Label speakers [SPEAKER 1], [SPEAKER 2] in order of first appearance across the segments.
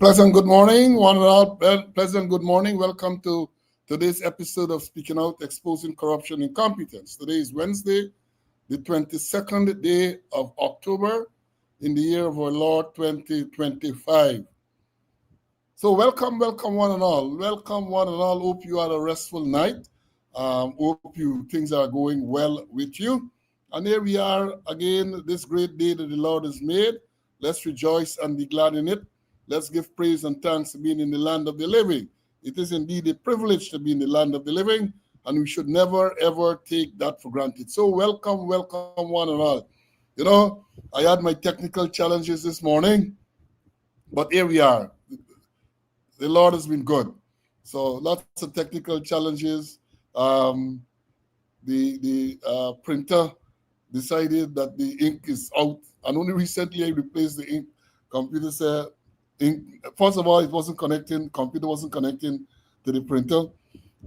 [SPEAKER 1] Pleasant good morning, one and all. Pleasant good morning. Welcome to today's episode of Speaking Out, Exposing Corruption and Incompetence. Today is Wednesday, the 22nd day of October in the year of our Lord 2025. So welcome one and all. Welcome one and all. Hope you had a restful night. Hope things are going well with you. And here we are again, this great day that the Lord has made. Let's rejoice and be glad in it. Let's give praise and thanks to being in the land of the living. It is indeed a privilege to be in the land of the living, and we should never, ever take that for granted. So welcome one and all. You know, I had my technical challenges this morning, but here we are. The Lord has been good. So lots of technical challenges. The printer decided that the ink is out, and only recently I replaced the ink. Computer said, first of all, it wasn't connecting. Computer wasn't connecting to the printer.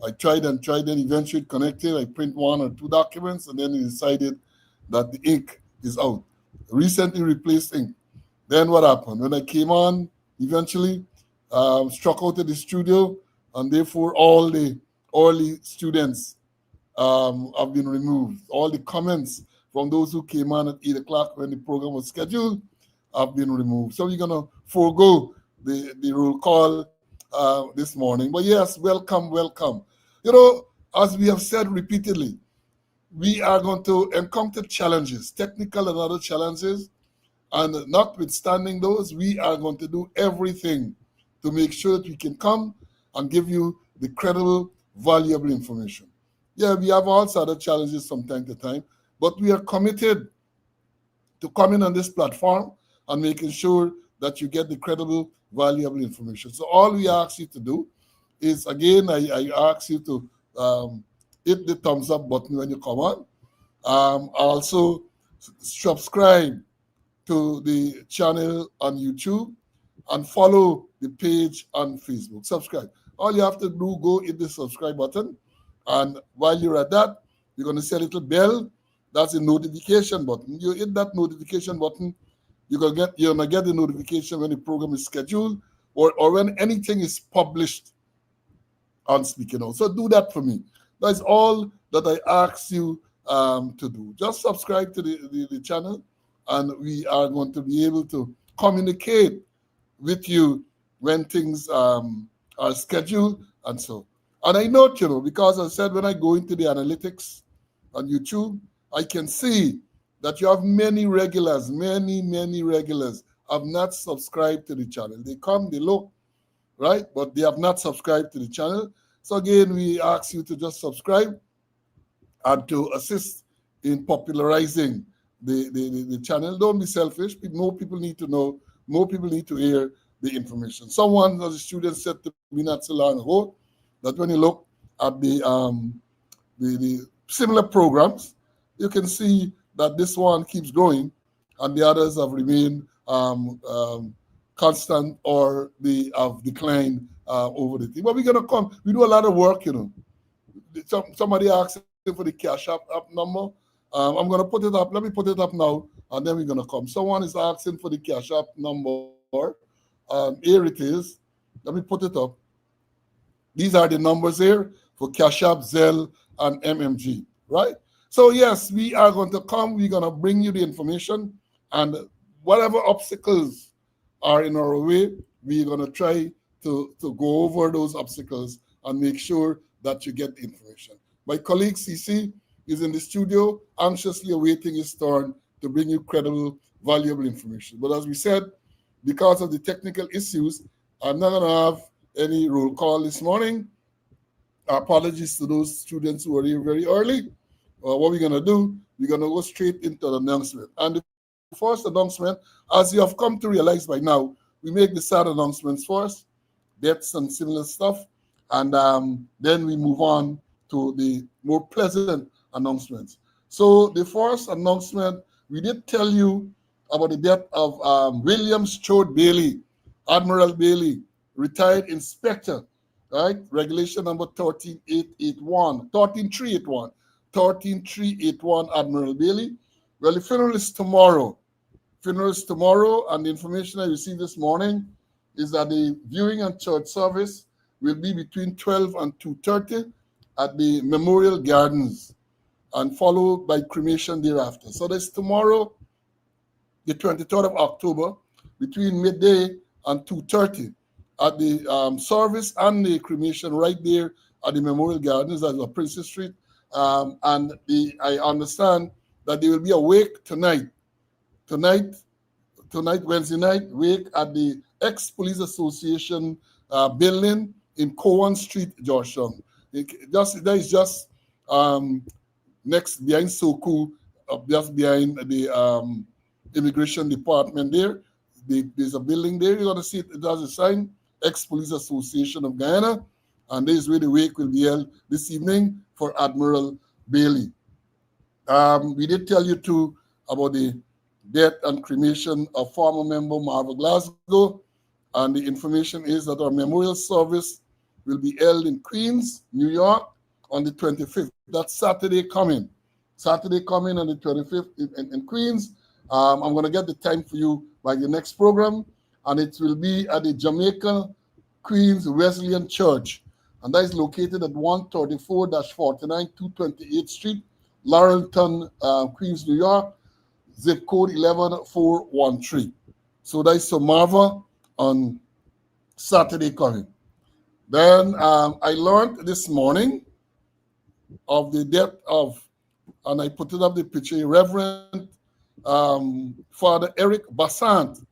[SPEAKER 1] I tried and eventually it connected. I print one or two documents, and then it decided that the ink is out. Recently replaced ink. Then what happened? When I came on, eventually struck out of the studio, and therefore all the students have been removed. All the comments from those who came on at 8 o'clock when the program was scheduled have been removed. So we're going to forego the roll call this morning. But yes, welcome. You know, as we have said repeatedly, we are going to encounter challenges, technical and other challenges. And notwithstanding those, we are going to do everything to make sure that we can come and give you the credible, valuable information. Yeah, we have also other challenges from time to time, but we are committed to coming on this platform and making sure that you get the credible, valuable information. So all we ask you to do is, again, I ask you to hit the thumbs up button when you come on. Also, subscribe to the channel on YouTube and follow the page on Facebook. Subscribe. All you have to do, go hit the subscribe button. And while you're at that, you're going to see a little bell. That's a notification button. You hit that notification button, you're gonna get the notification when the program is scheduled or when anything is published on Speaking Out. So do that for me. That's all that I ask you to do. Just subscribe to the channel, and we are going to be able to communicate with you when things are scheduled and so. And I note, because I said when I go into the analytics on YouTube, I can see that you have many regulars have not subscribed to the channel. They come, they look, right? But they have not subscribed to the channel. So again, we ask you to just subscribe and to assist in popularizing the channel. Don't be selfish. More people need to know, more people need to hear the information. Someone, as a student, said to me not so long ago, that when you look at the similar programs, you can see that this one keeps growing and the others have remained constant or they have declined over the thing. But we're going to come. We do a lot of work, Somebody asked for the Cash App number. I'm going to put it up. Let me put it up now, and then we're going to come. Someone is asking for the Cash App number. Here it is. Let me put it up. These are the numbers here for Cash App, Zelle, and MMG, right? So yes, we are going to come. We're going to bring you the information, and whatever obstacles are in our way, we're going to try to go over those obstacles and make sure that you get the information. My colleague CC is in the studio, anxiously awaiting his turn to bring you credible, valuable information. But as we said, because of the technical issues, I'm not going to have any roll call this morning. Apologies to those students who are here very early. What we're going to do, we're going to go straight into the announcement. And the first announcement, as you have come to realize by now, we make the sad announcements first, deaths and similar stuff, and then we move on to the more pleasant announcements. So the first announcement, we did tell you about the death of William Strode Bailey, Admiral Bailey, retired inspector, right? Regulation number 13381, Admiral Bailey. Well, the funeral is tomorrow. And the information I received this morning is that the viewing and church service will be between 12 and 2:30 at the Memorial Gardens, and followed by cremation thereafter. So that's tomorrow, the 23rd of October, between midday and 2:30 at the service and the cremation right there at the Memorial Gardens as a Princess Street. I understand that there will be a wake tonight, tonight, Wednesday night, wake at the ex-Police Association building in Cowan Street, Georgetown. That is just um, next behind Soku, just behind the immigration department there. There's a building there. You're going to see it has a sign, Ex-Police Association of Guyana. And this is where the wake will be held this evening for Admiral Bailey. We did tell you too about the death and cremation of former member Marva Glasgow. And the information is that our memorial service will be held in Queens, New York on the 25th. That's Saturday coming. Saturday coming on the 25th in Queens. I'm going to get the time for you by the next program. And it will be at the Jamaica Queens Wesleyan Church. And that is located at 134-49 228th Street, Laurelton, Queens, New York, zip code 11413. So that is Marva on Saturday coming. Then I learned this morning of the death of, and I put it up the picture, Reverend Father Eric Bassant,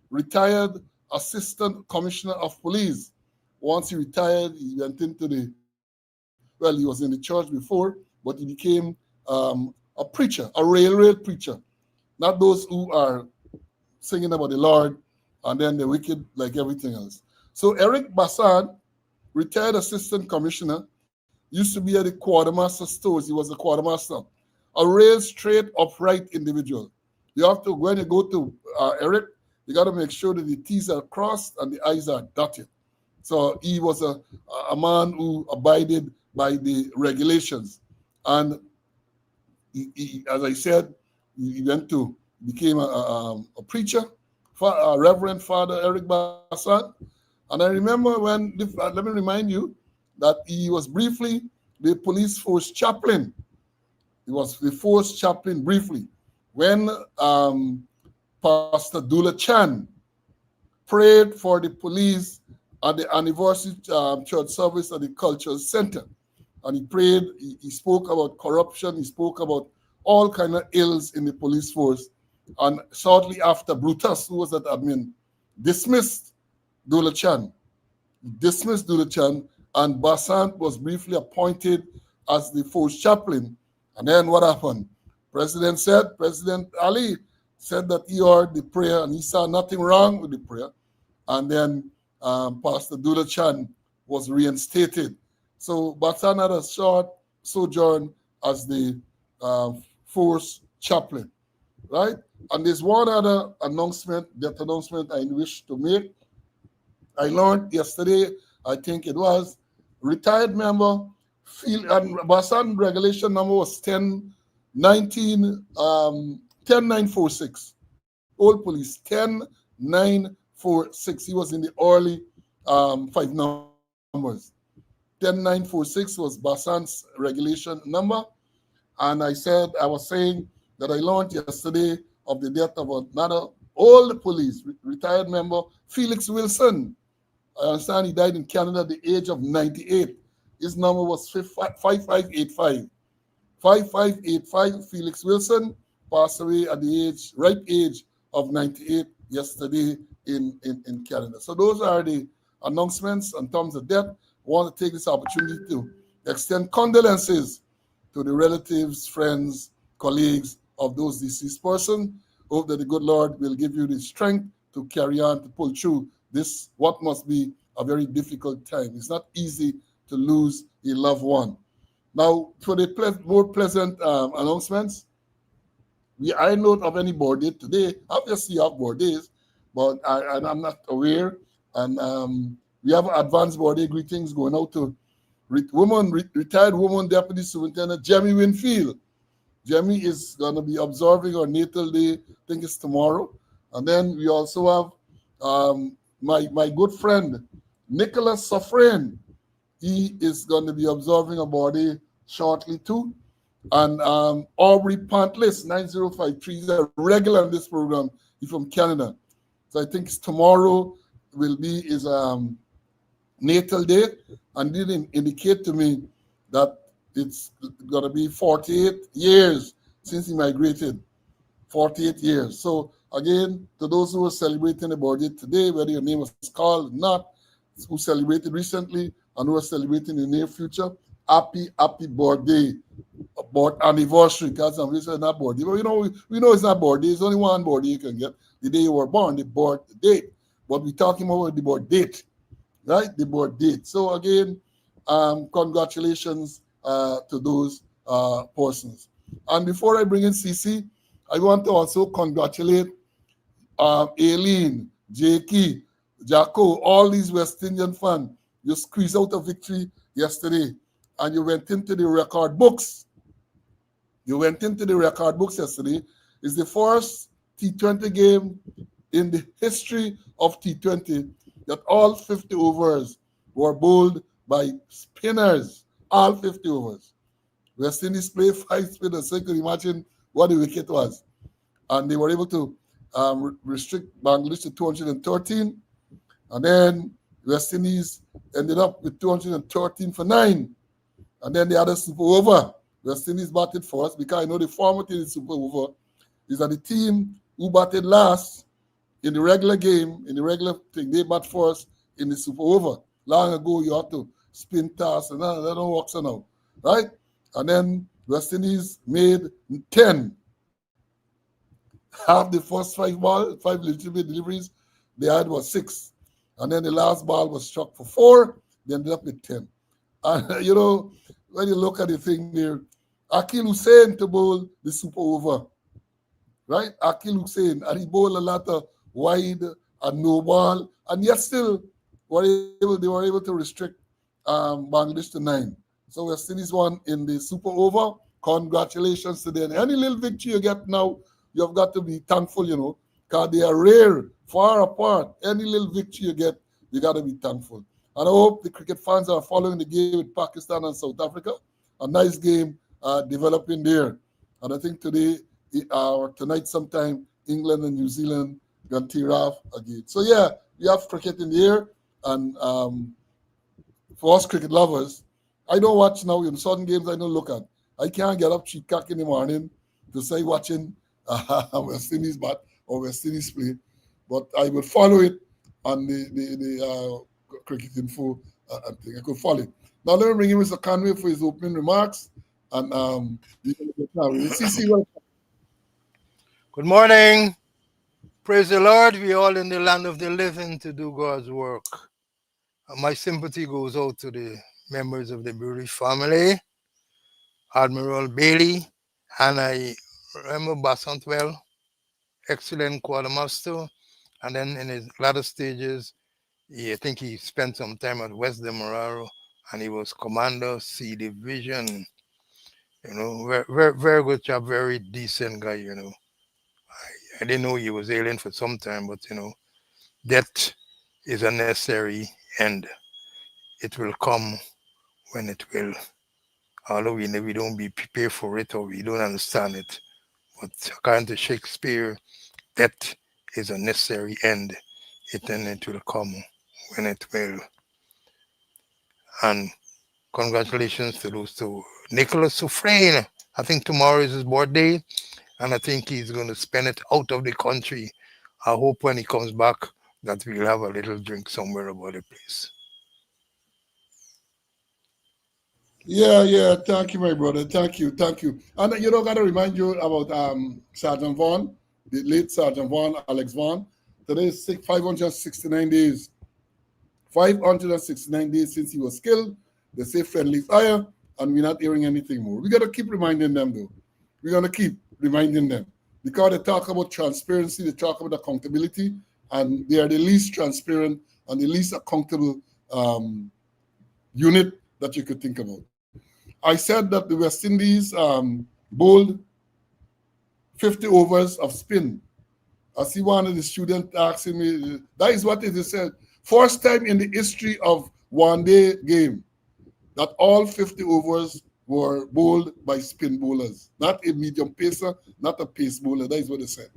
[SPEAKER 1] retired Assistant Commissioner of Police. Once he retired, he went into he was in the church before, but he became a preacher, a railroad preacher. Not those who are singing about the Lord and then the wicked like everything else. So Eric Bassant, retired Assistant Commissioner, used to be at the Quartermaster stores. He was a quartermaster. A real straight, upright individual. You have to, when you go to Eric, you got to make sure that the T's are crossed and the I's are dotted. So he was a man who abided by the regulations. And he, as I said, he became a preacher, Reverend Father Eric Bassant. And I remember when, let me remind you, that he was briefly the police force chaplain. He was the force chaplain briefly when Pastor Dula Chan prayed for the police at the anniversary church service at the Cultural Center. And he prayed, he spoke about corruption, he spoke about all kind of ills in the police force. And shortly after, Brutus, who was at admin, dismissed Dula Chan. And Bassant was briefly appointed as the force chaplain. And then what happened? President Ali said that he heard the prayer and he saw nothing wrong with the prayer. And then Pastor Dula Chan was reinstated. So Bassant had a short sojourn as the force chaplain, right? And there's one other announcement, that announcement I wish to make. I learned yesterday, I think it was, retired member, and Bassant regulation number was 10946. Old Police, 10946. He was in the early 5 numbers. 10946 was Bassant's regulation number. And I was saying that I learned yesterday of the death of another old police, retired member, Felix Wilson. I understand he died in Canada at the age of 98. His number was 5585. 5585, Felix Wilson passed away at the ripe age of 98 yesterday in Canada. So those are the announcements in terms of death. I want to take this opportunity to extend condolences to the relatives, friends, colleagues of those deceased persons. Hope that the good Lord will give you the strength to carry on, to pull through this, what must be a very difficult time. It's not easy to lose a loved one. Now, for the more pleasant announcements, I know of any board day today. Obviously, you have board days, but I'm not aware. And we have advanced board day greetings going out to retired woman Deputy Superintendent Jemmy Winfield. Jemmy is going to be observing her natal day, I think it's tomorrow. And then we also have my good friend Nicholas Sofrain, he is going to be observing a body shortly too. And Aubrey Pantless, 9053, is a regular on this program. He's from Canada. So I think tomorrow will be his natal date, and didn't indicate to me that it's going to be 48 years since he migrated. 48 years. So again, to those who are celebrating the birthday today, whether your name was called or not, who celebrated recently and who are celebrating in the near future, happy birthday, about anniversary, because I'm saying not birthday. But we know it's not birthday. It's only one birthday you can get, the day you were born, the birth date. But we're talking about the birth date, right? The birth date. So again, congratulations to those persons. And before I bring in CC, I want to also congratulate Aileen, Jakey, Jacko, all these West Indian fans. You squeezed out a victory yesterday, and you went into the record books. You went into the record books yesterday. It's the first T20 game in the history of T20 that all 50 overs were bowled by spinners. All 50 overs. West Indies play 5 spinners, so you can imagine what the wicket was. And they were able to restrict Bangladesh to 213. And then West Indies ended up with 213 for 9. And then the other super over. West Indies batted first, because I know the format in the super over is that the team who batted last in the regular game, in the regular thing, they bat first in the super over. Long ago, you had to spin toss, and that don't work so now, right? And then West Indies made 10. Half the first 5 legitimate deliveries they had was 6. And then the last ball was struck for 4. They ended up with 10. And, when you look at the thing there, Akil Hussain to bowl the super over, right? Akil Hussain, and he bowled a lot of wide and no ball, and yet still they were able to restrict Bangladesh to 9. So West Indies won in the super over. Congratulations to them. Any little victory you get now, you've got to be thankful, because they are rare, far apart. Any little victory you get, you got to be thankful. And I hope the cricket fans are following the game with Pakistan and South Africa. A nice game developing there. And I think today or tonight sometime, England and New Zealand going to tear off again. So yeah, we have cricket in the air. And for us cricket lovers, I don't watch now. In certain games I don't look at. I can't get up 3 o'clock in the morning to say watching West Indies bat or West Indies play. But I will follow it on the cricket info and thing. I could follow it. Now let me bring in Mr. Conway for his opening remarks. And CC, welcome.
[SPEAKER 2] Good morning. Praise the Lord. We all in the land of the living to do God's work. My sympathy goes out to the members of the British family, Admiral Bailey, and I remember Basantwell, excellent quartermaster. And then in his latter stages, I think he spent some time at West Demerara, and he was Commander C Division. Very, very, very good job, very decent guy. I didn't know he was alien for some time, but death is a necessary end. It will come when it will. Although we don't be prepared for it or we don't understand it. But according to Shakespeare, death is a necessary end. It will come when it will. And congratulations to those two. Nicholas Sufrain, I think tomorrow is his birthday, and I think he's going to spend it out of the country. I hope when he comes back that we'll have a little drink somewhere about the place.
[SPEAKER 1] Yeah. Thank you, my brother. Thank you. And got to remind you about Sergeant Vaughan, the late Sergeant Vaughan, Alex Vaughan. Today is 569 days. 569 days since he was killed. They say friendly fire, and we're not hearing anything more. We got to keep reminding them, though. We're going to keep reminding them, because they talk about transparency, they talk about accountability, and they are the least transparent and the least accountable unit that you could think about. I said that the West Indies bowled 50 overs of spin. I see one of the students asking me, that is what it is said. First time in the history of one day game that all 50 overs were bowled by spin bowlers, not a medium pacer, not a pace bowler. That is what they said.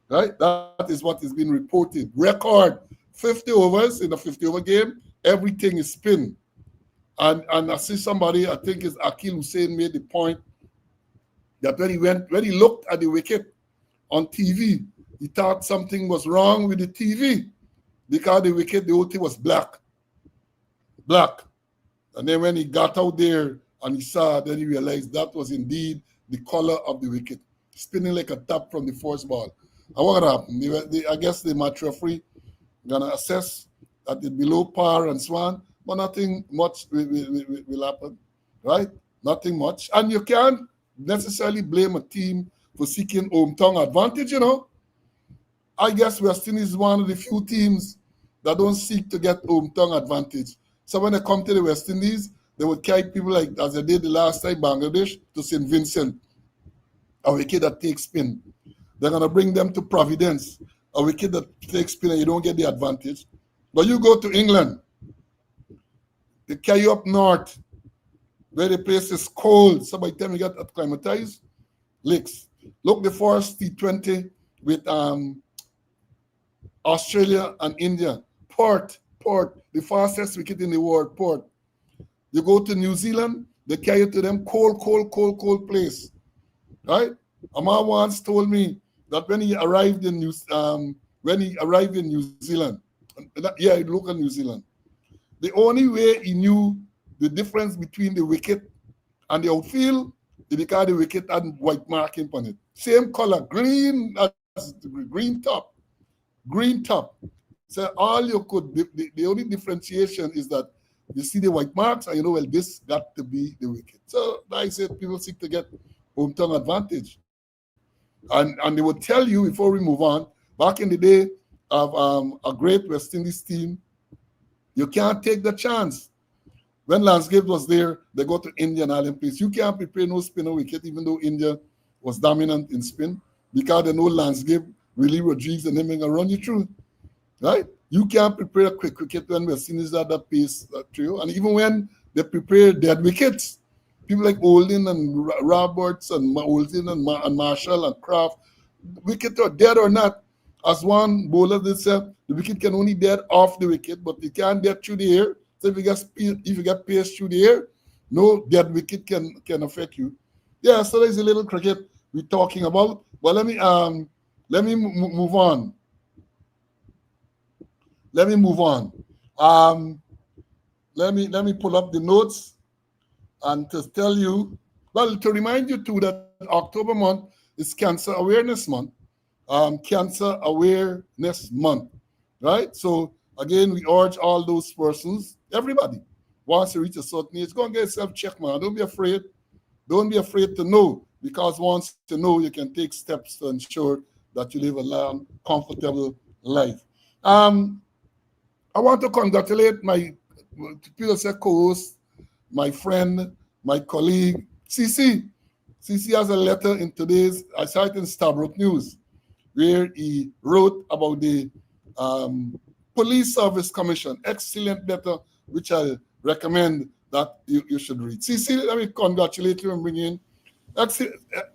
[SPEAKER 1] Right? That is what is being reported. Record 50 overs in a 50 over game, everything is spin. And I see somebody, I think it's Akil Hussein, made the point that when he looked at the wicket on TV, he thought something was wrong with the TV because the wicket, the whole thing was black. And then when he got out there and he saw, then he realized that was indeed the color of the wicket, spinning like a top from the first ball. And what happened? I guess the match referee gonna assess that it's below par and so on, but nothing much will happen, right? Nothing much. And you can't necessarily blame a team for seeking hometown advantage, you know. I guess West Indies is one of the few teams that don't seek to get hometown advantage. So when they come to the West Indies, they would carry people like, as they did the last time, Bangladesh, to St. Vincent, a wicket that takes spin. They're going to bring them to Providence, a wicket that takes spin and you don't get the advantage. But you go to England, they carry you up north, where the place is cold. So by the time you get acclimatized, licks. Look, the first T20 with Australia and India. Port, the fastest wicket in the world, Port. You go to New Zealand, they carry you to them cold place, right? Amar once told me that when he arrived in New Zealand, yeah, he looked at New Zealand. The only way he knew the difference between the wicket and the outfield is because the wicket had white marking on it. Same color, green as green top. So all you could, the only differentiation is that you see the white marks and you know, well, this got to be the wicket. So like I said, people seek to get hometown advantage. And they will tell you before we move on, back in the day of a great West Indies team, you can't take the chance. When Landscape was there, they go to India and Island Place. You can't prepare no spinner wicket, even though India was dominant in spin, because they know Landscape, Willie Rodriguez, and them going to run you through, right? You can't prepare a quick wicket when West Indies at that pace trio. And even when they prepare dead wickets, people like Oldin and Roberts and Oldin and Marshall and Kraft, wicket or dead or not, as one bowler did say, the wicket can only dead off the wicket, but it can't dead through the air. So if you get pace through the air, no dead wicket can affect you. Yeah, so there's a little cricket we're talking about. But let me move on. Let me move on. Let me pull up the notes and to tell you, well, to remind you too that October month is Cancer Awareness Month. Cancer Awareness Month, right? So again, we urge all those persons, everybody, wants to reach a certain age, go and get yourself checked, man. Don't be afraid. Don't be afraid to know, because once you know, you can take steps to ensure that you live a long, comfortable life. Um, I want to congratulate my people say co-host, my friend, my colleague, CC. CC has a letter in today's, I saw it in Stabrook News, where he wrote about the Police Service Commission. Excellent letter, which I recommend that you should read. CC, let me congratulate you and bring in.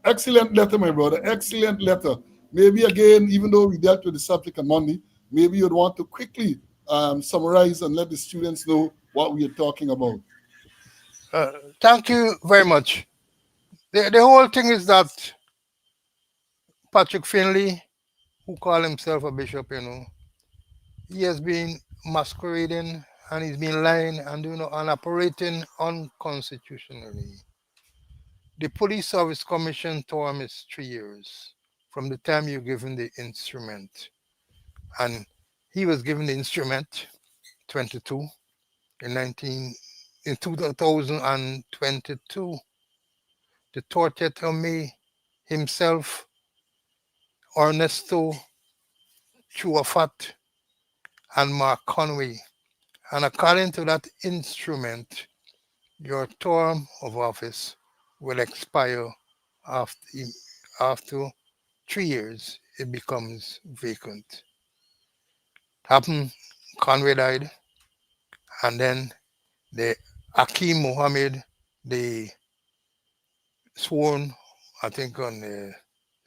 [SPEAKER 1] Excellent letter, my brother. Excellent letter. Maybe again, even though we dealt with the subject on Monday, maybe you'd want to quickly summarize and let the students know what we are talking about.
[SPEAKER 2] Thank you very much. The whole thing is that Patrick Finley, who called himself a bishop, he has been masquerading and he's been lying and and operating unconstitutionally. The Police Service Commission term is 3 years from the time you give him the instrument. And he was given the instrument 22 in 2022. The tortetta me himself, Ernesto Chuafat, and Mark Conway. And according to that instrument, your term of office will expire after 3 years it becomes vacant. Happened, Conway died, and then the Akim Mohammed, the sworn, I think on the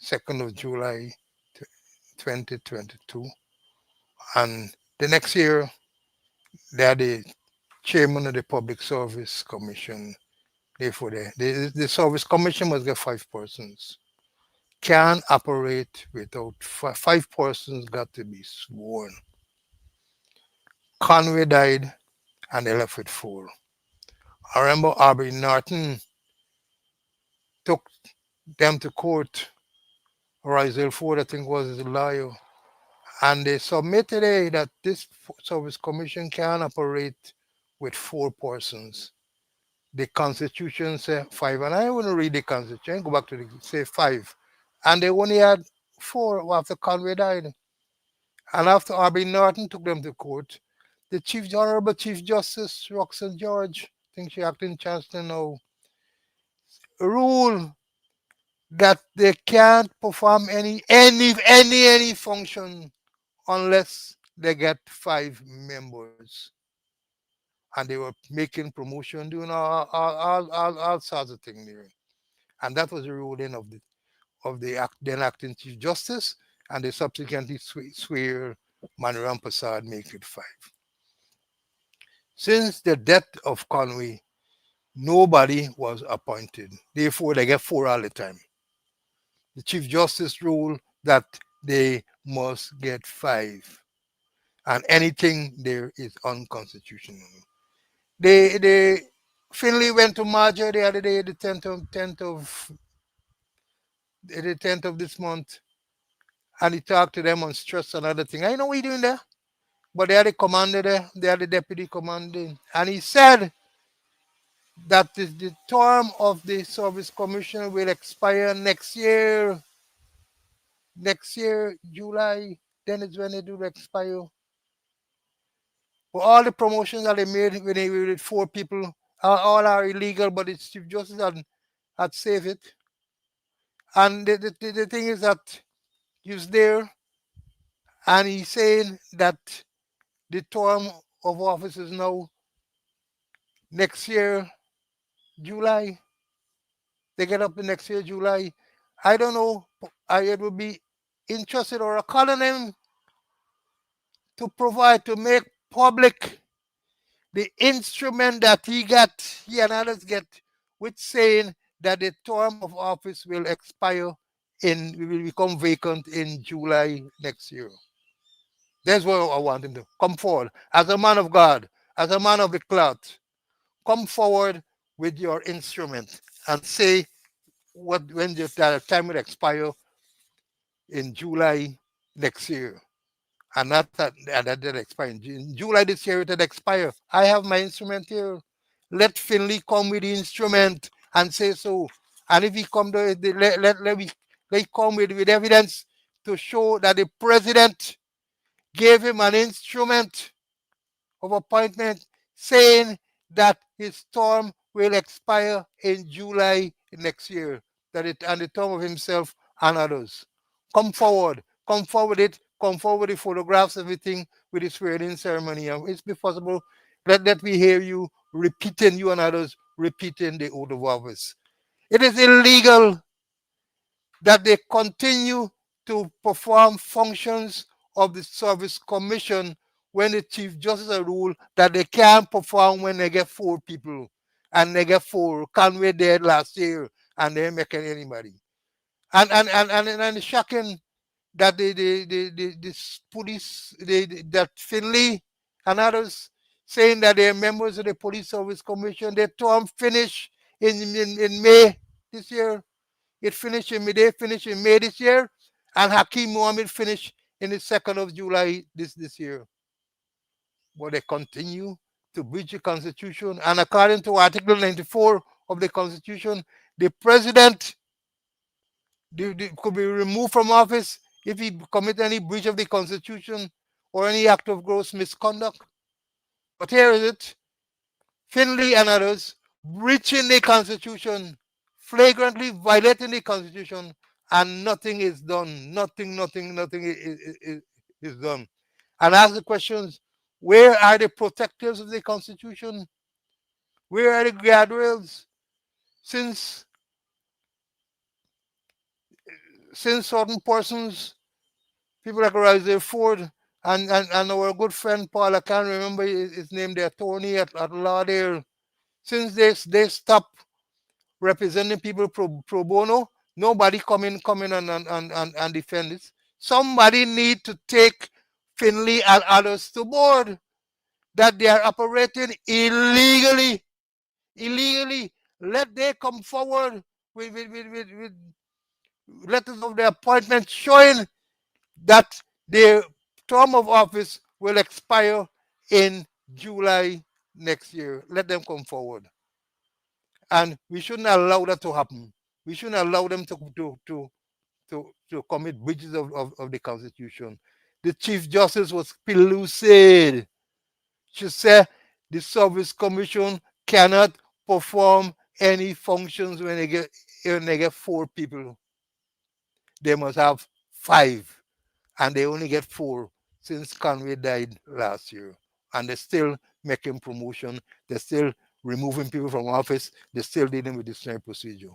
[SPEAKER 2] 2nd of July 2022. And the next year, they are the chairman of the Public Service Commission. Therefore, the Service Commission must get 5 persons. Can operate without 5 persons, got to be sworn. Conway died and they left with 4. I remember Aubrey Norton took them to court. Rizal Ford, I think, was his lawyer. And they submitted that this service commission can operate with 4 persons. The constitution said 5, and I want to read the constitution. Go back to the say 5, and they only had 4 after Conway died. And after Aubrey Norton took them to court, the Honorable Chief Justice Roxanne George, I think she acting chancellor now, ruled that they can't perform any function unless they get 5 members. And they were making promotion, doing all sorts of things there. And that was the ruling of the then acting Chief Justice, and they subsequently swear Manoram Prasad make it 5. Since the death of Conway, nobody was appointed. Therefore, they get 4 all the time. The Chief Justice ruled that they must get 5, and anything there is unconstitutional. They Finley went to Marjorie the other day, the 10th of this month, and he talked to them on stress and other thing. I know what he's doing there, but they had the commander there, they had the deputy commander, and he said that the term of the service commission will expire next year. Next year, July, then is when it will expire. For all the promotions that they made when they were with 4 people, all are illegal, but the Chief Justice had saved it. And the thing is that he was there and he's saying that the term of office is now next year, July. They get up the next year, July. I don't know. It would be interested or calling him to provide, to make public the instrument that he and others get, with saying that the term of office will expire will become vacant in July next year. That's what I want him to come forward as a man of God, as a man of the cloth. Come forward with your instrument and say when the time will expire in July next year. And not that expire in July this year it will expire. I have my instrument here. Let Finley come with the instrument and say so. And if he come let come with evidence to show that the president gave him an instrument of appointment saying that his term will expire in July next year. That it and the term of himself and others. Come forward it, come forward the photographs, everything with the swearing ceremony. And it's possible. Let me hear you repeating, you and others repeating the oath of office. It is illegal that they continue to perform functions of the service commission when the Chief Justice has ruled that they can't perform when they get 4 people. And they get 4. Conway dead last year and they ain't making anybody. And it's shocking that this police, that Finley and others saying that they're members of the Police Service Commission, their term finish in May this year. It finished in May, finished in May this year, and Hakeem Mohammed finished in the 2nd of July this year. But they continue to breach the Constitution, and according to Article 94 of the Constitution, the president could be removed from office if he commit any breach of the Constitution or any act of gross misconduct. But here is it: Finley and others breaching the Constitution, flagrantly violating the Constitution, and nothing is done. Nothing is done. And ask the questions: where are the protectors of the Constitution? Where are the guardrails? Since certain persons, people like Rise Ford and our good friend Paul, I can't remember his name, the attorney at law there, since they stopped representing people pro bono, nobody come in and defend this. Somebody need to take Finley and others to board that they are operating illegally. Illegally. Let they come forward with letters of their appointment showing that their term of office will expire in July next year. Let them come forward. And we shouldn't allow that to happen. We shouldn't allow them to commit breaches of the Constitution. The Chief Justice was pellucid. She said the Service Commission cannot perform any functions when they get 4 people. They must have 5, and they only get 4 since Conway died last year. And they're still making promotion. They're still removing people from office. They're still dealing with the same procedure.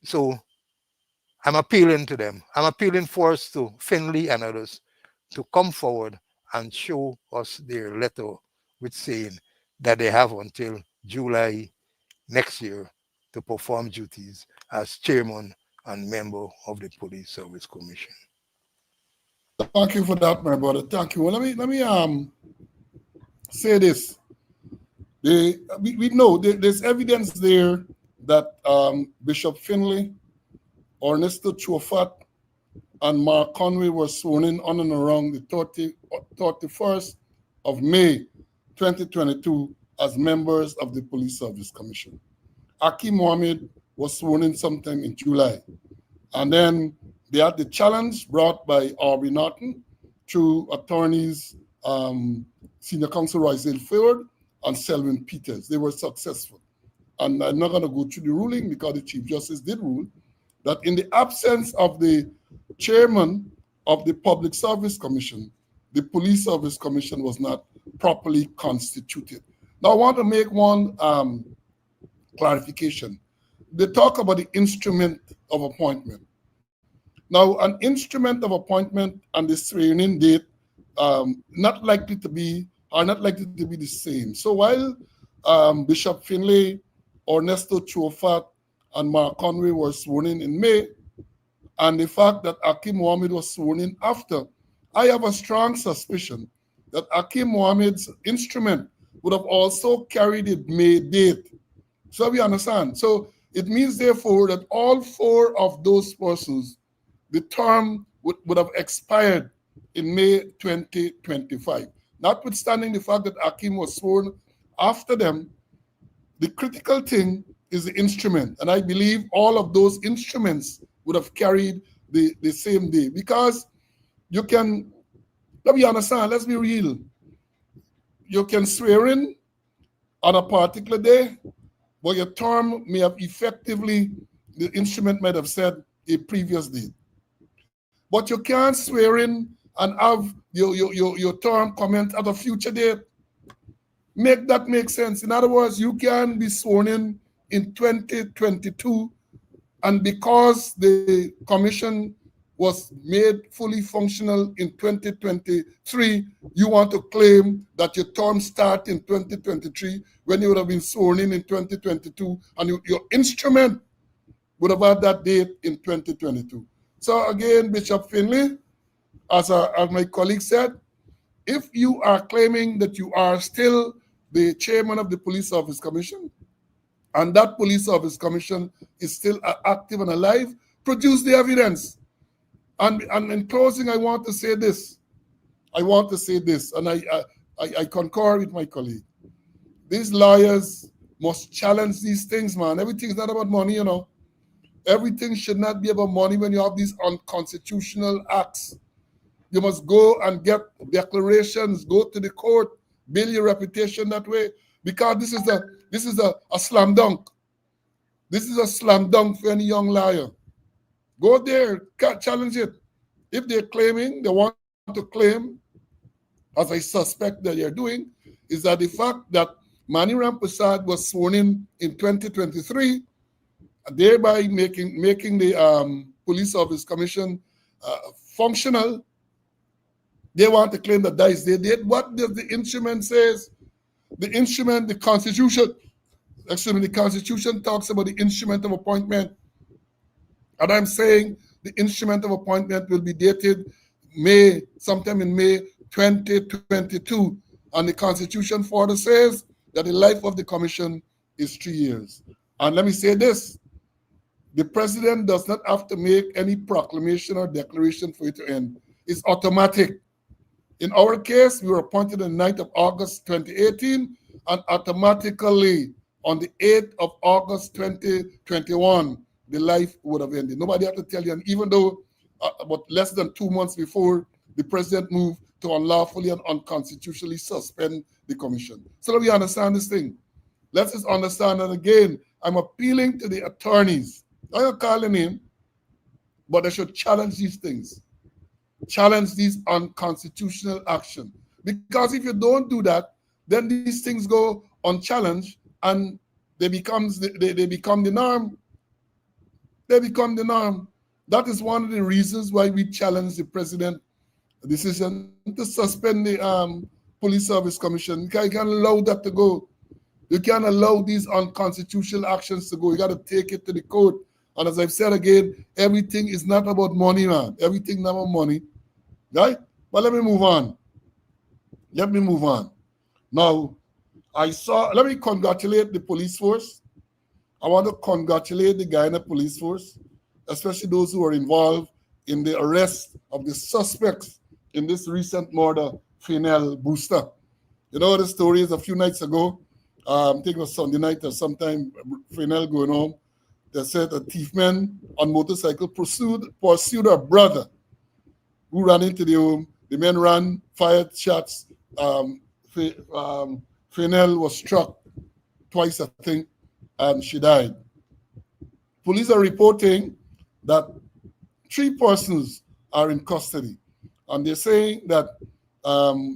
[SPEAKER 2] So I'm appealing to them. I'm appealing first to Finley and others to come forward and show us their letter with saying that they have until July next year to perform duties as chairman and member of the Police Service Commission.
[SPEAKER 1] Thank you for that, my brother. Thank you. Well, let me say this. We know there's evidence there that Bishop Finley, Ernesto Chuafat, and Mark Conway were sworn in on and around the 31st of May 2022 as members of the Police Service Commission. Akim Mohammed was sworn in sometime in July. And then they had the challenge brought by Aubrey Norton through attorneys Senior Counsel Royce Ford and Selwyn Peters. They were successful. And I'm not going to go through the ruling because the Chief Justice did rule that in the absence of the chairman of the Public Service Commission, the Police Service Commission was not properly constituted. Now, I want to make one clarification. They talk about the instrument of appointment. Now, an instrument of appointment and the swearing-in date not likely to be the same. So while Bishop Finlay, Ernesto Chuafat, and Mark Conway were sworn in May, and the fact that Akim Mohammed was sworn in after, I have a strong suspicion that Akim Mohammed's instrument would have also carried the May date. So we understand. So it means, therefore, that all 4 of those persons, the term would have expired in May 2025. Notwithstanding the fact that Akim was sworn after them, the critical thing is the instrument. And I believe all of those instruments would have carried the same day. Because you can, let me understand, let's be real. You can swear in on a particular day, but your term may have effectively, the instrument might have said a previous date. But you can't swear in and have your term comment at a future date. Make that make sense. In other words, you can be sworn in 2022, and because the commission was made fully functional in 2023, you want to claim that your term started in 2023 when you would have been sworn in 2022, and your instrument would have had that date in 2022. So again, Bishop Finley, as my colleague said, if you are claiming that you are still the chairman of the Police Service Commission, and that Police Service Commission is still active and alive, produce the evidence. And in closing, I want to say this, and I concur with my colleague. These lawyers must challenge these things, man. Everything's not about money, you know. Everything should not be about money when you have these unconstitutional acts. You must go and get declarations, go to the court, build your reputation that way, because this is a slam dunk. This is a slam dunk for any young lawyer. Go there, challenge it. If they're claiming, they want to claim, as I suspect that they're doing, is that the fact that Mani Ramprasad was sworn in 2023, thereby making the Police Service Commission functional. They want to claim that is they did. What does the instrument says? The instrument, the Constitution, excuse me, the Constitution talks about the instrument of appointment. And I'm saying the instrument of appointment will be dated sometime in May 2022. And the Constitution further says that the life of the commission is 3 years. And let me say this, the president does not have to make any proclamation or declaration for it to end. It's automatic. In our case, we were appointed on the 9th of August 2018, and automatically on the 8th of August 2021, the life would have ended. Nobody had to tell you. And even though about less than 2 months before, the president moved to unlawfully and unconstitutionally suspend the commission. So that we understand this thing. Let's just understand that again. I'm appealing to the attorneys. I'm not calling him, but they should challenge these things. Challenge these unconstitutional action. Because if you don't do that, then these things go unchallenged and they become the norm. They become the norm. That is one of the reasons why we challenge the president's decision to suspend the Police Service Commission. You can't allow that to go. You can't allow these unconstitutional actions to go. You got to take it to the court. And as I've said again, everything is not about money, man. Everything not about money. Right? But let me move on. Now, let me congratulate the police force. I want to congratulate the Guyana police force, especially those who are involved in the arrest of the suspects in this recent murder, Fennell Booster. You know, the story is a few nights ago, I think it was Sunday night or sometime, Fennell going home. They said a thief man on motorcycle pursued her brother who ran into the home. The men ran, fired shots. Fennell was struck twice, I think, and she died. Police are reporting that 3 persons are in custody. And they're saying that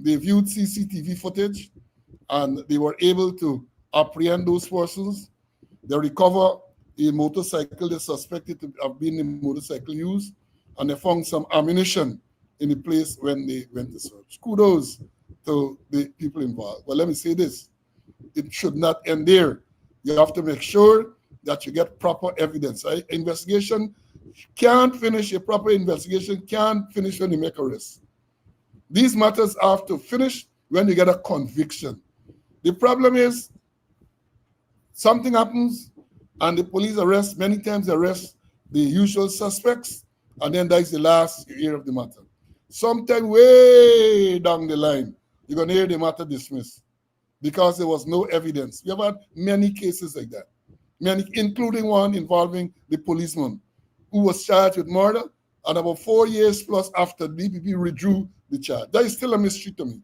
[SPEAKER 1] they viewed CCTV footage and they were able to apprehend those persons. They recover a motorcycle they suspected to have been a motorcycle used, and they found some ammunition in the place when they went to search. Kudos to the people involved. But let me say this, it should not end there. You have to make sure that you get proper evidence. Right? Investigation can't finish, a proper investigation can't finish when you make arrests. These matters have to finish when you get a conviction. The problem is something happens and the police many times arrest the usual suspects, and then that is the last you hear of the matter. Sometime way down the line, you're going to hear the matter dismissed because there was no evidence. We have had many cases like that, many, including one involving the policeman who was charged with murder, and about 4 years plus after, the DPP withdrew the charge. That is still a mystery to me.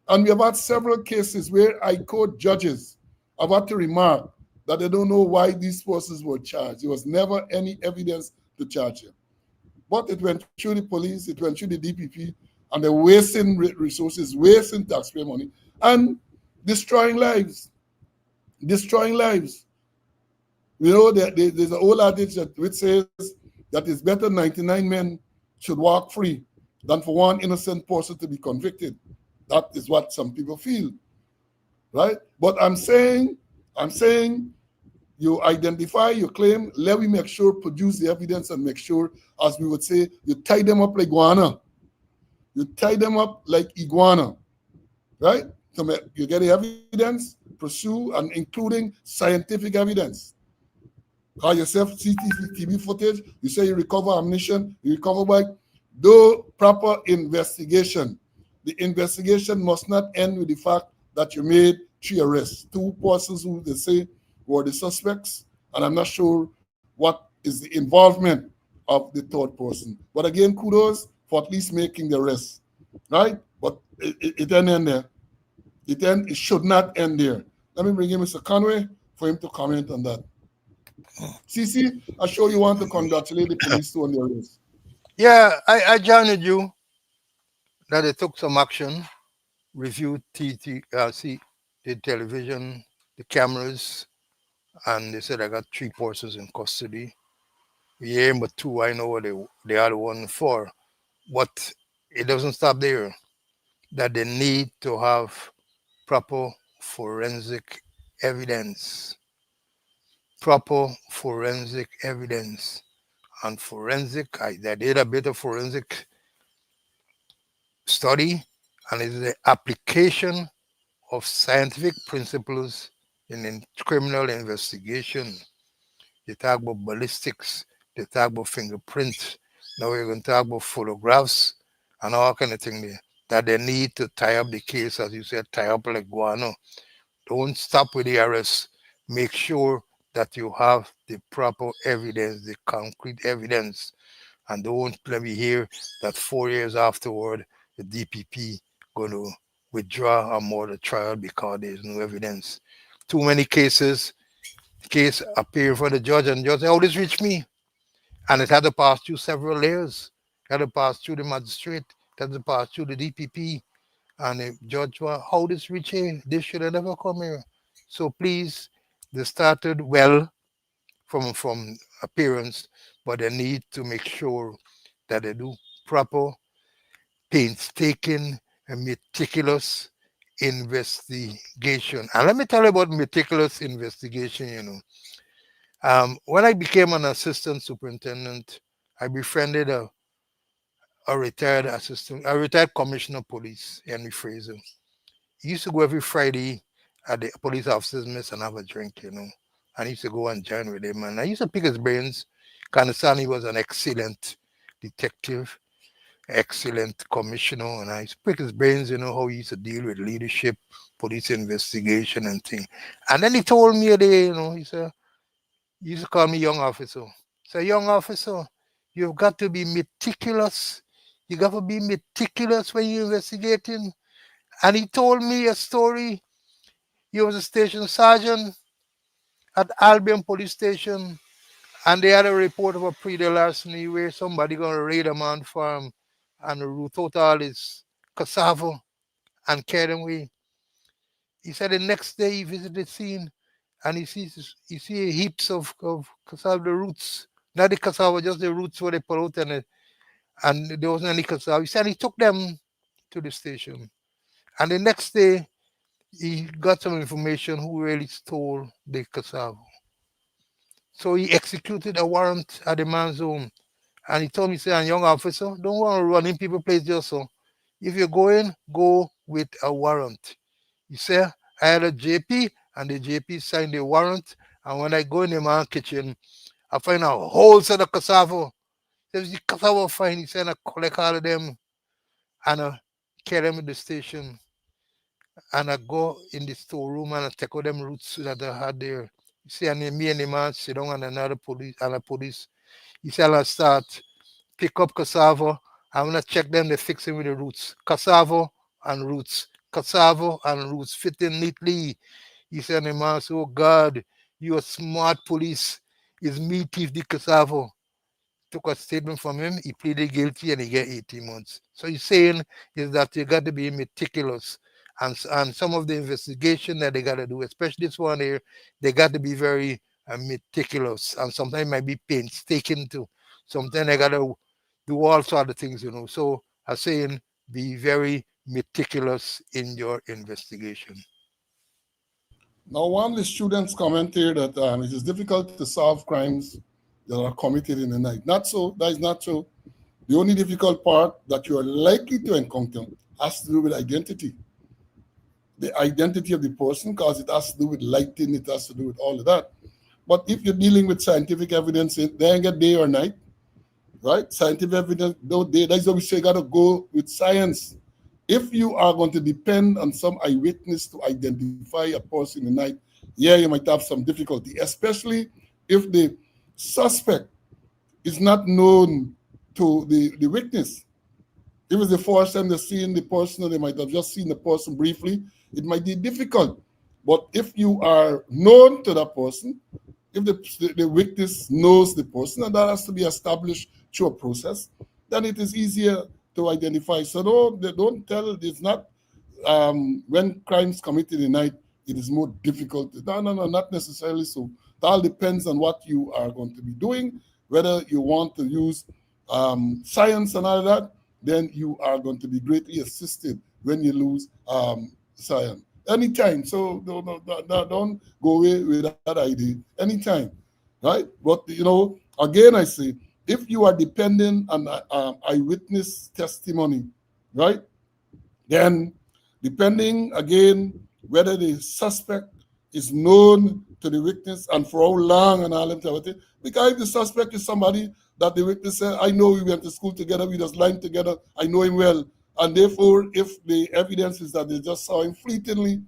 [SPEAKER 1] And we have had several cases where High Court judges have had to remark that they don't know why these persons were charged. There was never any evidence to charge them. But it went through the police, it went through the DPP, and they're wasting resources, wasting taxpayer money, and destroying lives. Destroying lives. You know, there's an old adage which says that it's better 99 men should walk free than for one innocent person to be convicted. That is what some people feel, right? But I'm saying, you identify your claim, let me make sure, produce the evidence and make sure, as we would say, you tie them up like iguana. You tie them up like iguana, right? So you get the evidence, pursue, and including scientific evidence. Call yourself CCTV footage, you say you recover ammunition, you recover bike, do proper investigation. The investigation must not end with the fact that you made 3 arrests, 2 persons who they say were the suspects, and I'm not sure what is the involvement of the 3rd person. But again, kudos for at least making the arrest, right? But it didn't end there. It should not end there. Let me bring in Mr. Conway for him to comment on that. CC, I'm sure you want to congratulate the police too on their arrest.
[SPEAKER 2] Yeah, I joined you that they took some action, reviewed the television, the cameras, and they said I got three persons in custody. Yeah, but two I know what they are the one for. But it doesn't stop there. That they need to have proper forensic evidence. Proper forensic evidence. And forensic, I did a bit of forensic study, and it's the application of scientific principles in criminal investigation. They talk about ballistics, they talk about fingerprints. Now we're going to talk about photographs and all kind of thing there. That they need to tie up the case, as you said, tie up like guano. Don't stop with the arrest. Make sure that you have the proper evidence, the concrete evidence, and don't let me hear that 4 years afterward the DPP going to withdraw a murder trial because there is no evidence. Too many cases, case appear for the judge and the judge say, "Oh, this reached me," and it had to pass through several layers. It had to pass through the magistrate, it had to pass through the DPP, and the judge was, "How this reach here? This should have never come here." So please, they started well from appearance, but they need to make sure that they do proper, painstaking, and meticulous investigation. And let me tell you about meticulous investigation, when I became an assistant superintendent, I befriended a retired assistant, a retired commissioner of police, Henry Fraser. He used to go every Friday at the police officers' mess and have a drink. And he used to go and join with him. And I used to pick his brains. Understand he was an excellent detective, excellent commissioner. And I used to pick his brains, how he used to deal with leadership, police investigation and thing. And then he told me a day, he used to call me young officer. So young officer, you've got to be meticulous. You got to be meticulous when you're investigating. And he told me a story. He was a station sergeant at Albion Police Station, and they had a report of a pre larceny where somebody gonna raid a man farm and root out all his cassava and carry them away. He said the next day he visited the scene and he see heaps of cassava, the roots, not the cassava, just the roots where they put out and there wasn't any cassava. He said he took them to the station. And the next day he got some information who really stole the cassava. So he executed a warrant at the man's home. And he told me, say, "And young officer, don't want to run in people place just so. If you're going, go with a warrant." He said, "I had a JP and the JP signed the warrant. And when I go in the man's kitchen, I find a whole set of cassava. Says the cassava fine." He said, "I collect all of them and I carry them to the station. And I go in the storeroom and I take out them roots that I had there." You see, and then me and the man sit down and another police and a police. He said, "I start pick up cassava. I'm gonna check them, they fix it with the roots. Cassava and roots. Cassava and roots fitting neatly." He said, "The man said, 'Oh God, you a smart police. It's me thief the cassava.'" Took a statement from him, he pleaded guilty and he get 18 months. So he's saying is that you got to be meticulous. And some of the investigation that they got to do, especially this one here, they got to be very meticulous. And sometimes it might be painstaking too. Sometimes they got to do all sort of things. So I'm saying be very meticulous in your investigation.
[SPEAKER 1] Now, one of the students commented that it is difficult to solve crimes that are committed in the night. Not so. That is not true. The only difficult part that you are likely to encounter has to do with identity. The identity of the person, because it has to do with lighting, it has to do with all of that. But if you're dealing with scientific evidence, they ain't get day or night, right? Scientific evidence, no day. That's why we say you got to go with science. If you are going to depend on some eyewitness to identify a person in the night, yeah, you might have some difficulty, especially if the suspect is not known to the witness. If it's the first time they're seeing the person or they might have just seen the person briefly, it might be difficult. But if you are known to that person, if the witness knows the person, and that has to be established through a process, then it is easier to identify. So they don't tell, it's not when crimes committed in the night, it is more difficult. No, no, no, not necessarily so. It all depends on what you are going to be doing, whether you want to use science and all that, then you are going to be greatly assisted when you lose science. Anytime. So don't go away with that idea. Anytime. Right? But, again, I say, if you are dependent on eyewitness testimony, right? Then, depending again whether the suspect is known to the witness and for how long and all that type of thing. Because if the suspect is somebody that the witness said, I know we went to school together, we just lined together, I know him well, and therefore, if the evidence is that they just saw him fleetingly,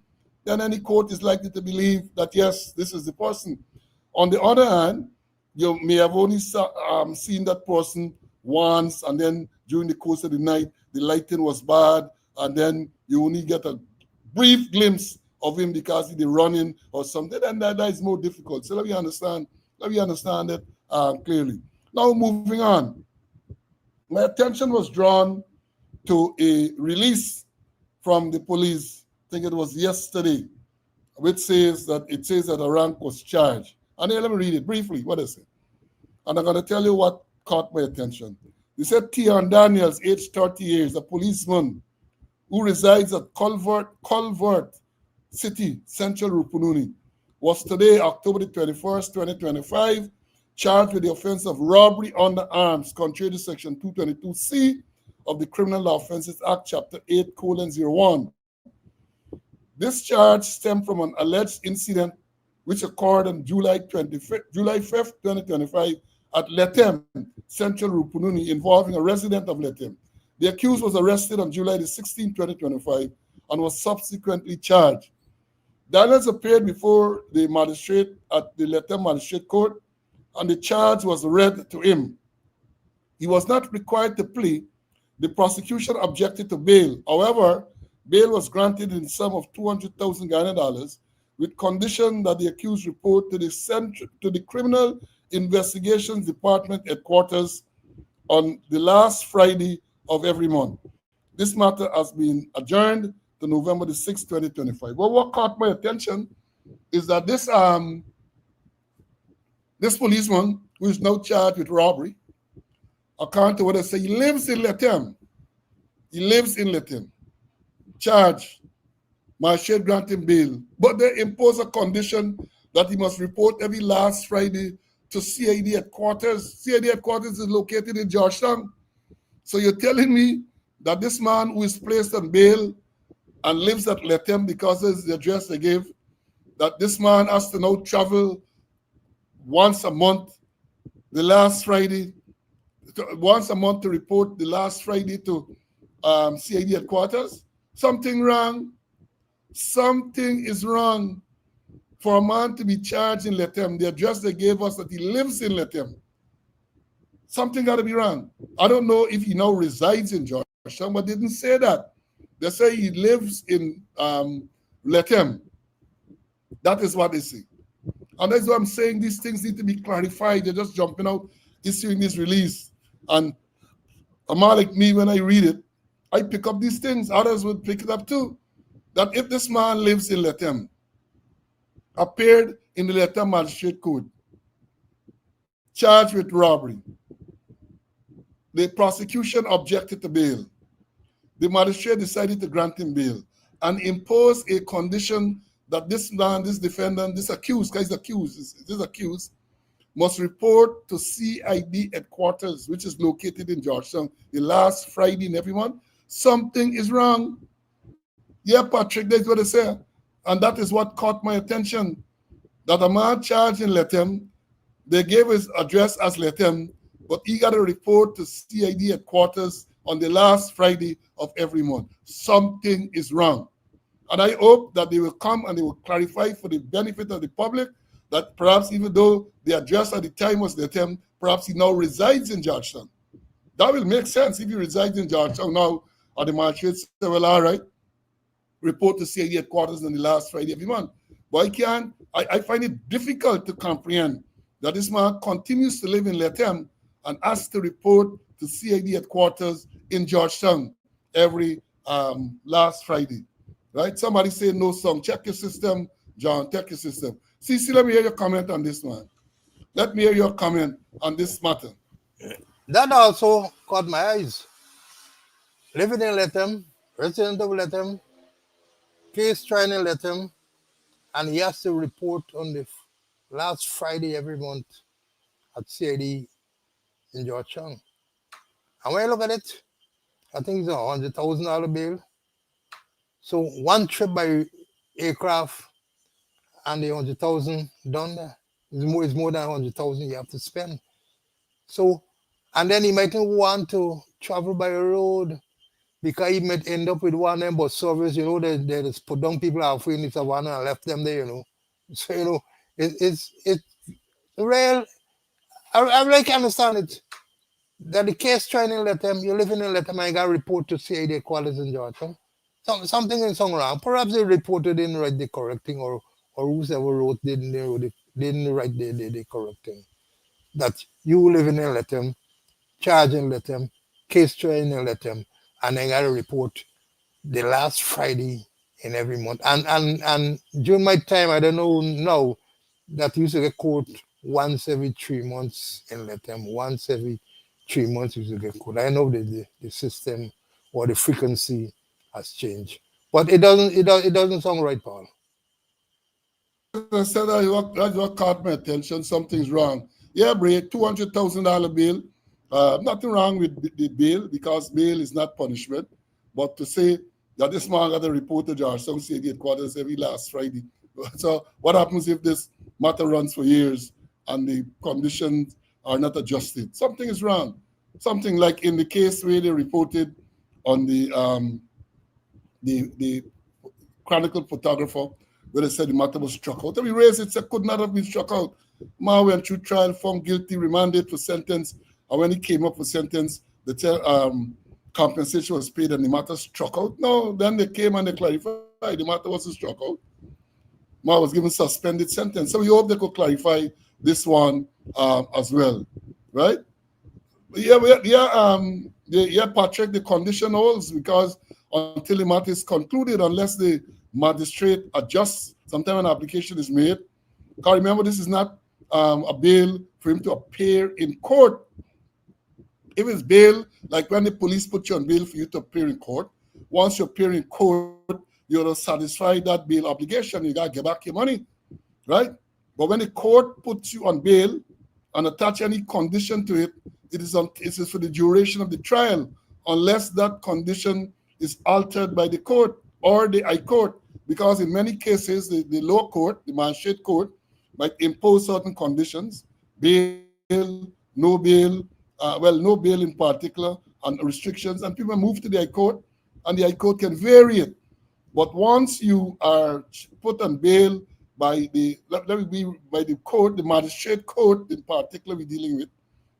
[SPEAKER 1] then any court is likely to believe that, yes, this is the person. On the other hand, you may have only seen that person once, and then during the course of the night, the lighting was bad, and then you only get a brief glimpse of him because he's running or something, and that is more difficult. So let me understand it clearly. Now, moving on. My attention was drawn to a release from the police, I think it was yesterday, which says that a rank was charged. And here, let me read it briefly. What is it? And I'm going to tell you what caught my attention. They said Tion Daniels, age 30 years, a policeman who resides at Culvert City, Central Rupununi, was today, October the 21st, 2025, charged with the offense of robbery under arms, contrary to Section 222C of the Criminal Law Offences Act, Chapter 8:01. This charge stemmed from an alleged incident which occurred on July 5th, 2025, at Letem, Central Rupununi, involving a resident of Letem. The accused was arrested on July the 16th, 2025, and was subsequently charged. Daniels appeared before the magistrate at the Letem Magistrate Court, and the charge was read to him. He was not required to plead. The prosecution objected to bail. However, bail was granted in the sum of 200,000 Ghana dollars, with condition that the accused report to the Criminal Investigations Department headquarters on the last Friday of every month. This matter has been adjourned to November the 6th, 2025. Well, what caught my attention is that this policeman, who is now charged with robbery, according to what I say, he lives in Letem. Charged. Magistrate grant him bail. But they impose a condition that he must report every last Friday to CID headquarters. CID headquarters is located in Georgetown. So you're telling me that this man who is placed on bail and lives at Letem because of the address they gave, that this man has to now travel once a month, the last Friday, once a month to report the last Friday to CID headquarters? Something wrong. Something is wrong for a man to be charged in Letem. The address they gave us that he lives in Letem. Something got to be wrong. I don't know if he now resides in Georgetown, but they didn't say that. They say he lives in Letem. That is what they say. And that's what I'm saying. These things need to be clarified. They're just jumping out, issuing this release. And a man like me, when I read it, I pick up these things. Others would pick it up too. That if this man lives in Letem, appeared in the Letem Magistrate Court, charged with robbery, the prosecution objected to bail. The magistrate decided to grant him bail and impose a condition that this man, this defendant, this accused, must report to CID headquarters, which is located in Georgetown, the last Friday in every month. Something is wrong. Yeah, Patrick, that's what they say. And that is what caught my attention. That a man charged in Letem, they gave his address as Letem, but he got a report to CID headquarters on the last Friday of every month. Something is wrong. And I hope that they will come and they will clarify for the benefit of the public that perhaps even though the address at the time was Letem, perhaps he now resides in Georgetown. That will make sense if he resides in Georgetown now, or the magistrate say, well, all right, report to CID headquarters on the last Friday every month. But I find it difficult to comprehend that this man continues to live in Latam and asks to report to CID headquarters in Georgetown every last Friday. Right? Somebody say no song. Check your system, John. Check your system. See, let me hear your comment on this, man. Let me hear your comment on this matter.
[SPEAKER 2] That also caught my eyes. Living in Latham, resident of Latham, case trying in Latham, and he has to report on the last Friday every month at CID in Georgetown. And when you look at it, I think it's $100,000 bill. So one trip by aircraft and the 100,000 done there. It's more than 100,000 you have to spend. So, and then he might not want to travel by road because he might end up with one of them bus service, they just put down people halfway in the savannah and left them there. So, it's real. I really can understand it. That the case trying to let them, you're living in let them, I got report to CID qualities in Georgia. Something is wrong. Perhaps they reported didn't write the correct thing, or whoever wrote didn't write the correct thing. That you living in let them, charging let them, case trying to let them, and then got to report the last Friday in every month. And during my time, I don't know now, that used to get court once every 3 months in Latam. Once every 3 months used to get court. I know that the system or the frequency has changed, but it doesn't sound right, Paul.
[SPEAKER 1] As I said, that's what caught my attention. Something's wrong. Yeah, Bray, $200,000 bill. Nothing wrong with the bail because bail is not punishment. But to say that this man got a report to Georgetown City headquarters every last Friday. So what happens if this matter runs for years and the conditions are not adjusted? Something is wrong. Something like in the case where they reported on the Chronicle photographer, where they said the matter was struck out. And we raised it, said could not have been struck out. Ma went through trial, found guilty, remanded for sentence. And when he came up for sentence, the compensation was paid and the matter struck out. No, then they came and they clarified the matter wasn't struck out. Ma was given suspended sentence. So we hope they could clarify this one as well, right? Yeah, Patrick, the condition holds because until the matter is concluded, unless the magistrate adjusts, sometime an application is made. Because remember, this is not a bail for him to appear in court. If it's bail, like when the police put you on bail for you to appear in court, once you appear in court, you're to satisfy that bail obligation. You got to get back your money, right? But when the court puts you on bail and attach any condition to it, it is for the duration of the trial, unless that condition is altered by the court or the high court. Because in many cases, the lower court, the magistrate court, might impose certain conditions, bail, no bail, no bail in particular, and restrictions, and people move to the high court, and the high court can vary it. But once you are put on bail by the court, the magistrate court in particular we're dealing with,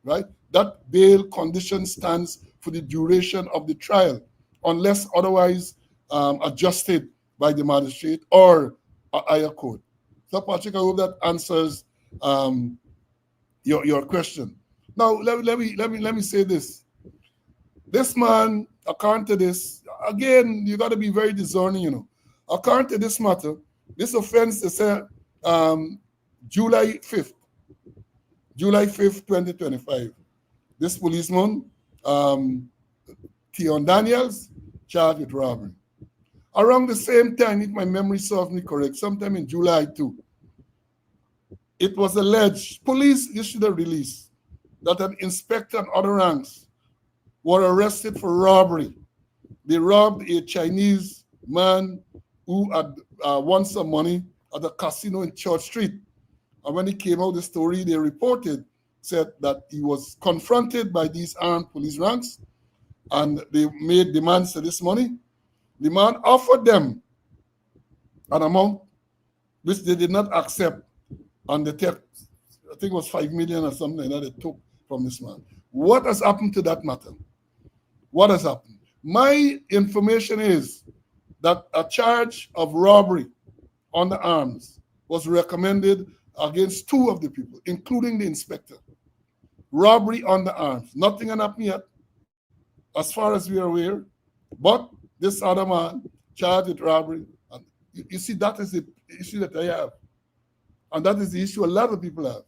[SPEAKER 1] right? That bail condition stands for the duration of the trial, unless otherwise adjusted by the magistrate or a higher court. So, Patrick, I hope that answers your question. Now, let me say this. This man, according to this, again, you got to be very discerning, According to this matter, this offense is July 5th, 2025. This policeman, Theon Daniels, charged with robbery. Around the same time, if my memory serves me correct, sometime in July too, it was alleged, police issued a release that an inspector and other ranks were arrested for robbery. They robbed a Chinese man who had won some money at a casino in Church Street. And when he came out, the story they reported said that he was confronted by these armed police ranks and they made demands for this money. The man offered them an amount which they did not accept, and the theft, I think it was 5 million or something that they took from this man. What has happened to that matter? What has happened? My information is that a charge of robbery on the arms was recommended against two of the people, including the inspector. Robbery on the arms. Nothing happened yet, as far as we are aware. But this other man charged with robbery. And you see, that is the issue that I have. And that is the issue a lot of people have.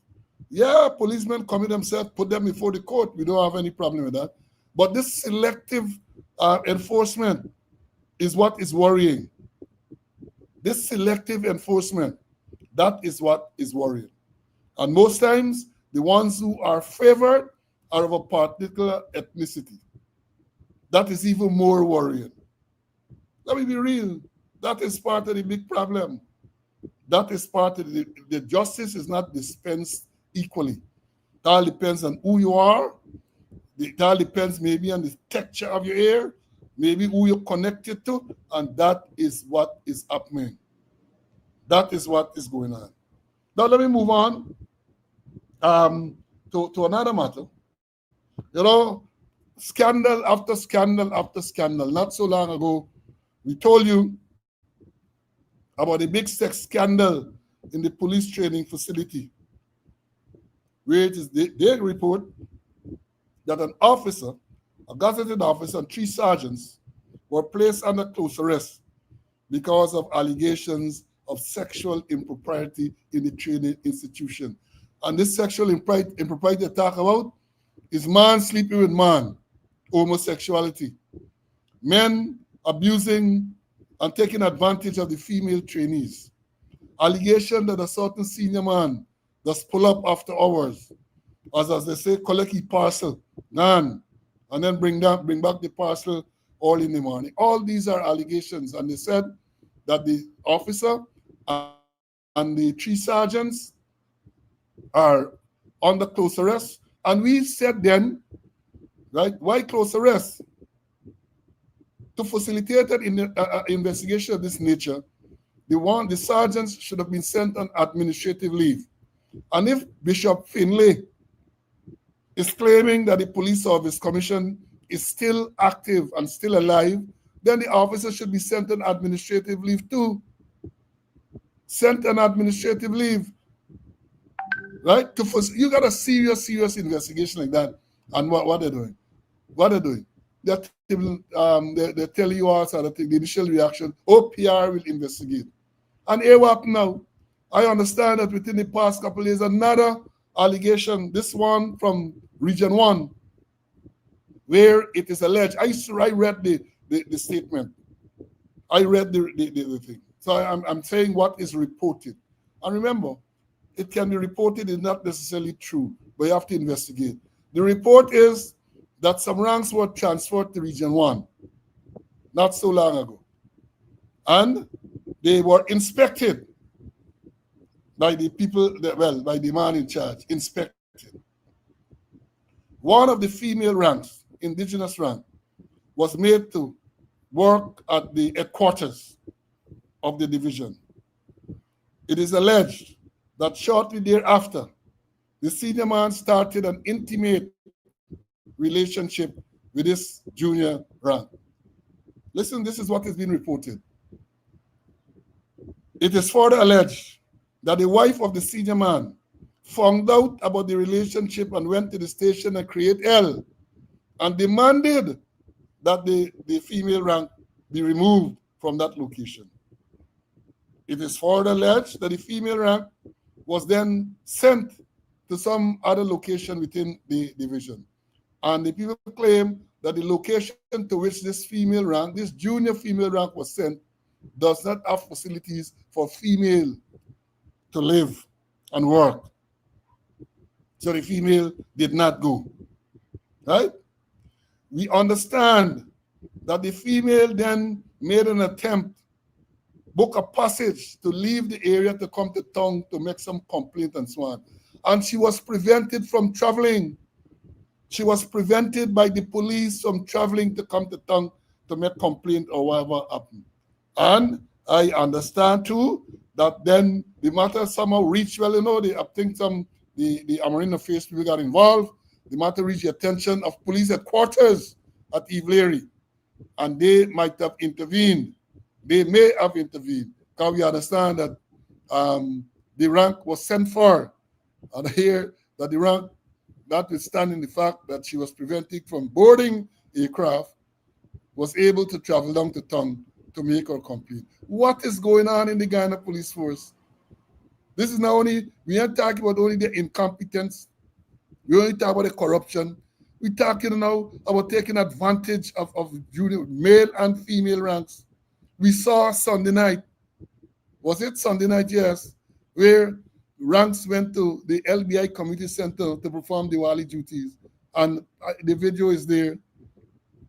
[SPEAKER 1] Yeah, policemen commit themselves, put them before the court. We don't have any problem with that. But this selective enforcement is what is worrying. This selective enforcement, that is what is worrying. And most times, the ones who are favored are of a particular ethnicity. That is even more worrying. Let me be real. That is part of the big problem. That is part of the justice is not dispensed equally. It all depends on who you are. It all depends maybe on the texture of your hair, maybe who you're connected to, and that is what is happening. That is what is going on. Now let me move on to another matter. You know, scandal after scandal after scandal. Not so long ago, we told you about the big sex scandal in the police training facility, where it is they report that an officer, a gazetted officer, and 3 sergeants were placed under close arrest because of allegations of sexual impropriety in the training institution. And this sexual impropriety they talk about is man sleeping with man, homosexuality, men abusing and taking advantage of the female trainees, allegation that a certain senior man just pull up after hours, as they say, collect his parcel, and then bring back the parcel all in the morning. All these are allegations, and they said that the officer and the 3 sergeants are under close arrest. And we said then, right, why close arrest? To facilitate an investigation of this nature, the sergeants should have been sent on administrative leave. And if Bishop Finlay is claiming that the Police Service Commission is still active and still alive, then the officer should be sent on administrative leave too. Sent on administrative leave, right? You got a serious investigation like that. And what they're doing? What they're doing? They tell you all sort of thing, the initial reaction, PR will investigate. And here what now? I understand that within the past couple of days, another allegation, this one from Region 1, where it is alleged. I read the statement. I read the thing. So I'm saying what is reported. And remember, it can be reported, is not necessarily true, but you have to investigate. The report is that some ranks were transferred to Region 1 not so long ago. And they were inspected by the people, by the man in charge, inspected. One of the female ranks, indigenous rank, was made to work at the headquarters of the division. It is alleged that shortly thereafter, the senior man started an intimate relationship with this junior rank. Listen, this is what is being reported. It is further alleged that the wife of the senior man found out about the relationship and went to the station and created hell and demanded that the female rank be removed from that location. It is further alleged that the female rank was then sent to some other location within the division. And the people claim that the location to which this junior female rank was sent, does not have facilities for female to live and work. So the female did not go, right? We understand that the female then made an attempt, book a passage to leave the area to come to town to make some complaint and so on. And she was prevented from traveling. She was prevented by the police from traveling to come to town to make complaint or whatever happened. And I understand too that then the matter somehow reached, I think the Marine Affairs people got involved. The matter reached the attention of police headquarters at Ivlery, and they might have intervened. They may have intervened, because we understand that um, the rank was sent for. And I hear that the rank, notwithstanding the fact that she was prevented from boarding a craft, was able to travel down to town to make her complaint. What is going on in the Ghana police force? This is not only, we aren't talking about only the incompetence, we only talk about the corruption. We're talking now about taking advantage of junior, male and female ranks. We saw Sunday night, was it Sunday night? Yes, where ranks went to the LBI Community Center to perform Diwali duties. And the video is there.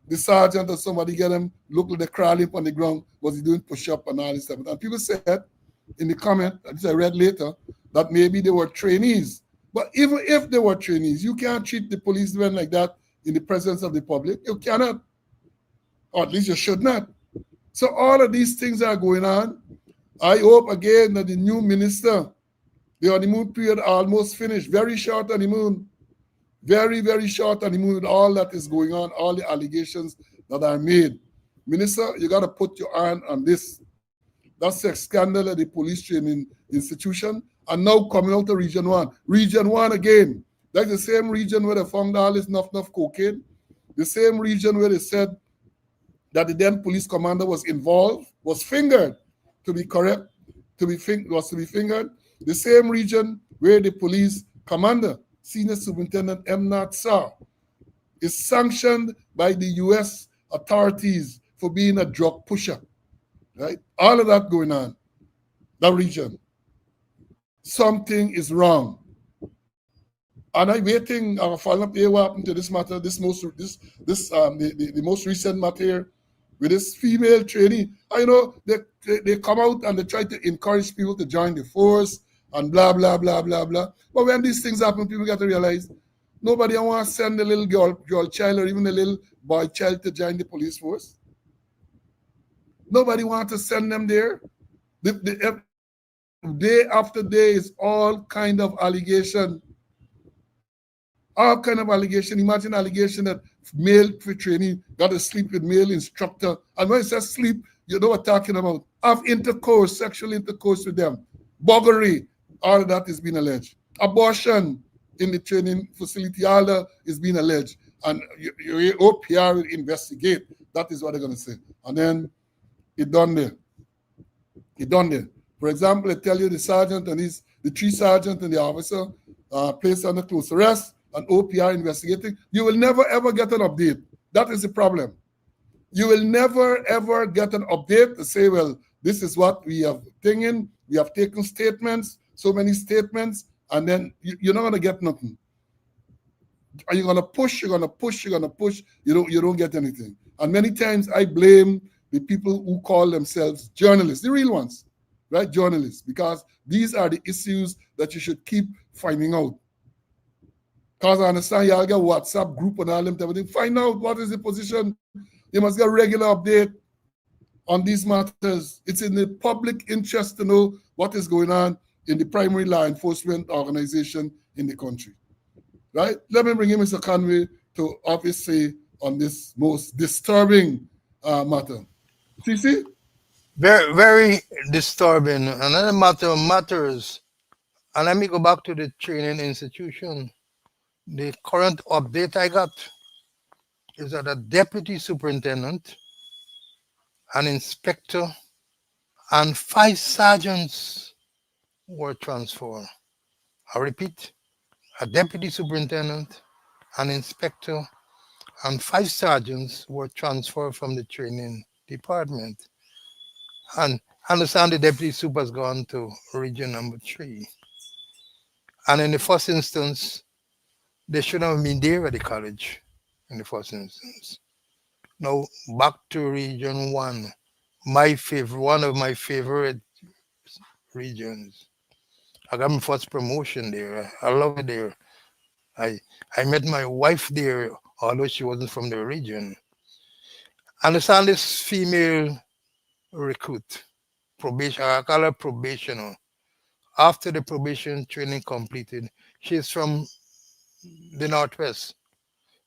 [SPEAKER 1] The sergeant or somebody get him, look like they're crawling on the ground, was he doing push-up and all this stuff. And people said in the comment, which I read later, that maybe they were trainees. But even if they were trainees, you can't treat the policemen like that in the presence of the public. You cannot, or at least you should not. So all of these things are going on. I hope again that the new minister, the honeymoon period almost finished, very short honeymoon, very, very short honeymoon with all that is going on, all the allegations that are made. Minister, you got to put your hand on this. That's a scandal at the police training institution. And now coming out of Region 1. Region 1 again. That's the same region where they found all this enough cocaine. The same region where they said that the then police commander was involved, was fingered, to be correct, was to be fingered. The same region where the police commander, Senior Superintendent M. Nat Sar, is sanctioned by the U.S. authorities for being a drug pusher, right? All of that going on, that region. Something is wrong. And I'm waiting, following up here what happened to this matter, the most recent matter here with this female trainee. I know they come out and they try to encourage people to join the force and blah, blah, blah, blah, blah. But when these things happen, people got to realize nobody wants to send a little girl child or even a little boy child to join the police force. Nobody wants to send them there. Day after day is all kind of allegation. All kind of allegation. Imagine allegation that male trainee got to sleep with male instructor. And when it says sleep, you know what I'm talking about. Have intercourse, sexual intercourse with them. Buggery, all of that is being alleged. Abortion in the training facility, all that is being alleged. And your OPR will investigate. That is what they're going to say. And then it done there. It done there. For example, I tell you the sergeant and the 3 sergeant and the officer placed under close arrest and OPR investigating. You will never ever get an update. That is the problem. You will never ever get an update to say, well, this is what we have taken. We have taken statements, so many statements, and then you're not going to get nothing. Are you going to push? You're going to push. You're going to push. You don't get anything. And many times I blame the people who call themselves journalists, the real ones, right? Journalists, because these are the issues that you should keep finding out. Because I understand y'all get WhatsApp group and all them everything. Find out what is the position. You must get regular update on these matters. It's in the public interest to know what is going on in the primary law enforcement organization in the country. Right? Let me bring in Mr. Conway to obviously on this most disturbing matter. CC?
[SPEAKER 2] Very, very disturbing. Another matter matters. And let me go back to the training institution. The current update I got is that a deputy superintendent, an inspector, and 5 sergeants were transferred. I repeat, a deputy superintendent, an inspector, and 5 sergeants were transferred from the training department. And understand the deputy super has gone to region number 3. And in the first instance, they should have been there at the college in the first instance. Now back to region 1, one of my favorite regions. I got my first promotion there. I love it there. I I met my wife there, although she wasn't from the region. Understand this female recruit, probation, I call her probationer. After the probation training completed, she's from the Northwest,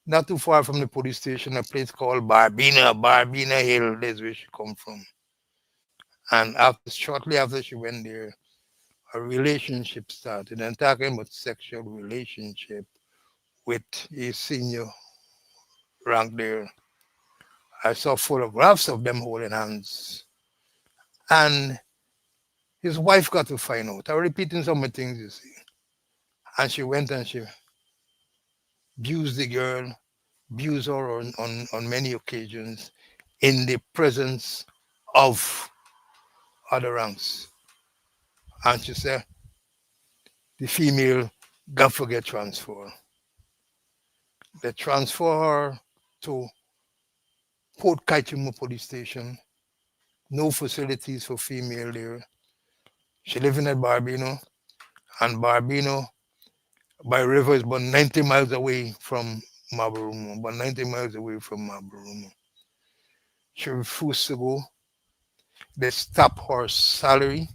[SPEAKER 2] not too far from the police station, a place called Barbina Hill. That's where she come from. And shortly after she went there, a relationship started. And talking about sexual relationship with a senior rank there. I saw photographs of them holding hands. And his wife got to find out. I'm repeating some of the things you see. And she went and she abused the girl, abused her on many occasions in the presence of other ranks. And she said, the female got to get transferred. They transfer her to Port Kaitumu police station. No facilities for female there. She living at Barbino, and Barbino by river is about 90 miles away from Maburumo, about 90 miles away from Maburumo. She refused to go. They stopped her salary.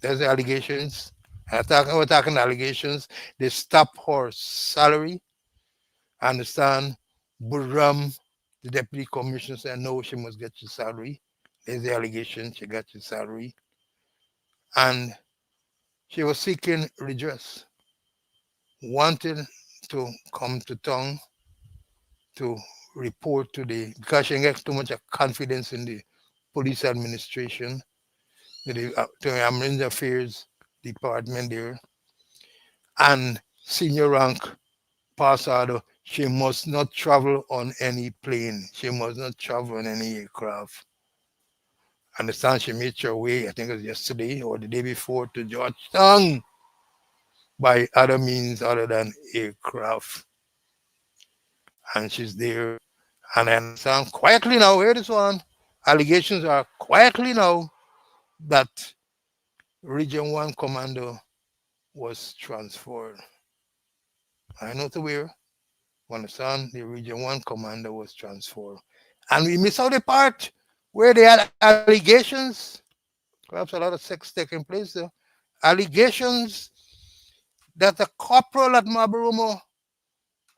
[SPEAKER 2] There's the allegations. We're talking allegations. They stopped her salary. I understand. Buram, the deputy commissioner, said no, she must get your salary. There's the allegation. She got your salary. And she was seeking redress, wanted to come to town to report to the, because she get too much confidence in the police administration, to the Marine Affairs Department there, and senior rank pass order, she must not travel on any plane. She must not travel on any aircraft. Understand she made her way, I think it was yesterday or the day before, to Georgetown by other means other than aircraft. And she's there. And I understand quietly now, hear this one. Allegations are quietly now that Region 1 commander was transferred. I know to where. Understand the Region 1 commander was transferred. And we miss out the part where they had allegations. Perhaps a lot of sex taking place there. Allegations that the corporal at Maburumo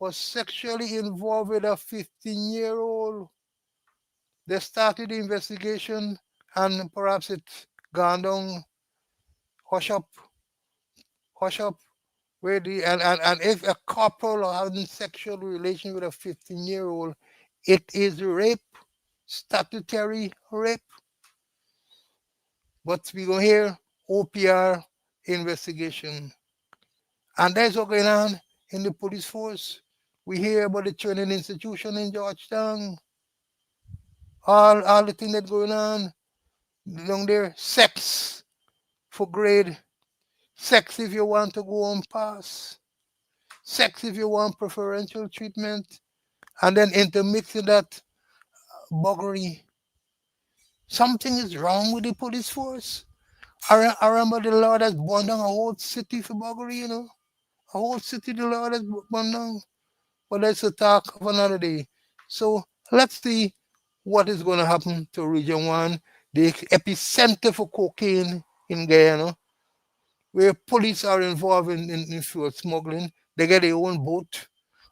[SPEAKER 2] was sexually involved with a 15-year-old. They started the investigation and perhaps it gone down, hush up, hush up. Where the and if a couple are having sexual relation with a 15-year-old, it is rape, statutory rape. But we go here, OPR investigation. And that's what going on in the police force. We hear about the training institution in Georgetown. All the things that going on down there. Sex for grade. Sex if you want to go on pass. Sex if you want preferential treatment. And then intermixing that buggery. Something is wrong with the police force. I remember the Lord has burned down a whole city for buggery, you know. A whole city the Lord has burned down. But that's a talk of another day. So let's see what is going to happen to Region 1, the epicenter for cocaine in Guyana, where police are involved in fuel smuggling. They get their own boat.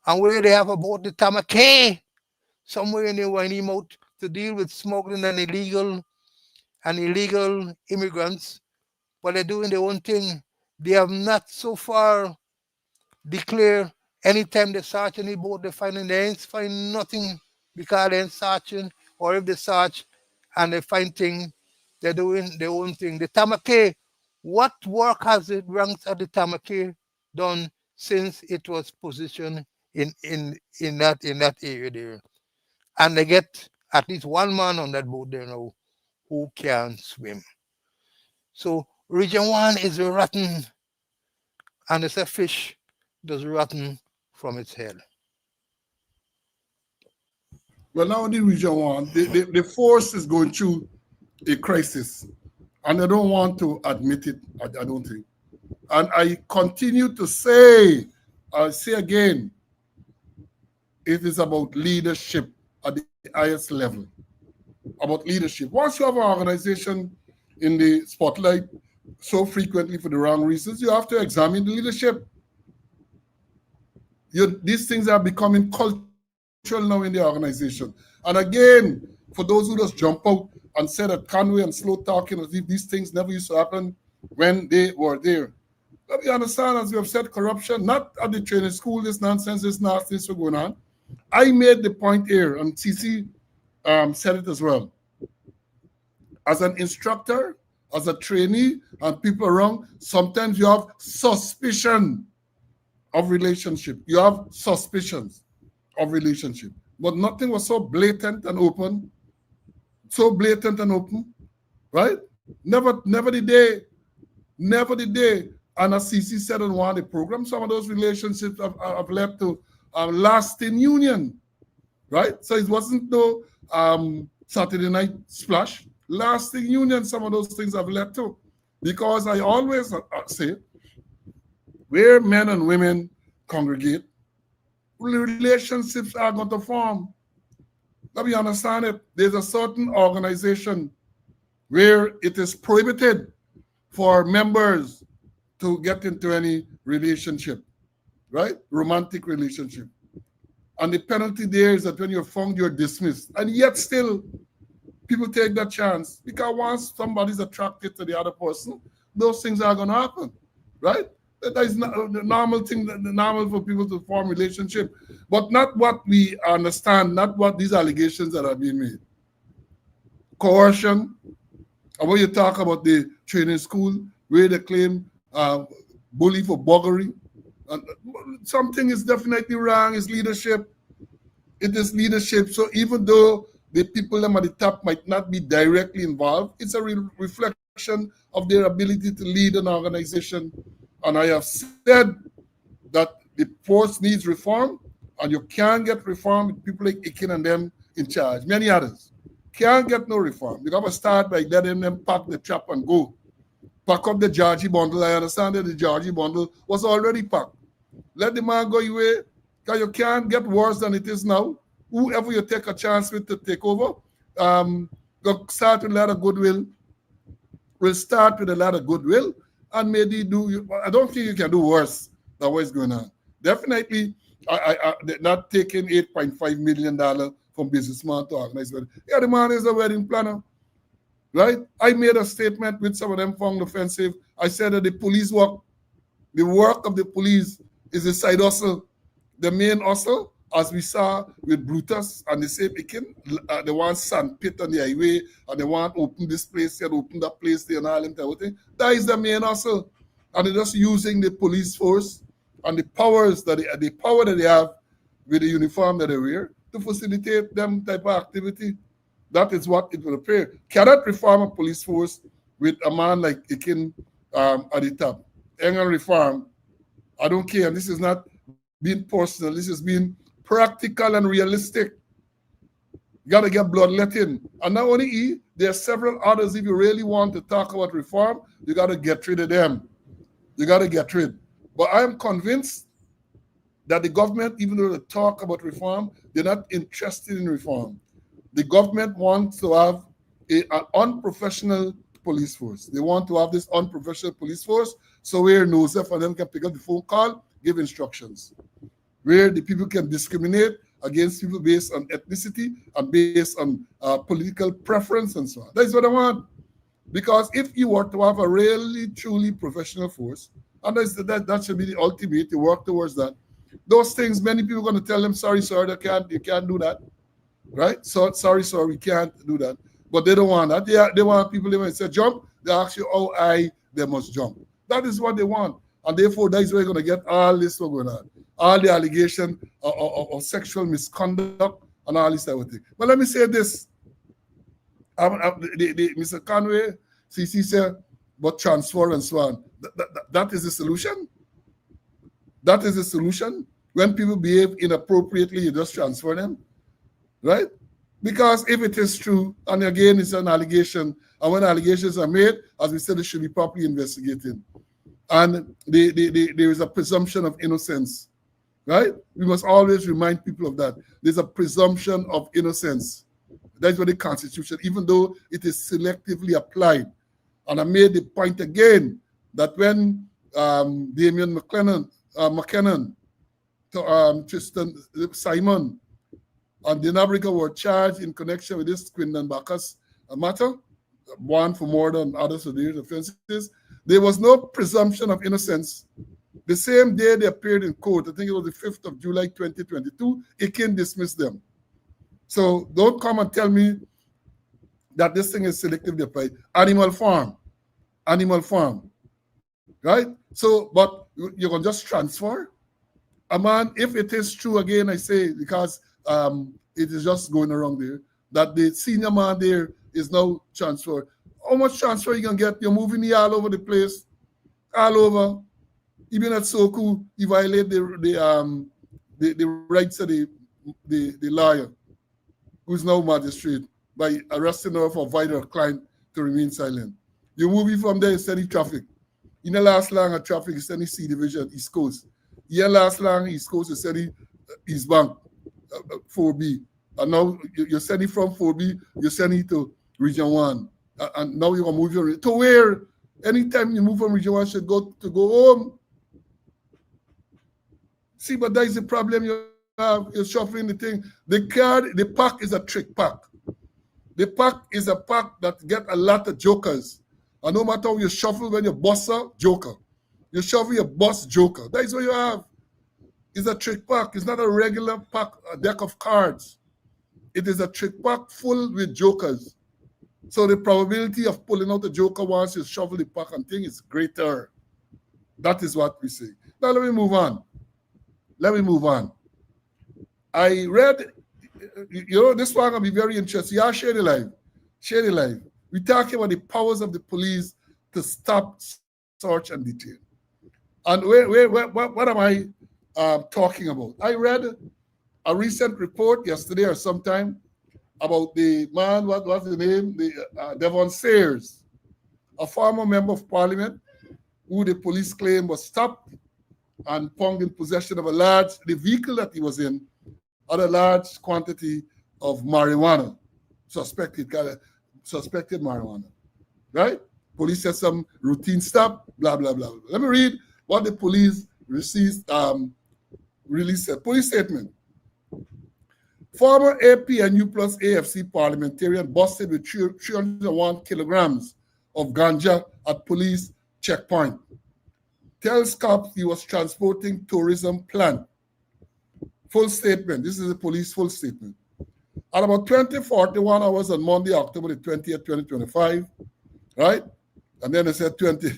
[SPEAKER 2] And where they have a boat, the Tamake, somewhere in the Winey Mouth, to deal with smuggling and illegal immigrants. But they're doing their own thing. They have not so far declared anytime they search any boat, they ain't find nothing because they ain't searching, or if they search and they find things, they're doing their own thing. The Tamake, what work has the ranks of the Tamake done since it was positioned in that area there? And they get at least one man on that boat there now who can swim. So Region 1 is rotten, and it's a fish that's rotten from its head.
[SPEAKER 1] Well, now the Region 1, the force is going through a crisis, and they don't want to admit it, I don't think. And I continue to say, I say again, it is about leadership at the highest level. About leadership. Once you have an organization in the spotlight so frequently for the wrong reasons, you have to examine the leadership. These things are becoming cultural now in the organization. And again, for those who just jump out and say that Conway and slow talking as if these things never used to happen, when they were there. But you understand, as you have said, corruption, not at the training school, this nonsense, this nastiness was going on. I made the point here, and CC said it as well. As an instructor, as a trainee, and people around, sometimes you have suspicion of relationship. You have suspicions of relationship. But nothing was so blatant and open, right? Never the day. And as CC said on one of the programs, some of those relationships have led to lasting union, right? So it wasn't no Saturday night splash. Lasting union, some of those things have led to. Because I always say, where men and women congregate, relationships are going to form. Let me understand it. There's a certain organization where it is prohibited for members to get into any relationship, right? Romantic relationship. And the penalty there is that when you're found, you're dismissed. And yet still, people take that chance because once somebody's attracted to the other person, those things are going to happen, right? That is the normal thing, the normal for people to form relationship, but not what we understand, not what these allegations that are being made. Coercion, and when you talk about the training school, where they claim bully for buggery, something is definitely wrong. It's leadership. It is leadership. So even though the people at the top might not be directly involved, it's a reflection of their ability to lead an organization. And I have said that the force needs reform, and you can't get reform with people like Ikin and them in charge. Many others can't get no reform. You got to start by letting them pack the trap and go. Pack up the Georgie bundle. I understand that the Georgie bundle was already packed. Let the man go away, because you can't get worse than it is now. Whoever you take a chance with to take over, go start with a lot of goodwill. We'll start with a lot of goodwill, and maybe I don't think you can do worse than what's going on. Definitely, I not taking $8.5 million from businessman to organize wedding. Yeah, the man is a wedding planner, right? I made a statement with some of them found offensive. I said that the police work, the work of the police is a side hustle. The main hustle, as we saw with Brutus and the same Ikin, they want sandpit on the highway, and they want open this place here, open that place there, and all them everything. That is the main hustle. And they're just using the police force and the powers that the power that they have with the uniform that they wear to facilitate them type of activity. That is what it will appear. Cannot reform a police force with a man like Ikin at the top. Engel reform, I don't care. This is not being personal. This is being practical and realistic. You got to get bloodletting. And not only he, there are several others. If you really want to talk about reform, you got to get rid of them. You got to get rid. But I am convinced that the government, even though they talk about reform, they're not interested in reform. The government wants to have an unprofessional police force. They want to have this unprofessional police force, so where Nosef and them can pick up the phone call, give instructions, where the people can discriminate against people based on ethnicity and based on political preference and so on. That's what I want. Because if you were to have a really, truly professional force, and that should be the ultimate, to work towards that. Those things, many people are going to tell them, sorry, sir, you can't do that. Right? So sorry, sir, we can't do that. But they don't want that. They want people, they might say jump, they ask you how high they must jump. That is what they want. And therefore, that is where you're going to get all this going on. All the allegation of sexual misconduct and all this type of thing. But let me say this. Mr. Conway, CC said, but transfer and so on. That is the solution? That is the solution? When people behave inappropriately, you just transfer them? Right? Because if it is true, and again, it's an allegation, and when allegations are made, as we said, it should be properly investigated. And there is a presumption of innocence, right? We must always remind people of that. There's a presumption of innocence. That's what the Constitution, even though it is selectively applied. And I made the point again that when Damian McKinnon, Tristan Simon, and the Nabrica were charged in connection with this Quindan Bacchus matter, one for more than others for various offenses. There was no presumption of innocence. The same day they appeared in court, I think it was the 5th of July 2022, it can dismiss them. So don't come and tell me that this thing is selectively applied. Animal farm, right? So, but you're going to just transfer? A man, if it is true, again, I say, because it is just going around there, that the senior man there is now transferred. How much transfer you can get? You're moving the all over the place, all over. Even at Soku, you violate the rights of the lawyer, who's now magistrate, by arresting her for inviting her client to remain silent. You move from there, steady traffic. In the last long of traffic, it's steady C division, East Coast. Yeah, last long East Coast is steady East Bank, 4B. And now you're sending from 4B, you're sending to Region 1. And now you're going to move your to where anytime you move from Region 1 should go home. See, but that is the problem you have. You're shuffling the thing. The pack is a trick pack. The pack is a pack that get a lot of jokers. And no matter how you shuffle, when you boss up, joker. You shuffle your boss, joker. That is what you have. It's a trick pack. It's not a regular pack, a deck of cards. It is a trick pack full with jokers. So the probability of pulling out the joker once you shuffle the pack and thing is greater. That is what we say. Now let me move on. I read, this one will be very interesting. Yeah, share the live. We're talking about the powers of the police to stop, search, and detain. And what am I talking about? I read a recent report yesterday or sometime about the man, what was the name? Devon Sayers, a former member of parliament who the police claim was stopped and found in possession of the vehicle that he was in, had a large quantity of marijuana, suspected marijuana, right? Police said some routine stop, blah, blah, blah. Let me read what the police released said. Police statement. Former APNU plus AFC parliamentarian busted with 301 kilograms of ganja at police checkpoint. Tells cops he was transporting tourism plant. Full statement. This is the police full statement. At about 20:41 hours on Monday, October the 20th, 2025, right? And then they said 20,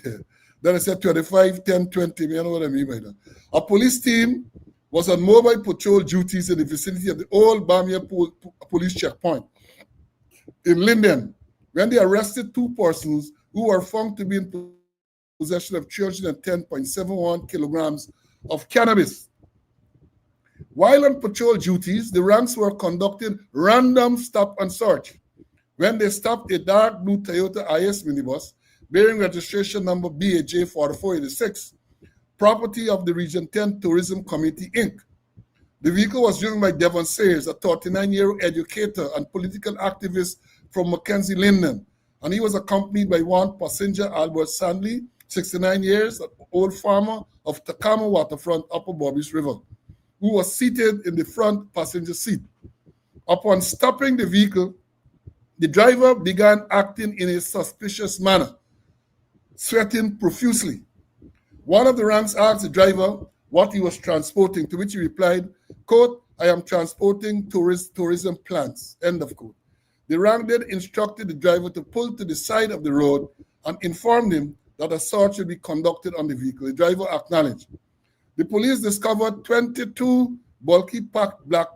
[SPEAKER 1] then they said 25, 10, 20. You know what I mean by that. A police team was on mobile patrol duties in the vicinity of the old Bamia police checkpoint in Linden when they arrested two persons who were found to be in possession of 310.71 kilograms of cannabis. While on patrol duties, the ranks were conducting random stop and search when they stopped a dark blue Toyota IS minibus bearing registration number BAJ 4486, property of the Region 10 Tourism Committee, Inc. The vehicle was driven by Devon Sayers, a 39-year-old educator and political activist from Mackenzie, Linden, and he was accompanied by one passenger, Albert Sandley, 69 years, an old farmer of Takama Waterfront, Upper Bobby's River, who was seated in the front passenger seat. Upon stopping the vehicle, the driver began acting in a suspicious manner, sweating profusely. One of the ranks asked the driver what he was transporting, to which he replied, quote, "I am transporting tourism plants," end of quote. The rank then instructed the driver to pull to the side of the road and informed him that a search would be conducted on the vehicle. The driver acknowledged. The police discovered 22 bulky packed black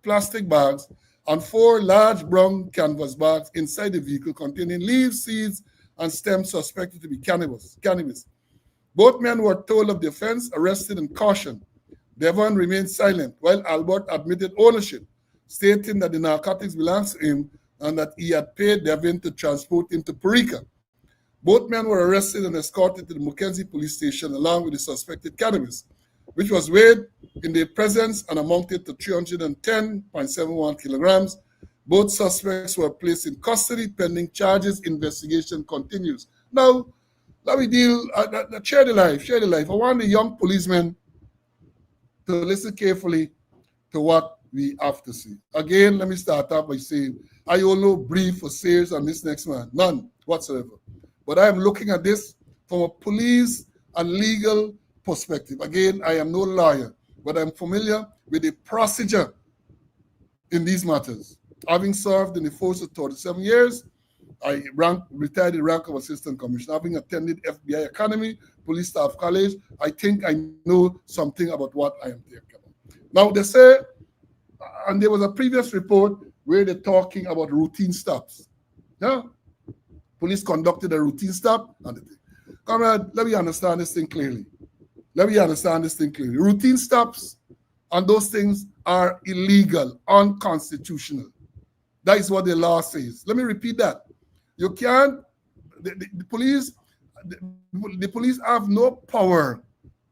[SPEAKER 1] plastic bags and 4 large brown canvas bags inside the vehicle containing leaves, seeds, and stems suspected to be cannabis. Both men were told of the offense, arrested, and cautioned. Devon remained silent, while Albert admitted ownership, stating that the narcotics belonged to him and that he had paid Devon to transport him to Parica. Both men were arrested and escorted to the Mackenzie police station along with the suspected cannabis, which was weighed in their presence and amounted to 310.71 kilograms. Both suspects were placed in custody pending charges. Investigation continues. Now, let me share the life. I want the young policemen to listen carefully to what we have to see. Again, let me start off by saying I hold no brief or serious on this next man, none whatsoever. But I am looking at this from a police and legal perspective. Again, I am no lawyer, but I'm familiar with the procedure in these matters. Having served in the force of 37 years, retired the rank of assistant commissioner. Having attended FBI Academy, Police Staff College, I think I know something about what I am talking about. Now, they say, and there was a previous report where they're talking about routine stops. Yeah? Police conducted a routine stop and the thing. Comrade, let me understand this thing clearly. Routine stops and those things are illegal, unconstitutional. That is what the law says. Let me repeat that. You can't, the police, the police have no power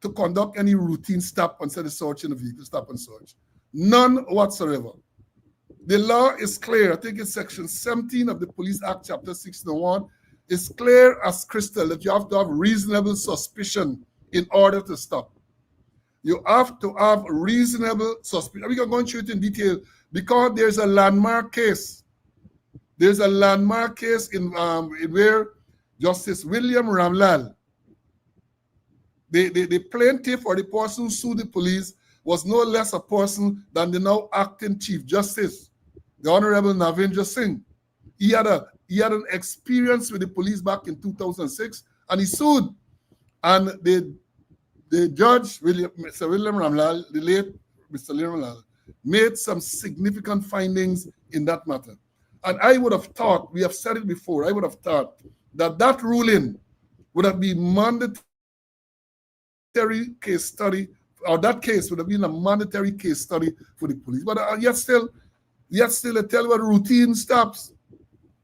[SPEAKER 1] to conduct any routine stop and set a search in the vehicle, stop and search. None whatsoever. The law is clear. I think it's section 17 of the Police Act, chapter 601. It's clear as crystal that you have to have reasonable suspicion in order to stop. You have to have reasonable suspicion. We can go into it in detail because there's a landmark case. There's a landmark case in where Justice William Ramlal, the plaintiff or the person who sued the police, was no less a person than the now acting Chief Justice, the Honorable Navendra Singh. He had an experience with the police back in 2006, and he sued. And the judge, Mr. William Ramlal, the late Mr. William Ramlal, made some significant findings in that matter. And I would have thought, we have said it before, I would have thought that ruling would have been mandatory case study, or that case would have been a mandatory case study for the police. But yet still, I tell you what, routine stops.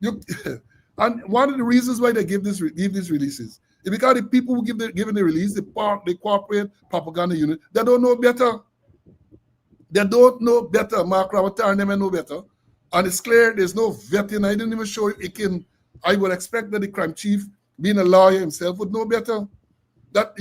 [SPEAKER 1] And one of the reasons why they give these releases is because the people who giving the release, the corporate propaganda unit, they don't know better. They don't know better. Mark Ravatar and them know better. And it's clear there's no vetting. I didn't even show it can. I would expect that the crime chief, being a lawyer himself, would know better. That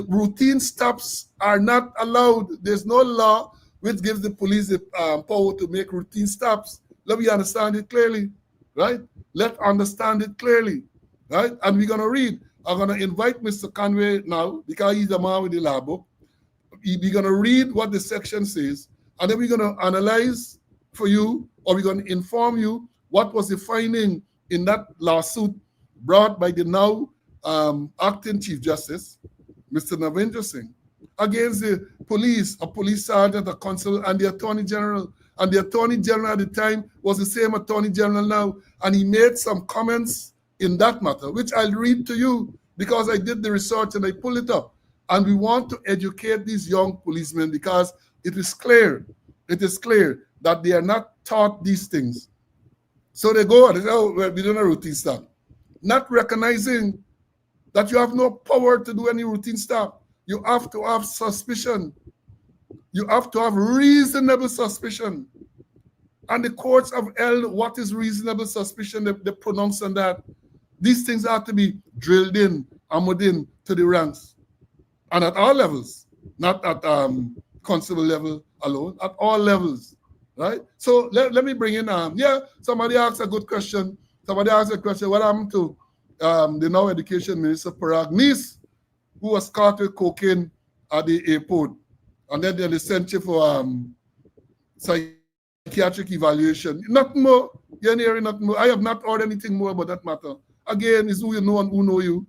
[SPEAKER 1] routine stops are not allowed. There's no law which gives the police the power to make routine stops. Let me understand it clearly, right? Let's understand it clearly, right? And we're going to read. I'm going to invite Mr. Conway now because he's the man with the law book. We're going to read what the section says, and then we're going to analyze for you, or we're going to inform you what was the finding in that lawsuit brought by the now acting Chief Justice, Mr. Navendra Singh, against the police, a police sergeant, a constable, and the Attorney General. And the Attorney General at the time was the same Attorney General now. And he made some comments in that matter, which I'll read to you because I did the research and I pulled it up. And we want to educate these young policemen because it is clear that they are not taught these things. So they go and they say, oh, well, we don't have routine stop. Not recognizing that you have no power to do any routine stop. You have to have suspicion. You have to have reasonable suspicion. And the courts have held what is reasonable suspicion. They pronounce on that. These things have to be drilled in, hammered in to the ranks. And at all levels, not at constable level alone, at all levels, right? So let me bring in, somebody asked a good question. Somebody asked a question, what happened to the now Education Minister, Parag Nis, who was caught with cocaine at the airport? And then they sent you for psychiatric evaluation. Nothing more. You're hearing nothing more. I have not heard anything more about that matter. Again, it's who you know and who know you.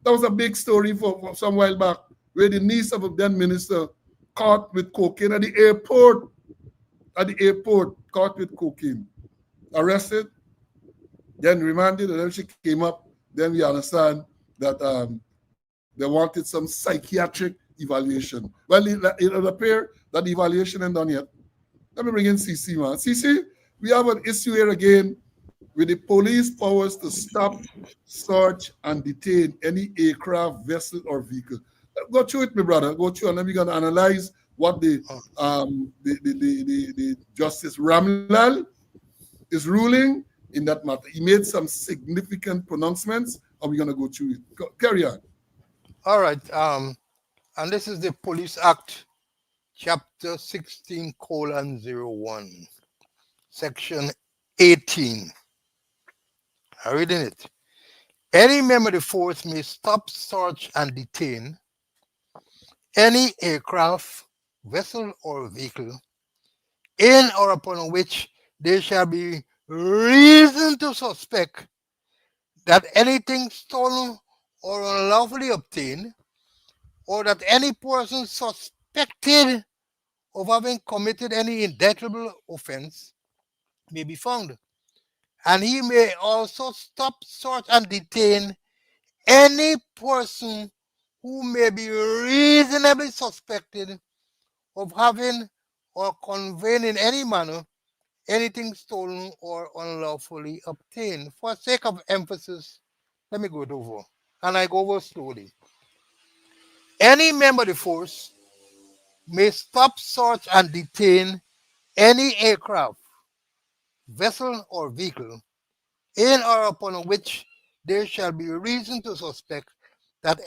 [SPEAKER 1] That was a big story for some while back, where the niece of a then minister caught with cocaine at the airport. Caught with cocaine. Arrested, then remanded, and then she came up. Then we understand that they wanted some psychiatric evaluation. Well, it would appear that the evaluation ain't done yet. Let me bring in CC, man. CC, we have an issue here again with the police powers to stop, search, and detain any aircraft, vessel, or vehicle. Go through it, my brother. Go through, and then we're going to analyze what the Justice Ramlal is ruling in that matter. He made some significant pronouncements, and we're going to go through it. Carry on.
[SPEAKER 2] All right. And this is the Police Act chapter 16, colon 01, section 18. I'm reading it. Any member of the force may stop, search, and detain any aircraft, vessel, or vehicle in or upon which there shall be reason to suspect that anything stolen or unlawfully obtained, or that any person suspected of having committed any indictable offense may be found. And he may also stop, search, and detain any person who may be reasonably suspected of having or conveying in any manner anything stolen or unlawfully obtained. For sake of emphasis, let me go it over. And I go over slowly. Any member of the force may stop, search, and detain any aircraft, vessel, or vehicle in or upon which there shall be reason to suspect that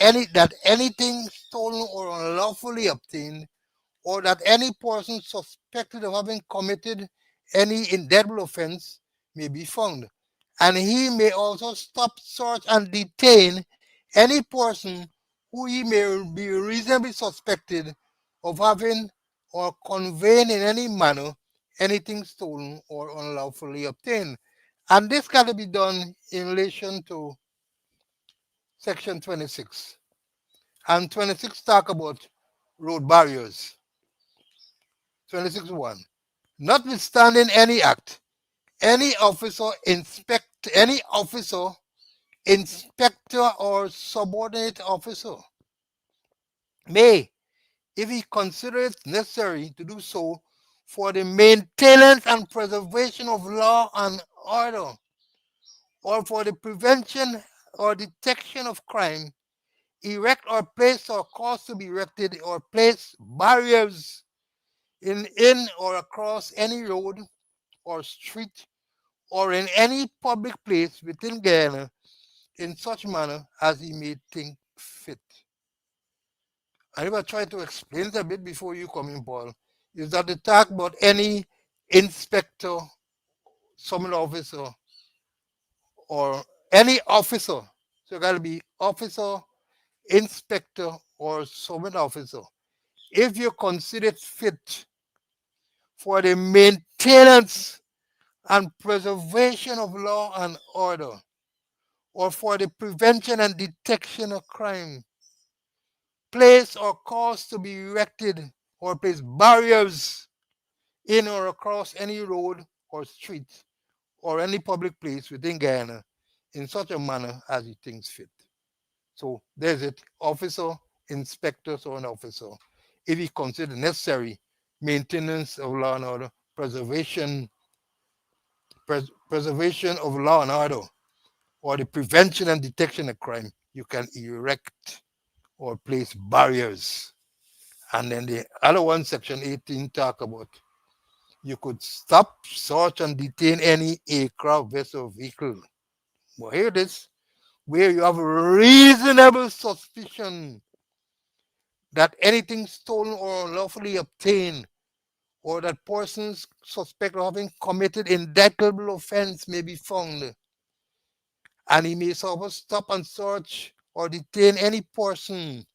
[SPEAKER 2] anything stolen or unlawfully obtained, or that any person suspected of having committed any indictable offense may be found. And he may also stop, search, and detain any person who he may be reasonably suspected of having or conveying in any manner anything stolen or unlawfully obtained. And this can be done in relation to section 26. And 26 talk about road barriers. 26.1. Notwithstanding any act, any officer, inspector, or subordinate officer may, if he considers it necessary to do so for the maintenance and preservation of law and order, or for the prevention or detection of crime, erect or place or cause to be erected or place barriers in or across any road or street or in any public place within Guyana in such manner as he may think fit. And if I try to explain it a bit before you come in, Paul, is that the talk about any inspector, summon officer, or any officer. So it got to be officer, inspector, or summon officer. If you consider it fit for the maintenance and preservation of law and order, or for the prevention and detection of crime, place or cause to be erected or place barriers in or across any road or street or any public place within Guyana in such a manner as he thinks fit. So there's it, officer, inspector, or an officer. If he considers necessary maintenance of law and order, preservation of law and order, or the prevention and detection of crime, you can erect or place barriers. And then the other one, section 18, talk about you could stop, search, and detain any aircraft, vessel, vehicle. Well, here it is, where you have reasonable suspicion that anything stolen or unlawfully obtained, or that persons suspected of having committed indictable offense may be found. And he may also stop and search or detain any person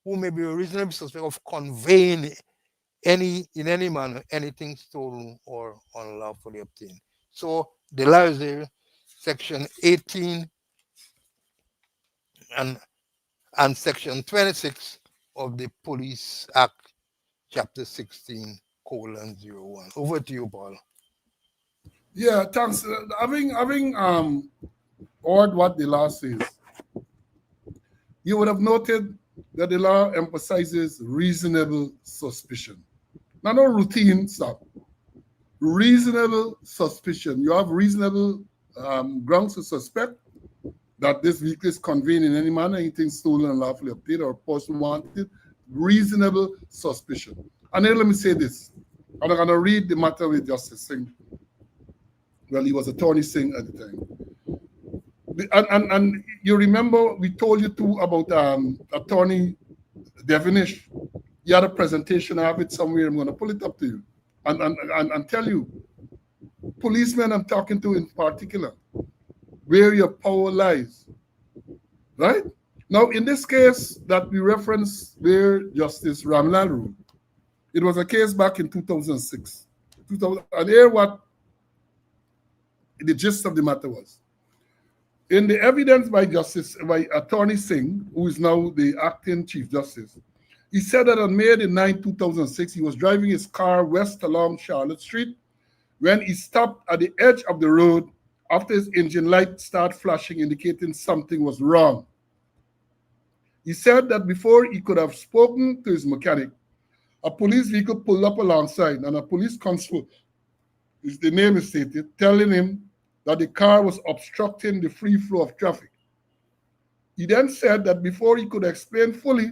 [SPEAKER 2] who may be reasonably suspected of conveying in any manner anything stolen or unlawfully obtained. So the law is there, section 18 and section 26 of the Police Act, chapter 16, colon 01. Over to you, Paul.
[SPEAKER 1] Yeah, thanks. Having heard what the law says, you would have noted that the law emphasizes reasonable suspicion. Now, no routine stuff. Reasonable suspicion. You have reasonable grounds to suspect that this vehicle is conveying in any manner anything stolen, unlawfully obtained, or a person wanted. Reasonable suspicion. And then let me say this. I'm going to read the matter with Justice Singh. Well, he was Attorney Singh at the time. And you remember we told you too about Attorney Devonish. He had a presentation. I have it somewhere. I'm going to pull it up to you and tell you, policemen I'm talking to in particular, where your power lies, right? Now, in this case that we reference where Justice Ramlal ruled, it was a case back in 2006. And here what the gist of the matter was. In the evidence by Attorney Singh, who is now the acting Chief Justice, he said that on May the 9th, 2006, he was driving his car west along Charlotte Street when he stopped at the edge of the road after his engine light started flashing, indicating something was wrong. He said that before he could have spoken to his mechanic, a police vehicle pulled up alongside, and a police constable, the name is stated, telling him that the car was obstructing the free flow of traffic. He then said that before he could explain fully,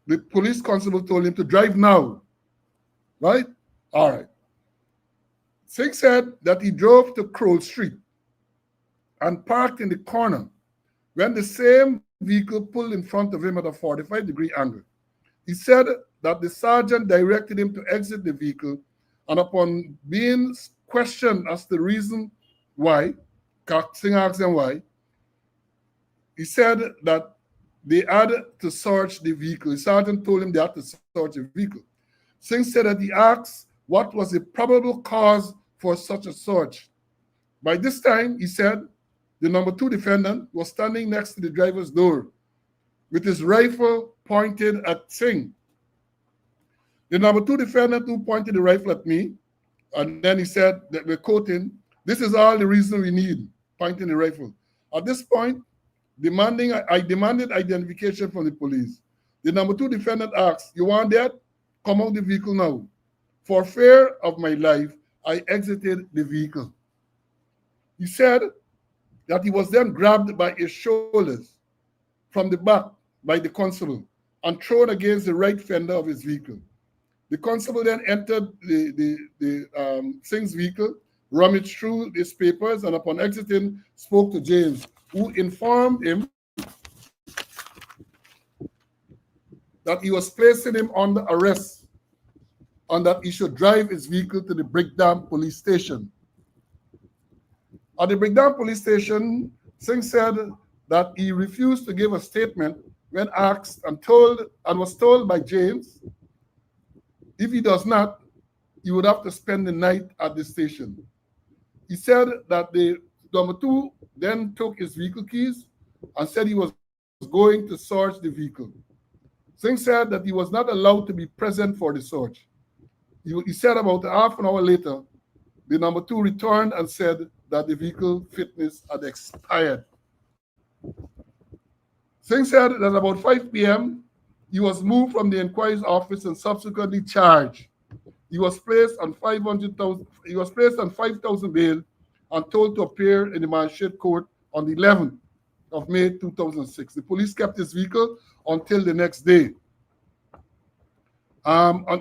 [SPEAKER 1] the police constable told him to drive now, right? All right. Singh said that he drove to Kroll Street and parked in the corner when the same vehicle pulled in front of him at a 45-degree angle. He said that the sergeant directed him to exit the vehicle, and upon being questioned as to the reason why, Singh asked him why, he said that they had to search the vehicle. The sergeant told him they had to search the vehicle. Singh said that he asked what was the probable cause for such a search. By this time, he said, the number 2 defendant was standing next to the driver's door with his rifle pointed at Singh. The number 2 defendant who pointed the rifle at me, and then he said that we're quoting, "This is all the reason we need," pointing the rifle. At this point, I demanded identification from the police. The number 2 defendant asked, "You want that? Come out the vehicle now." For fear of my life, I exited the vehicle. He said that he was then grabbed by his shoulders from the back by the constable and thrown against the right fender of his vehicle. The constable then entered Singh's vehicle, rummaged through his papers, and upon exiting, spoke to James, who informed him that he was placing him under arrest and that he should drive his vehicle to the Brickdam police station. At the Brickdam police station, Singh said that he refused to give a statement when asked and was told by James if he does not, he would have to spend the night at the station. He said that the number 2 then took his vehicle keys and said he was going to search the vehicle. Singh said that he was not allowed to be present for the search. He said about half an hour later, the number 2 returned and said that the vehicle fitness had expired. Singh said that about 5 p.m., he was moved from the inquiry's office and subsequently charged. He was placed on 5,000 bail and told to appear in the magistrate court on the 11th of May 2006. The police kept his vehicle until the next day.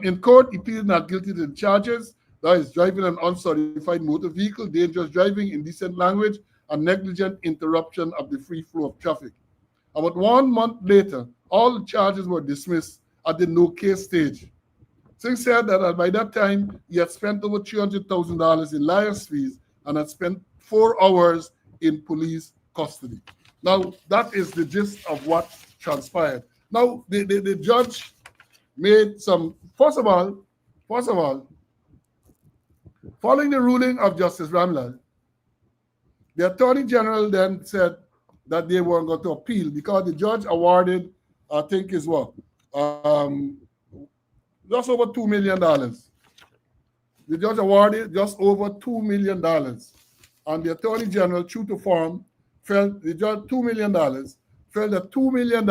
[SPEAKER 1] In court, he pleaded not guilty to the charges, that is driving an uncertified motor vehicle, dangerous driving, indecent language, and negligent interruption of the free flow of traffic. About 1 month later, all the charges were dismissed at the no case stage. Singh said that by that time, he had spent over $300,000 in lawyers' fees and had spent 4 hours in police custody. Now, that is the gist of what transpired. Now, the judge made some, first of all, following the ruling of Justice Ramlal, the Attorney General then said that they weren't going to appeal because the judge awarded, I think is what, just over $2 million. The judge awarded just over $2 million. And the Attorney General, true to form, felt the judge $2 million, felt that $2 million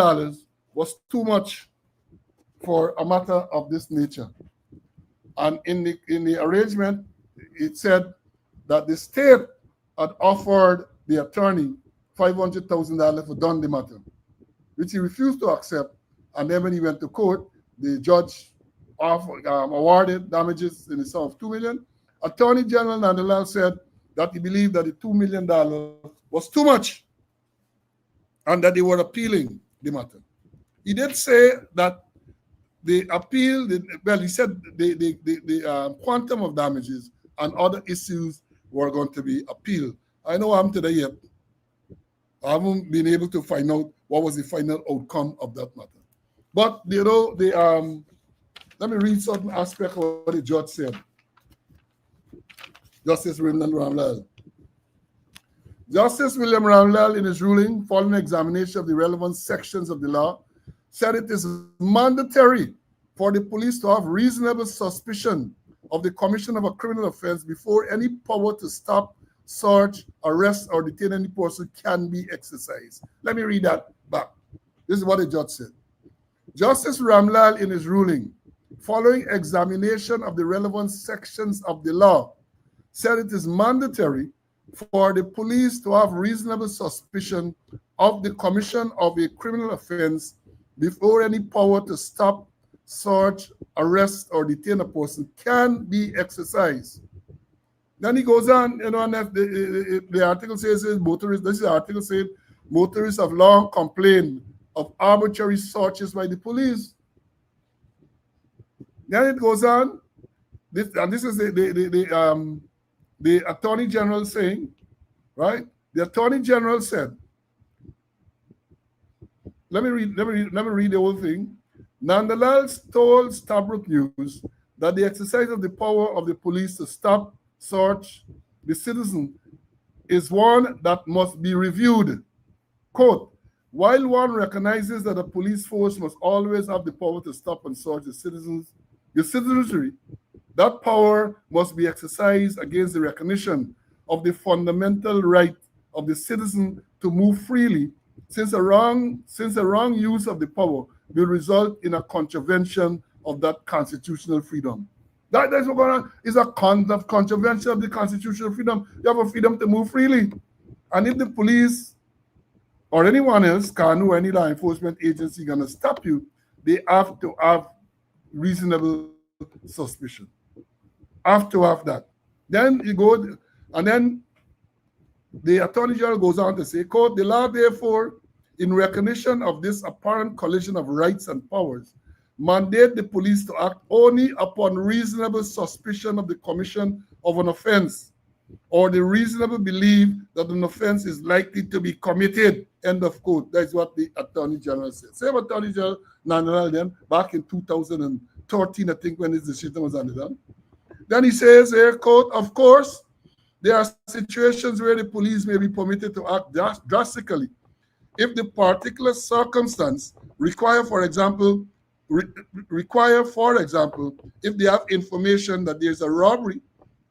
[SPEAKER 1] was too much for a matter of this nature. And in the arrangement, it said that the state had offered the attorney $500,000 for done the matter, which he refused to accept. And then when he went to court, the judge awarded damages in the sum of $2 million. Attorney General Nandalal said that he believed that the $2 million was too much and that they were appealing the matter. He did say that the appeal, well, he said the quantum of damages and other issues were going to be appealed. I know I'm today yet. I haven't been able to find out what was the final outcome of that matter. But let me read certain aspect of what the judge said. Justice William Ramlal. Justice William Ramlal, in his ruling, following examination of the relevant sections of the law, said it is mandatory for the police to have reasonable suspicion of the commission of a criminal offense before any power to stop, search, arrest, or detain any person can be exercised. Let me read that back. This is what the judge said. Justice Ramlal, in his ruling, following examination of the relevant sections of the law, said it is mandatory for the police to have reasonable suspicion of the commission of a criminal offense before any power to stop, search, arrest, or detain a person can be exercised. Then he goes on, and the article says motorists, this is the article said, motorists have long complained of arbitrary searches by the police. Then it goes on, this is the Attorney General saying, right? The Attorney General said, let me read the whole thing. Nonetheless, told Stabrook News that the exercise of the power of the police to stop, search the citizen is one that must be reviewed. Quote, while one recognizes that a police force must always have the power to stop and search the citizenry, that power must be exercised against the recognition of the fundamental right of the citizen to move freely, since a wrong use of the power will result in a contravention of that constitutional freedom. That's what going on. Is a contravention of the constitutional freedom. You have a freedom to move freely. And if the police or anyone else, CANU or any law enforcement agency going to stop you, they have to have reasonable suspicion. Have to have that. Then you go, and then the Attorney General goes on to say, quote, the law therefore, in recognition of this apparent collision of rights and powers, mandate the police to act only upon reasonable suspicion of the commission of an offense or the reasonable belief that an offense is likely to be committed. End of quote. That's what the Attorney General said. Same Attorney General Nananal then, back in 2013, I think, when his decision was handed. Then he says here, quote, of course, there are situations where the police may be permitted to act drastically if the particular circumstance require, for example, if they have information that there's a robbery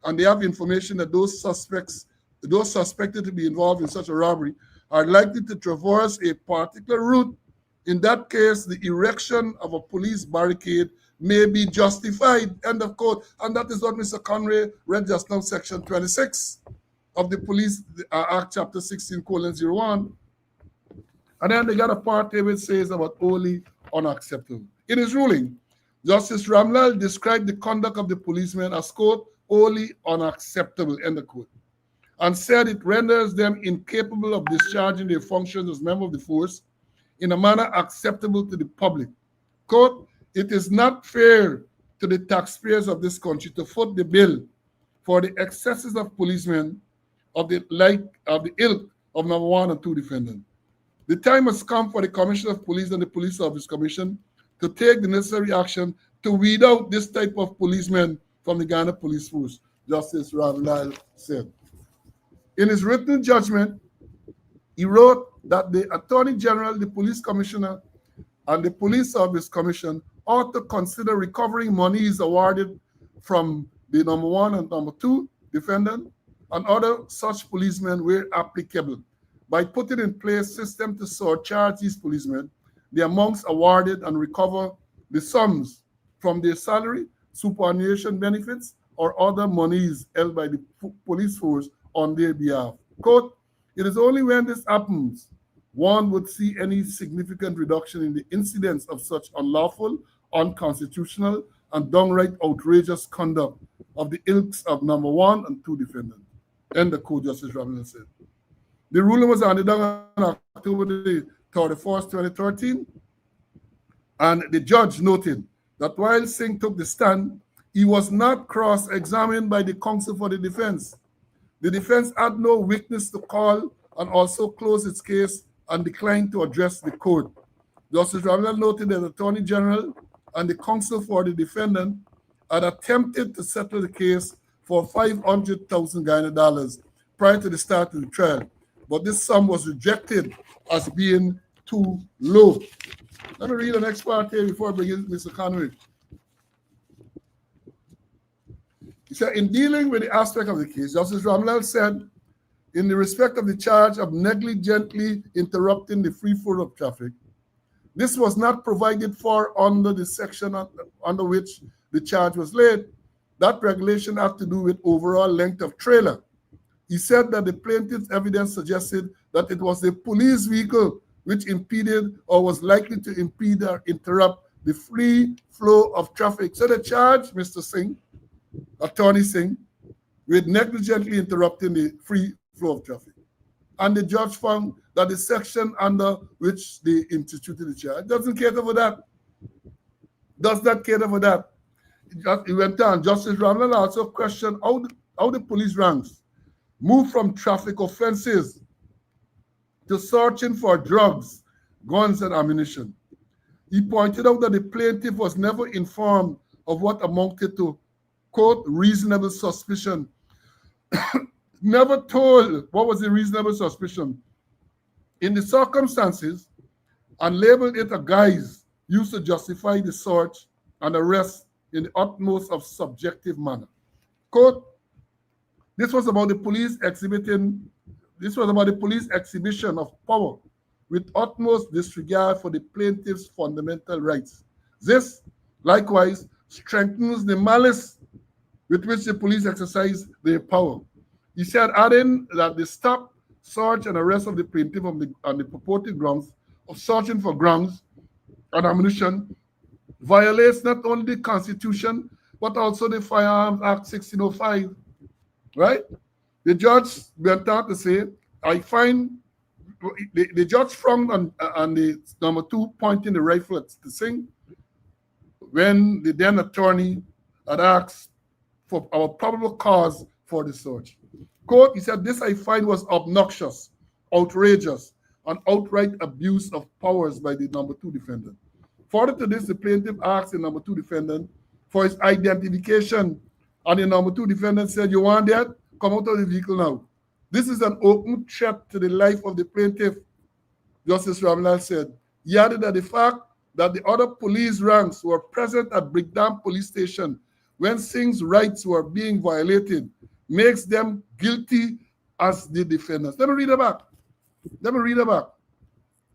[SPEAKER 1] and they have information that those suspected to be involved in such a robbery are likely to traverse a particular route. In that case, the erection of a police barricade may be justified, end of quote. And that is what Mr. Conway read just now, section 26 of the Police Act, chapter 16:01. And then they got a part there which says about wholly unacceptable. In his ruling, Justice Ramlal described the conduct of the policemen as, quote, wholly unacceptable, end of quote, and said it renders them incapable of discharging their functions as members of the force in a manner acceptable to the public. Quote, it is not fair to the taxpayers of this country to foot the bill for the excesses of policemen of the ilk of number 1 and 2 defendants. The time has come for the Commissioner of Police and the Police Service Commission to take the necessary action to weed out this type of policemen from the Ghana Police Force, Justice Ramlal said. In his written judgment, he wrote that the Attorney General, the Police Commissioner, and the Police Service Commission ought to consider recovering monies awarded from the number 1 and number 2 defendant and other such policemen where applicable, by putting in place a system to surcharge these policemen the amounts awarded and recover the sums from their salary, superannuation benefits, or other monies held by the police force on their behalf. Quote, it is only when this happens one would see any significant reduction in the incidence of such unlawful, unconstitutional, and downright outrageous conduct of the ilks of number 1 and 2 defendants. End the quote, Justice Ramlal said. The ruling was handed down on October the 31st, 2013, and the judge noted that while Singh took the stand, he was not cross-examined by the counsel for the defense. The defense had no witness to call and also closed its case and declined to address the court. Justice Ravenel noted that the Attorney General and the counsel for the defendant had attempted to settle the case for $500,000 Ghana prior to the start of the trial, but this sum was rejected as being too low. Let me read the next part here before I bring in Mr. Conway. He said, in dealing with the aspect of the case, Justice Ravenel said, in the respect of the charge of negligently interrupting the free flow of traffic, this was not provided for under the section under which the charge was laid. That regulation had to do with overall length of trailer. He said that the plaintiff's evidence suggested that it was the police vehicle which impeded or was likely to impede or interrupt the free flow of traffic. So the charge, Mr. Singh, Attorney Singh, with negligently interrupting the free flow of traffic. And the judge found that the section under which they instituted the charge doesn't cater for that. Does not cater for that. He went on. Justice Ravenel also questioned how the police ranks moved from traffic offenses to searching for drugs, guns, and ammunition. He pointed out that the plaintiff was never informed of what amounted to, quote, reasonable suspicion. Never told what was the reasonable suspicion in the circumstances and labeled it a guise used to justify the search and arrest in the utmost of subjective manner. Quote, this was about the police exhibition of power with utmost disregard for the plaintiff's fundamental rights. This, likewise, strengthens the malice with which the police exercise their power. He said, adding that the stop, search, and arrest of the plaintiff on the purported grounds of searching for guns and ammunition violates not only the Constitution, but also the Firearms Act 1605, right? The judge went on to say, I find, the judge frowned on the number 2 pointing the rifle at the Singh when the then attorney had asked for our probable cause for the search. Quote, he said, this I find was obnoxious, outrageous, and outright abuse of powers by the number 2 defendant. Further to this, the plaintiff asked the number 2 defendant for his identification, and the number 2 defendant said, you want that? Come out of the vehicle now. This is an open threat to the life of the plaintiff, Justice Ravenel said. He added that the fact that the other police ranks were present at Brickdam Police Station when Singh's rights were being violated makes them guilty as the defendants. Let me read it back.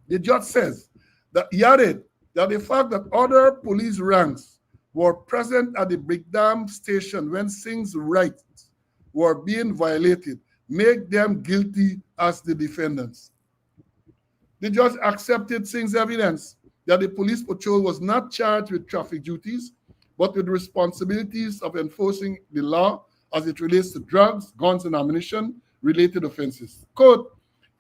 [SPEAKER 1] The judge says that he added that the fact that other police ranks were present at the Brickdam station when Singh's rights were being violated make them guilty as the defendants. The judge accepted Singh's evidence that the police patrol was not charged with traffic duties, but with responsibilities of enforcing the law as it relates to drugs, guns, and ammunition-related offenses. Quote,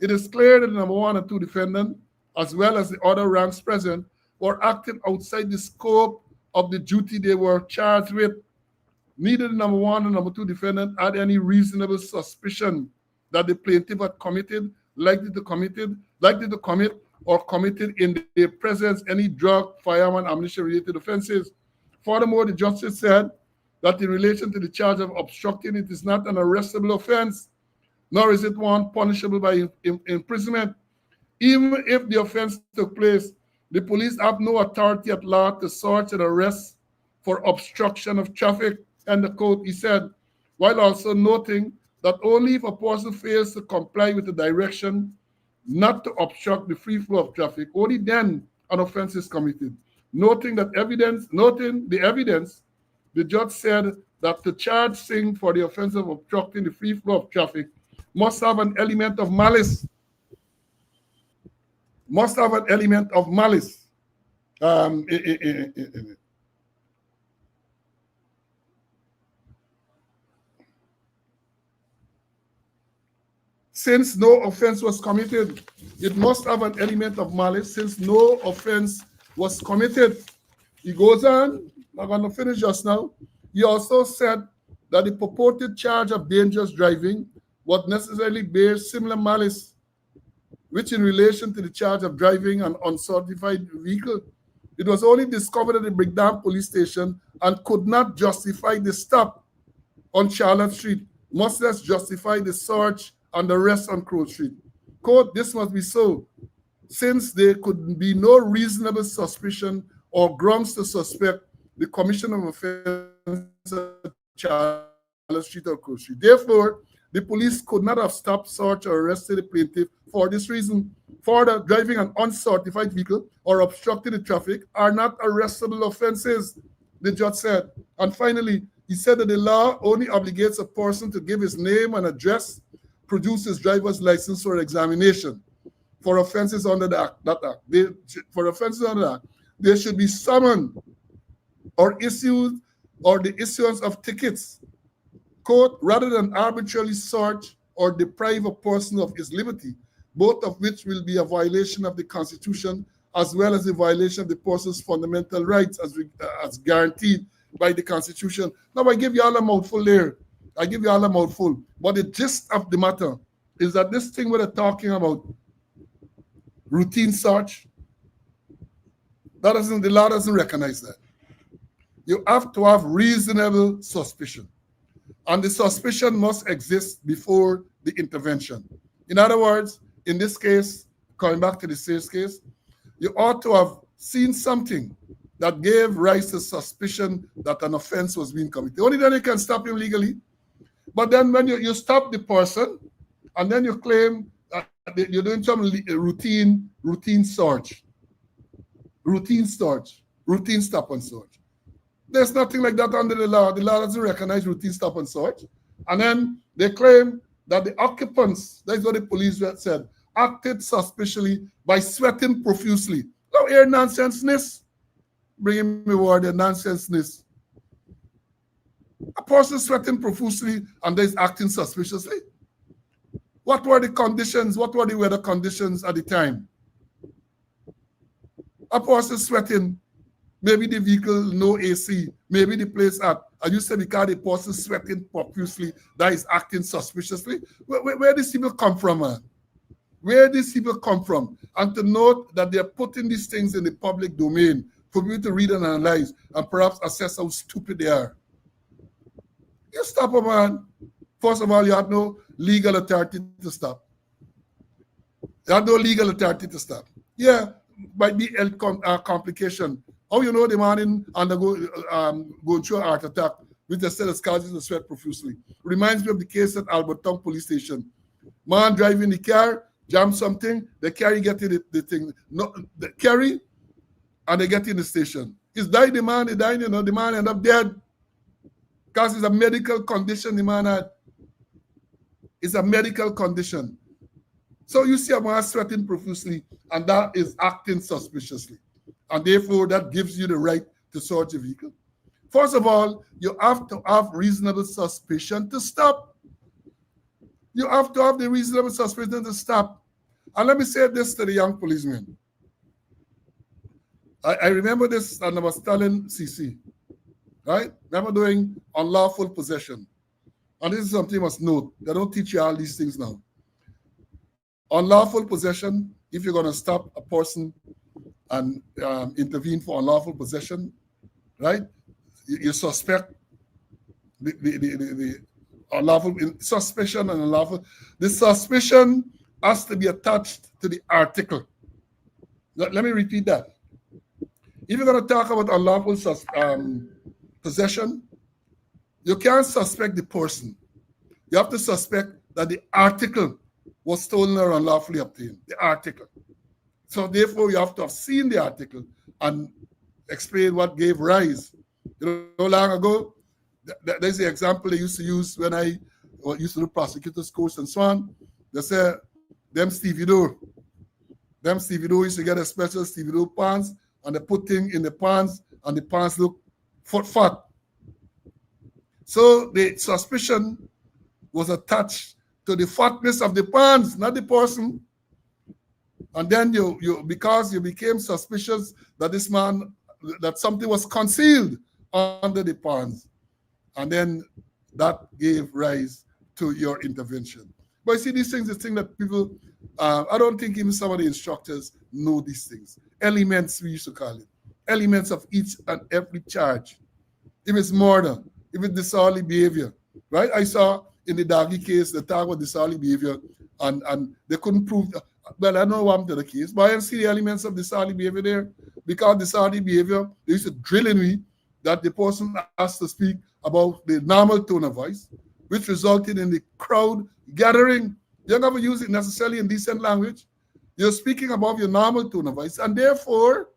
[SPEAKER 1] it is clear that the number 1 and 2 defendant, as well as the other ranks present, were acting outside the scope of the duty they were charged with. Neither the number 1 and number 2 defendant had any reasonable suspicion that the plaintiff had committed, likely to commit, or committed in their presence any drug, firearm, and ammunition-related offenses. Furthermore, the justice said that in relation to the charge of obstructing, it is not an arrestable offense, nor is it one punishable by imprisonment. Even if the offense took place, the police have no authority at law to search and arrest for obstruction of traffic. And the quote, he said, while also noting that only if a person fails to comply with the direction not to obstruct the free flow of traffic, only then an offense is committed. Noting the evidence, the judge said that to charge Singh for the offense of obstructing the free flow of traffic must have an element of malice. In it. Since no offense was committed, it must have an element of malice since no offense was committed. He goes on, I'm going to finish just now. He also said that the purported charge of dangerous driving would necessarily bear similar malice, which in relation to the charge of driving an uncertified vehicle, it was only discovered at the Brigdam police station and could not justify the stop on Charlotte Street, much less justify the search and the arrest on Crow Street. Quote, this must be so, since there could be no reasonable suspicion or grounds to suspect the commission of offense at Charlotte Street or Crow Street. Therefore, the police could not have stopped, searched, or arrested the plaintiff for this reason. Further, driving an uncertified vehicle or obstructing the traffic are not arrestable offenses, the judge said. And finally, he said that the law only obligates a person to give his name and address, produce his driver's license for examination. For offenses under the act, for offenses under the act, there should be summoned or issued or the issuance of tickets, quote, rather than arbitrarily search or deprive a person of his liberty, both of which will be a violation of the Constitution as well as a violation of the person's fundamental rights as guaranteed by the Constitution. Now, I give you all a mouthful there. I give you all a mouthful. But the gist of the matter is that this thing we're talking about, routine search, the law doesn't recognize that. You have to have reasonable suspicion. And the suspicion must exist before the intervention. In other words, in this case, coming back to the Sears case, you ought to have seen something that gave rise to suspicion that an offense was being committed. Only then you can stop him legally. But then when you stop the person, and then you claim that you're doing some routine search, routine stop and search. There's nothing like that under the law. The law doesn't recognize routine stop and search. And then they claim that the occupants, that's what the police said, acted suspiciously by sweating profusely. Now, here nonsenseness. Bringing me word, the nonsenseness. A person sweating profusely and they're acting suspiciously. What were the conditions? What were the weather conditions at the time? A person sweating. Maybe the vehicle, no AC. Maybe the place at, as you said, because the person sweating profusely, that is acting suspiciously. Where these people come from, man? Where these people come from? And to note that they're putting these things in the public domain for you to read and analyze and perhaps assess how stupid they are. You stop a man. First of all, you had no legal authority to stop. You had no legal authority to stop. Yeah, might be health complication. How you know the man going through a heart attack with the cell causes to sweat profusely? Reminds me of the case at Alberton Police Station. Man driving the car, jam something, the carry get in the thing. No, the carry, and they get in the station. He's died, the man, the man end up dead. Because it's a medical condition the man had. It's a medical condition. So you see a man sweating profusely, and that is acting suspiciously. And therefore, that gives you the right to search a vehicle. First of all, you have to have reasonable suspicion to stop. You have to have the reasonable suspicion to stop. And let me say this to the young policemen. I remember this, and I was telling CC, right? Remember doing unlawful possession. And this is something you must note. They don't teach you all these things now. Unlawful possession, if you're going to stop a person and intervene for unlawful possession, right? You suspect the unlawful suspicion and unlawful. The suspicion has to be attached to the article. Let me repeat that. If you're going to talk about unlawful possession, you can't suspect the person. You have to suspect that the article was stolen or unlawfully obtained. The article. So therefore, you have to have seen the article and explain what gave rise. You know, long ago, there's the example they used to use when I used to do prosecutor's course and so on. They say, them Stevie Doe used to get a special Stevie Doe pants, and they put things in the pants, and the pants look fat. So the suspicion was attached to the fatness of the pants, not the person. And then you because you became suspicious that this man that something was concealed under the ponds, and then that gave rise to your intervention. But you see, these things, the thing that people, I don't think even some of the instructors know these things. Elements, we used to call it. Elements of each and every charge. If it's murder, if it's disorderly behavior, right? I saw in the Dagi case, the talk about disorderly behavior, and they couldn't prove, well, I know what happened to the case, but I didn't see the elements of disorderly behavior there. Because disorderly behavior, they used to drill in me that the person has to speak about the normal tone of voice, which resulted in the crowd gathering. You're never use it necessarily in decent language. You're speaking above your normal tone of voice, and therefore,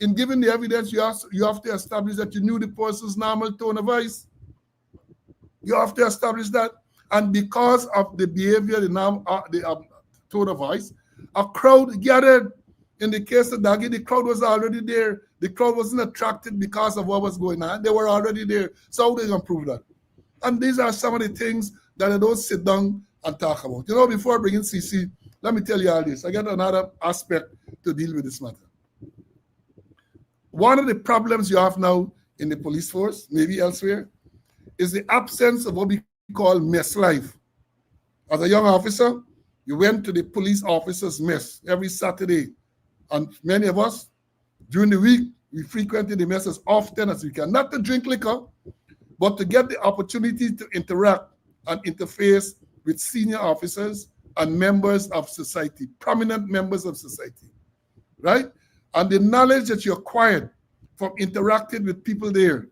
[SPEAKER 1] in giving the evidence, you have to establish that you knew the person's normal tone of voice. You have to establish that. And because of the behavior, the tone of voice, a crowd gathered. In the case of Dagi, the crowd was already there. The crowd wasn't attracted because of what was going on. They were already there. So how they can prove that? And these are some of the things that I don't sit down and talk about. You know, before bringing CC, let me tell you all this. I got another aspect to deal with this matter. One of the problems you have now in the police force, maybe elsewhere, is the absence of what we call mess life. As a young officer, you went to the police officers' mess every Saturday. And many of us, during the week, we frequented the mess as often as we can. Not to drink liquor, but to get the opportunity to interact and interface with senior officers and members of society, prominent members of society, right? And the knowledge that you acquired from interacting with people there,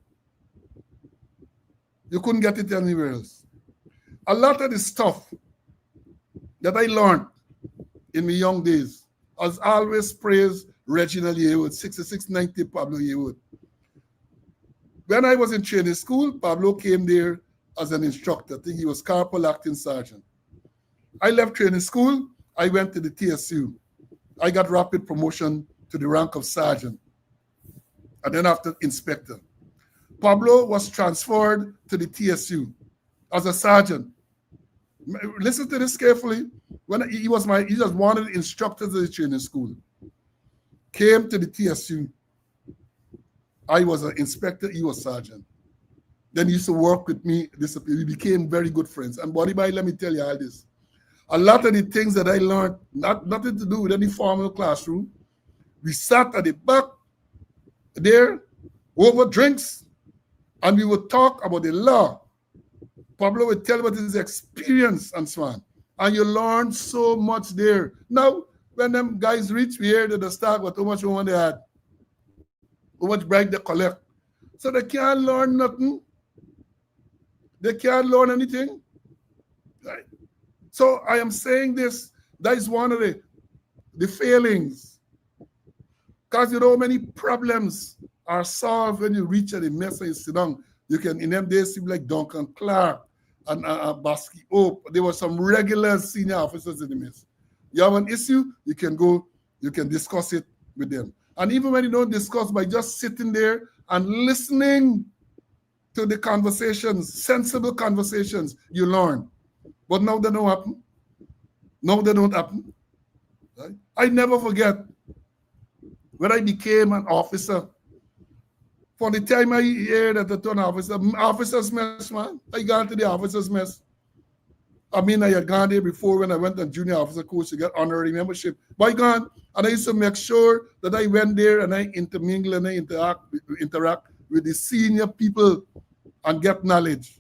[SPEAKER 1] you couldn't get it anywhere else. A lot of the stuff that I learned in my young days, I was always praised Reginald Yearwood, 6690 Pablo Yearwood. When I was in training school, Pablo came there as an instructor. I think he was corporal acting sergeant. I left training school. I went to the TSU. I got rapid promotion to the rank of sergeant, and then after inspector. Pablo was transferred to the TSU as a sergeant. Listen to this carefully. When he was one of the instructors of the training school. Came to the TSU. I was an inspector, he was sergeant. Then he used to work with me. We became very good friends. And Buddy Boy, let me tell you all this. A lot of the things that I learned, nothing to do with any formal classroom. We sat at the back there over drinks, and we would talk about the law. Pablo would tell about his experience and so on. And you learn so much there. Now, when them guys reach, we hear that the start with how much money they had, how much bribe they collect. So they can't learn nothing. They can't learn anything. Right? So I am saying this, that is one of the failings. Because you know many problems are solved when you reach at the mess and you sit down. You can, in them days, people like Duncan Clark and Basky Ope. There were some regular senior officers in the mess. You have an issue, you can go, you can discuss it with them. And even when you don't discuss, by just sitting there and listening to the conversations, sensible conversations, you learn. But now they don't happen. Now they don't happen. Right? I never forget when I became an officer. From the time I heard that I turned officer's mess, man, I got to the officer's mess. I mean, I had gone there before when I went on junior officer course to get honorary membership. But I gone, and I used to make sure that I went there and I intermingle and I interact with the senior people and get knowledge.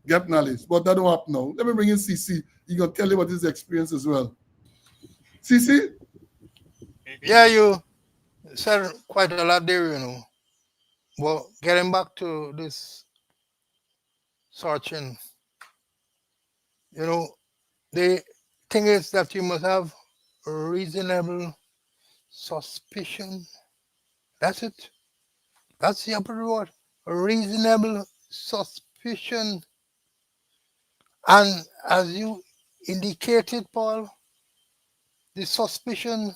[SPEAKER 1] But that don't happen now. Let me bring in CC. He can tell you about his experience as well. CC?
[SPEAKER 2] Yeah, you said quite a lot there, you know. Well, getting back to this searching, you know, the thing is that you must have reasonable suspicion. That's it. That's the upper word. Reasonable suspicion. And as you indicated, Paul, the suspicion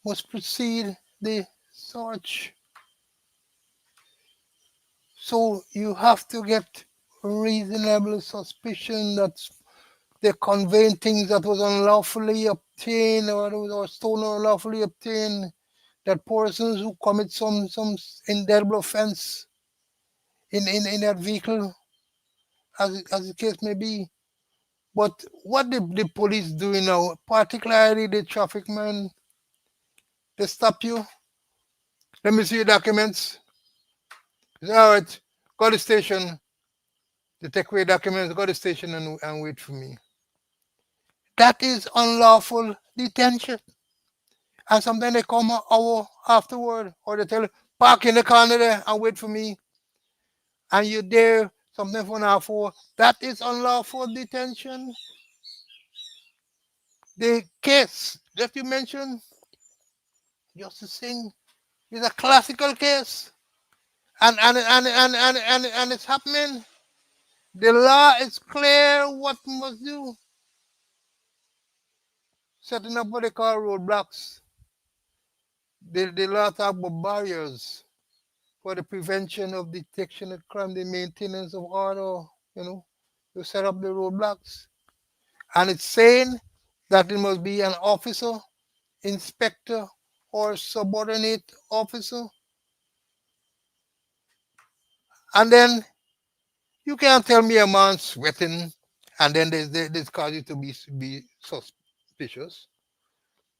[SPEAKER 2] must precede the search. So you have to get reasonable suspicion that they're conveying things that was unlawfully obtained or stolen or unlawfully obtained. that persons who commit some indelible offense in that vehicle, as the case may be. But what the police doing now, particularly the traffic man, they stop you. Let me see your documents. They say, all right, go to the station. They take away documents, go to the station and wait for me. That is unlawful detention. And sometimes they come an hour afterward, or they tell you, park in the corner there and wait for me. And you're there something for an hour. That is unlawful detention. The case that you mentioned, Justice Singh, is a classical case. And it's happening. The law is clear what must do. Setting up what they call roadblocks. The law talk about barriers for the prevention of detection of crime, the maintenance of order, you know, to set up the roadblocks. And it's saying that it must be an officer, inspector, or subordinate officer. And then you can't tell me a man sweating and then this cause you to be suspicious.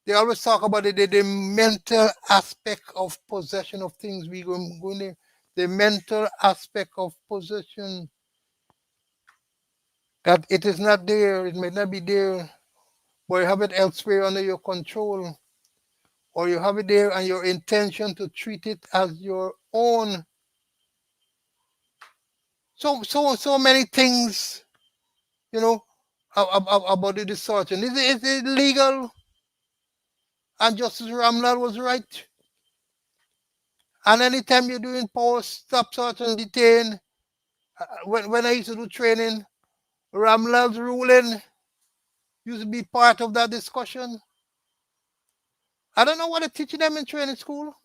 [SPEAKER 2] They always talk about the mental aspect of possession of things. We go in there. The mental aspect of possession. That it is not there, it may not be there, but you have it elsewhere under your control. Or you have it there and your intention to treat it as your own. So many things, you know, about the distortion. Is it legal? And Justice Ramlal was right. And anytime you're doing post, stop, search, and detain, when I used to do training, Ramlal's ruling used to be part of that discussion. I don't know what they're teaching them in training school.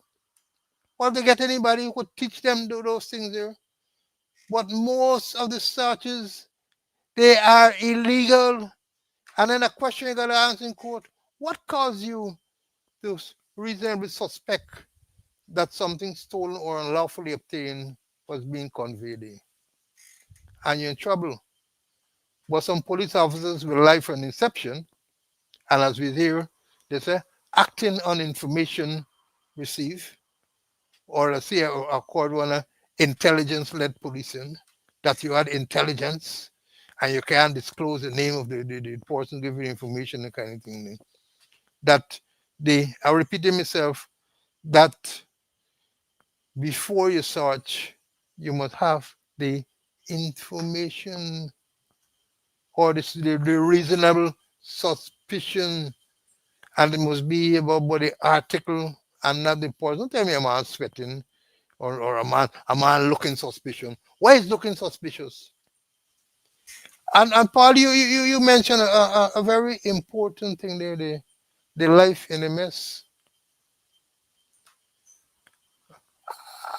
[SPEAKER 2] Or if they get anybody who could teach them those things there. But most of the searches, they are illegal. And then a question you got to answer in court, what caused you to reasonably suspect that something stolen or unlawfully obtained was being conveyed there? And you're in trouble. But some police officers will lie from inception, and as we hear, they say acting on information received, or let's say a court one intelligence-led policing, that you had intelligence and you can't disclose the name of the person giving you information, the kind of thing. That I repeat myself, that before you search, you must have the information or the reasonable suspicion, and it must be about the article and not the person. Don't tell me a man sweating or a man looking suspicious. Why is looking suspicious? And Paul, you mentioned a very important thing there, the life in a mess.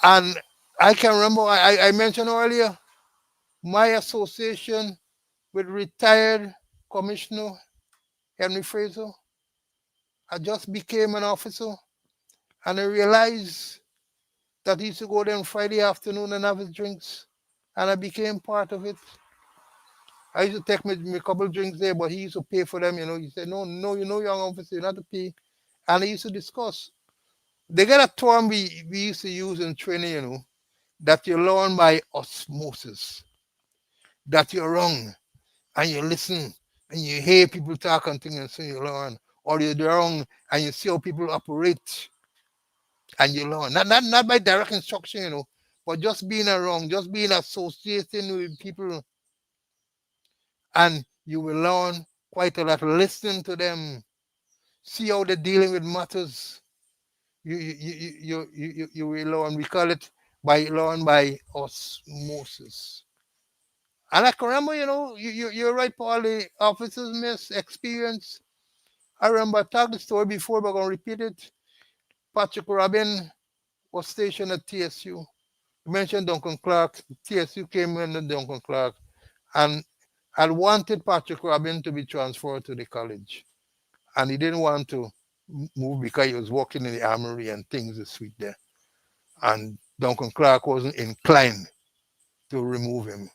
[SPEAKER 2] And I can remember I mentioned earlier my association with retired Commissioner Henry Fraser. I just became an officer and I realized that he used to go there on Friday afternoon and have his drinks. And I became part of it. I used to take me a couple drinks there, but he used to pay for them, you know. He said, no, no, you know, young officer, you have to pay. And he used to discuss. They got a term we used to use in training, you know, that you learn by osmosis. That you're wrong and you listen and you hear people talk and things and so you learn. Or you're wrong and you see how people operate and you learn. Not by direct instruction, you know, but just being around, just being associating with people, and you will learn quite a lot. Listen to them, see how they're dealing with matters. You will learn. We call it learn by osmosis. And I can remember, you know, you're right, Paul. The officers miss experience. I remember I told the story before, but I'm gonna repeat it. Patrick Robin was stationed at TSU. You mentioned Duncan Clark. TSU came in and Duncan Clark and had wanted Patrick Robin to be transferred to the college. And he didn't want to. moved because he was working in the armory and things is sweet there. And Duncan Clark wasn't inclined to remove him.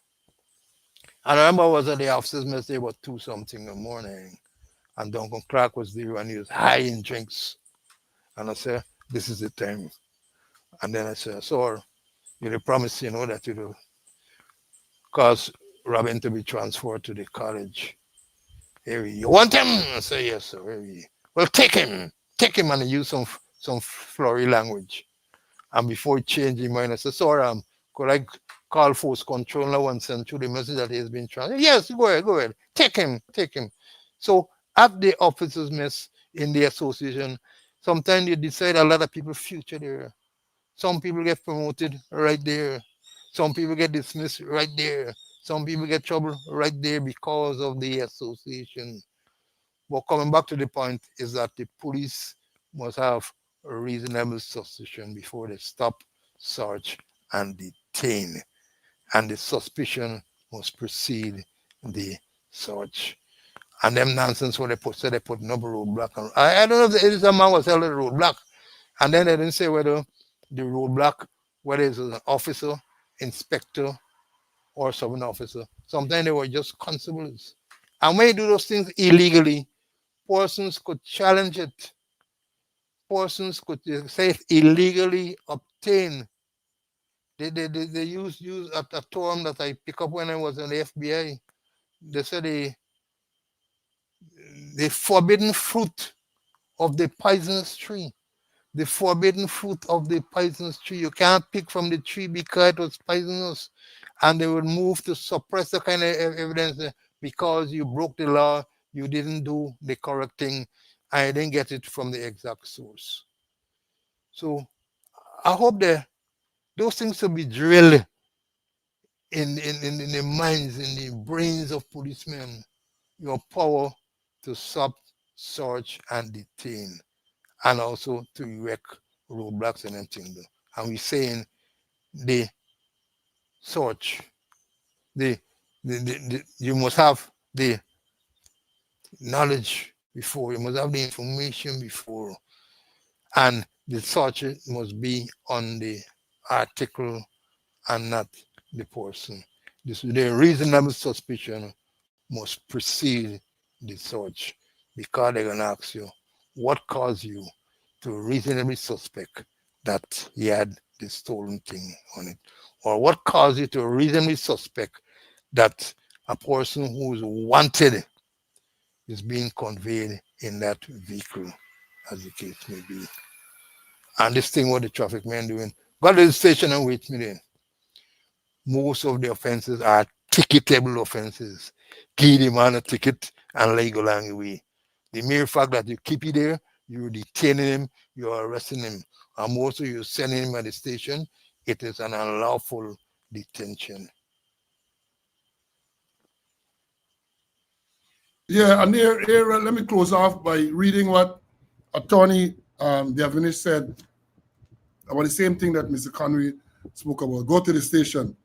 [SPEAKER 2] And I remember I was at the officers' mess there about 2 something in the morning. And Duncan Clark was there and he was high in drinks. And I said, this is the time. And then I said, so you promise, that you will cause Robin to be transferred to the college. Here you want him? I say yes, sir. Here he. Well, take him, and use some flowery language. And before he changed his mind, I said, sorry, could I call force control now and send through the message that he has been transferred? Yes, go ahead. Take him. So at the officers' mess in the association, sometimes you decide a lot of people's future there. Some people get promoted right there. Some people get dismissed right there. Some people get trouble right there because of the association. But coming back to the point is that the police must have a reasonable suspicion before they stop, search, and detain. And the suspicion must precede the search. And them nonsense when they put number roadblock. I don't know if this man was held a roadblock. And then they didn't say whether the roadblock, whether it's an officer, inspector, or sub officer. Sometimes they were just constables. And when you do those things illegally, persons could challenge it. Persons could say it's illegally obtained. They use a term that I picked up when I was in the FBI. They said the forbidden fruit of the poisonous tree. The forbidden fruit of the poisonous tree. You can't pick from the tree because it was poisonous. And they would move to suppress the kind of evidence because you broke the law, you didn't do the correct thing, and you didn't get it from the exact source. So I hope that those things will be drilled in the minds, in the brains of policemen. Your power to sub, search, and detain, and also to erect roadblocks and everything. And we're saying the search, you must have the knowledge before, you must have the information before, and the search must be on the article and not the person. The reasonable suspicion must precede the search because they're going to ask you what caused you to reasonably suspect that he had the stolen thing on it, or what caused you to reasonably suspect that a person who is wanted is being conveyed in that vehicle, as the case may be. And this thing what the traffic man doing, got to the station and wait me there. Most of the offenses are ticketable offenses. Give the man a ticket and let go along away. The mere fact that you keep it there, you're detaining him, you're arresting him, and most of you sending him at the station, it is an unlawful detention.
[SPEAKER 1] Yeah, and here let me close off by reading what Attorney Devonish said about the same thing that Mr. Connery spoke about. Go to the station.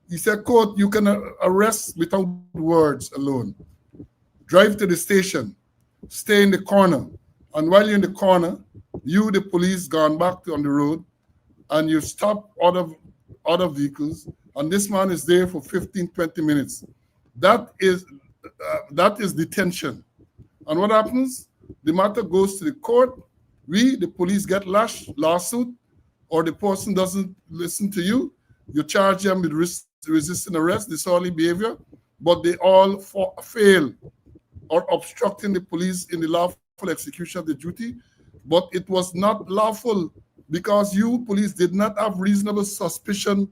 [SPEAKER 1] He said, quote, you can arrest without words alone. Drive to the station, stay in the corner, and while you're in the corner, you, the police, gone back on the road, and you stop other vehicles, and this man is there for 15, 20 minutes. That is detention. And what happens? The matter goes to the court. We, the police, get lawsuit, or the person doesn't listen to you. You charge them with resisting arrest, disorderly behavior, but they all fail or obstructing the police in the lawful execution of the duty. But it was not lawful because you, police, did not have reasonable suspicion,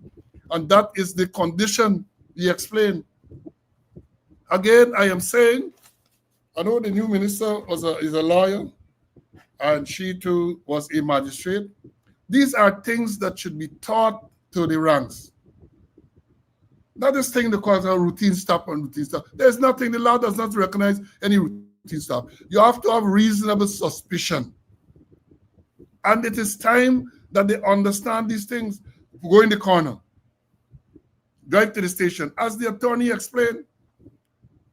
[SPEAKER 1] and that is the condition he explained. Again, I am saying, I know the new minister is a lawyer, and she too was a magistrate. These are things that should be taught to the ranks. Not this thing they call a routine stop and routine stop. There's nothing, the law does not recognize any routine stop. You have to have reasonable suspicion. And it is time that they understand these things. Go in the corner, drive to the station. As the attorney explained,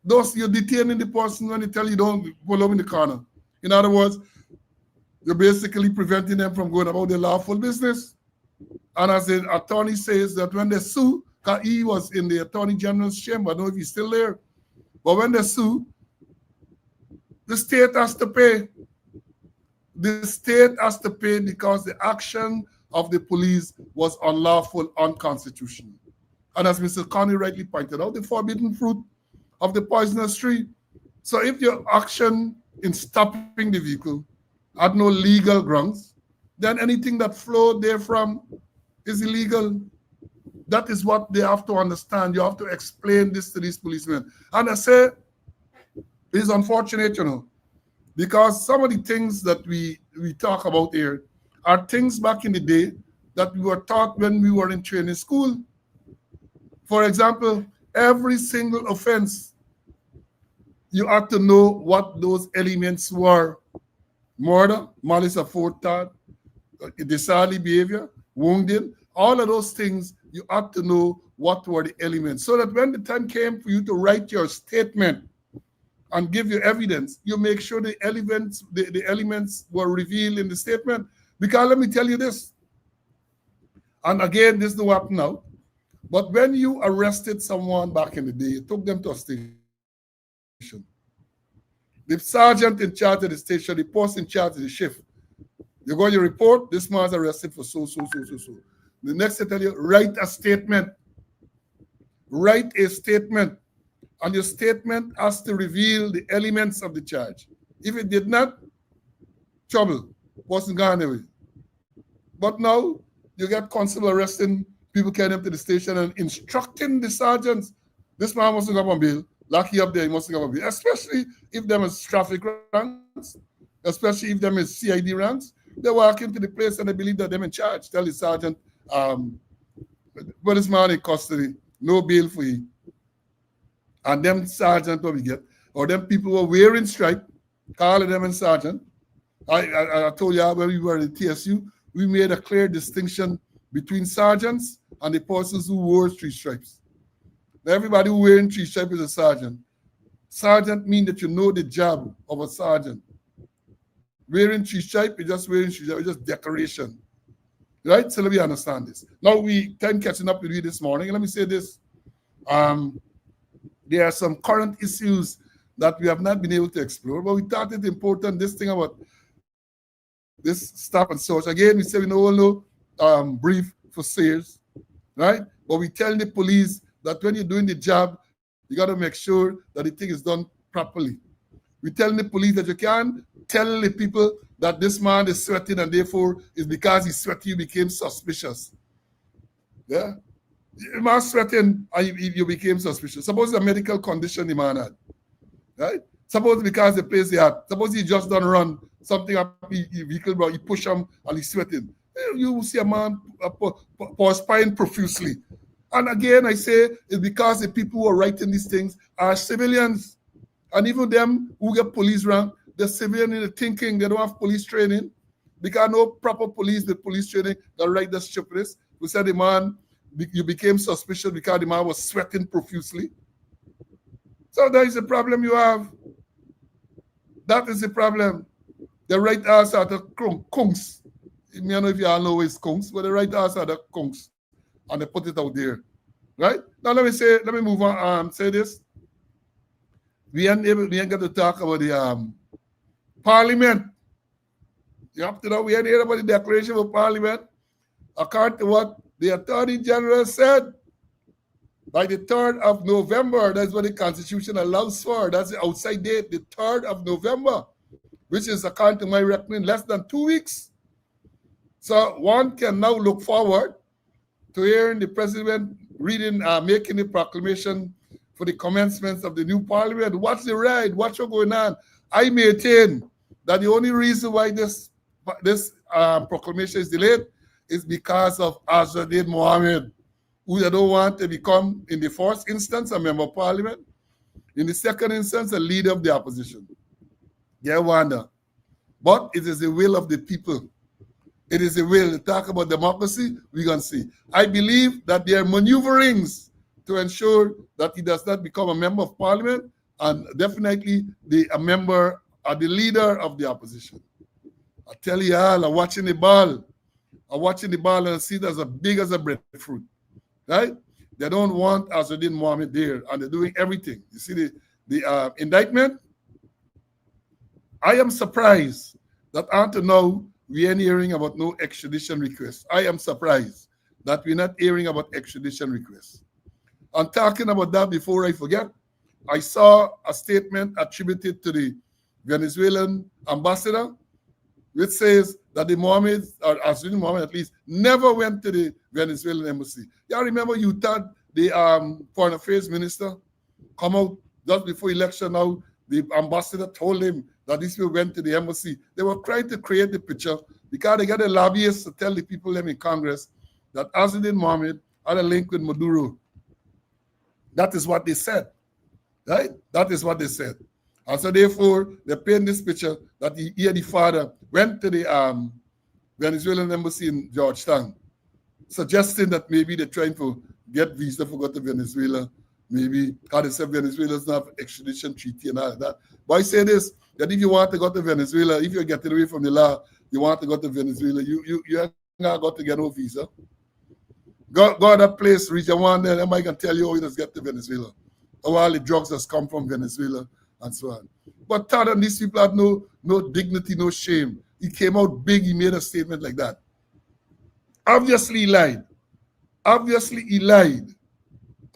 [SPEAKER 1] you're detaining the person when they tell you don't pull up in the corner. In other words, You're basically preventing them from going about their lawful business. And as the attorney says, that when they sue, because he was in the Attorney General's chamber, I don't know if he's still there, but when they sue, the state has to pay. The state has to pay because the action of the police was unlawful, unconstitutional. And as Mr. Connie rightly pointed out, the forbidden fruit of the poisonous tree. So if your action in stopping the vehicle had no legal grounds, then anything that flowed therefrom is illegal. That is what they have to understand. You have to explain this to these policemen. And I say, it's unfortunate, because some of the things that we talk about here are things back in the day that we were taught when we were in training school. For example, every single offense, you have to know what those elements were. Murder, malice aforethought, disorderly behavior, wounding, all of those things, you have to know what were the elements. So that when the time came for you to write your statement and give your evidence, you make sure the elements were revealed in the statement. Because let me tell you this, and again, this is what happened now, but when you arrested someone back in the day, you took them to a station. The sergeant in charge of the station, the post in charge of the shift, you go, you report, this man's arrested for so. The next they tell you, write a statement. Write a statement. And your statement has to reveal the elements of the charge. If it did not, trouble, wasn't gone away. But now, you get constable arresting people, carrying them to the station and instructing the sergeants, this man mustn't go on bail, lock you up there, he mustn't go on bail. Especially if them is traffic ranks, especially if them is CID ranks, they walk into the place and they believe that they're in charge. Tell the sergeant, put this man in custody, no bail for you. And them sergeant what we get, or them people who are wearing stripe, calling them in sergeant. I told you when we were in TSU, we made a clear distinction between sergeants and the persons who wore three stripes. Now, everybody who wearing three stripes is a sergeant. Sergeant means that you know the job of a sergeant. Wearing three stripes, you're just wearing three stripes, it's just decoration. Right? So let me understand this. Now time catching up with you this morning. Let me say this. There are some current issues that we have not been able to explore, but we thought it important, this thing about this stop and search. Again, we say we know brief for sales, right? But we tell the police that when you're doing the job, you got to make sure that the thing is done properly. We tell the police that you can't tell the people that this man is sweating and therefore it's because he's sweating you became suspicious. Yeah? The man sweating and you became suspicious. Suppose it's a medical condition the man had, right? Suppose because the place he had, suppose he just done run, something up, he vehicle, bro, he push him and he's sweating. You will see a man perspiring profusely. And again, I say it's because the people who are writing these things are civilians. And even them who get police rank, they're civilian in the thinking, they don't have police training. Because no proper police with police training that write the stupidness. We said the man, you became suspicious because the man was sweating profusely. So that is the problem you have. That is the problem. The right answer are the kungs. I don't know if you all know it's kungs, but the right answer are the kungs. And they put it out there. Right? Now let me move on say this. We ain't got to talk about the parliament. You have to know we ain't heard about the declaration of parliament. According to what the Attorney General said, by the 3rd of November, that's what the Constitution allows for. That's the outside date, the 3rd of November, which is, according to my reckoning, less than 2 weeks. So one can now look forward to hearing the president making the proclamation for the commencement of the new parliament. What's the ride? What's going on? I maintain that the only reason why this proclamation is delayed is because of Azadin Mohammed, who they don't want to become, in the first instance, a member of parliament, in the second instance, a leader of the opposition. They wonder. But it is the will of the people. It is the will to talk about democracy, we're going to see. I believe that there are maneuverings to ensure that he does not become a member of parliament and definitely a member or the leader of the opposition. I tell you all, I'm watching the ball. I'm watching the ball and I see it as big as a breadfruit. Right? They don't want Azuddin Mohammed there, and they're doing everything. You see the indictment? I am surprised that until now we ain't hearing about no extradition request. I am surprised that we're not hearing about extradition requests. I'm talking about that before I forget. I saw a statement attributed to the Venezuelan ambassador, which says that the Mohammed, or Azuddin Mohammed at least, never went to the Venezuelan embassy. Y'all remember you thought the foreign affairs minister come out just before election now, the ambassador told him that these people went to the embassy. They were trying to create the picture because they got the lobbyists to tell the people them in Congress that Azuddin Mohammed had a link with Maduro. That is what they said, right? That is what they said. And so therefore, they paint this picture that the father went to the Venezuelan embassy in Georgetown, suggesting that maybe they're trying to get visa for go to Venezuela. Maybe because they said Venezuela doesn't have extradition treaty and all of that. But I say this, that if you want to go to Venezuela, if you're getting away from the law, you want to go to Venezuela, you ain't got to get no visa. Go to that place, region one there, and I can tell you how you just get to Venezuela. How all the drugs has come from Venezuela and so on. But Todd and these people had no dignity, no shame. He came out big, he made a statement like that. Obviously he lied. Obviously he lied.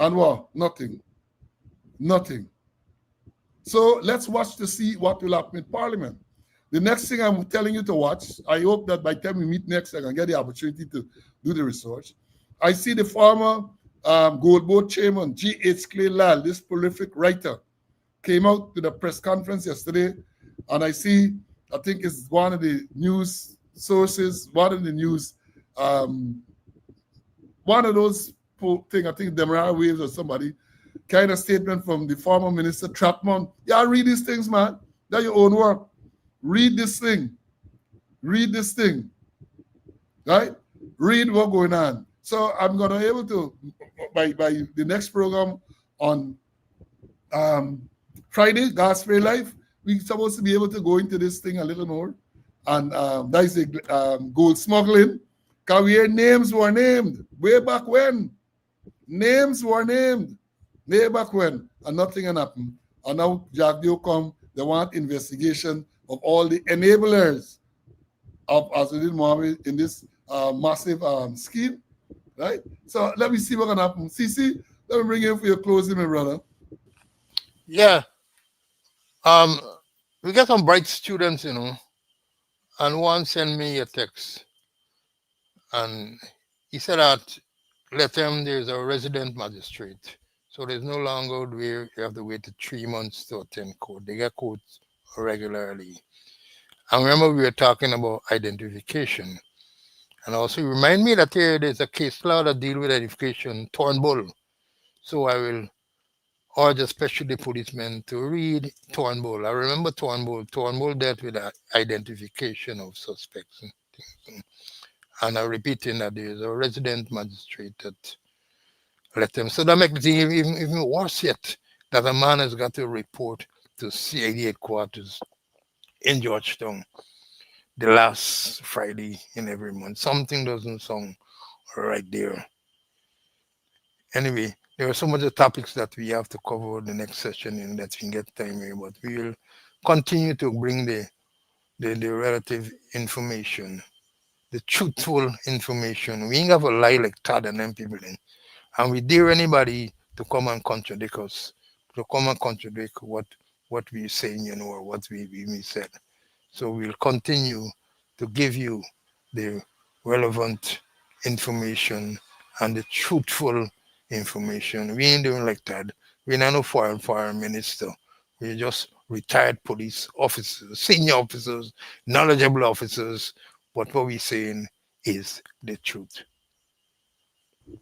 [SPEAKER 1] And what? Nothing. Nothing. So let's watch to see what will happen in Parliament. The next thing I'm telling you to watch, I hope that by the time we meet next, I can get the opportunity to do the research. I see the former Gold Board chairman, G.H. Clay Lal, this prolific writer, came out to the press conference yesterday, and I see, I think it's one of the news sources, one of the news, one of those thing, I think Demerara Waves or somebody, kind of statement from the former minister Trapman. Yeah, read these things, man. That's your own work. Read this thing. Read this thing. Right? Read what's going on. So I'm going to be able to, by the next program on Friday, God's Free Life, we're supposed to be able to go into this thing a little more. And that is the gold smuggling. Because we hear names were named way back when. Names were named way back when, and nothing had happened. And now Jack Dio come, they want investigation of all the enablers of Azuddin Mohammed in this massive scheme, right? So let me see what can happen. CC, let me bring you in for your closing, my brother.
[SPEAKER 2] Yeah. We got some bright students, and one sent me a text, and he said that let them, there's a resident magistrate. So there's no longer where you have to wait 3 months to attend court. They get court regularly. And remember, we were talking about identification. And also remind me that there's a case law that deals with identification, Turnbull. So I will urge especially the policemen to read Turnbull. I remember Turnbull. Turnbull dealt with the identification of suspects and things. And I'm repeating that there's a resident magistrate that let them. So that makes the thing even worse yet, that a man has got to report to CID headquarters in Georgetown the last Friday in every month. Something doesn't sound right there. Anyway, there are so many topics that we have to cover the next session in that we can get time here, but we will continue to bring the relative information, the truthful information. We ain't have a lie like Todd and them people in. And we dare anybody to come and contradict us, to come and contradict what we're saying, or what we said. So we'll continue to give you the relevant information and the truthful information. We ain't doing like that. We're not no foreign minister. We're just retired police officers, senior officers, knowledgeable officers. But what we're saying is the truth.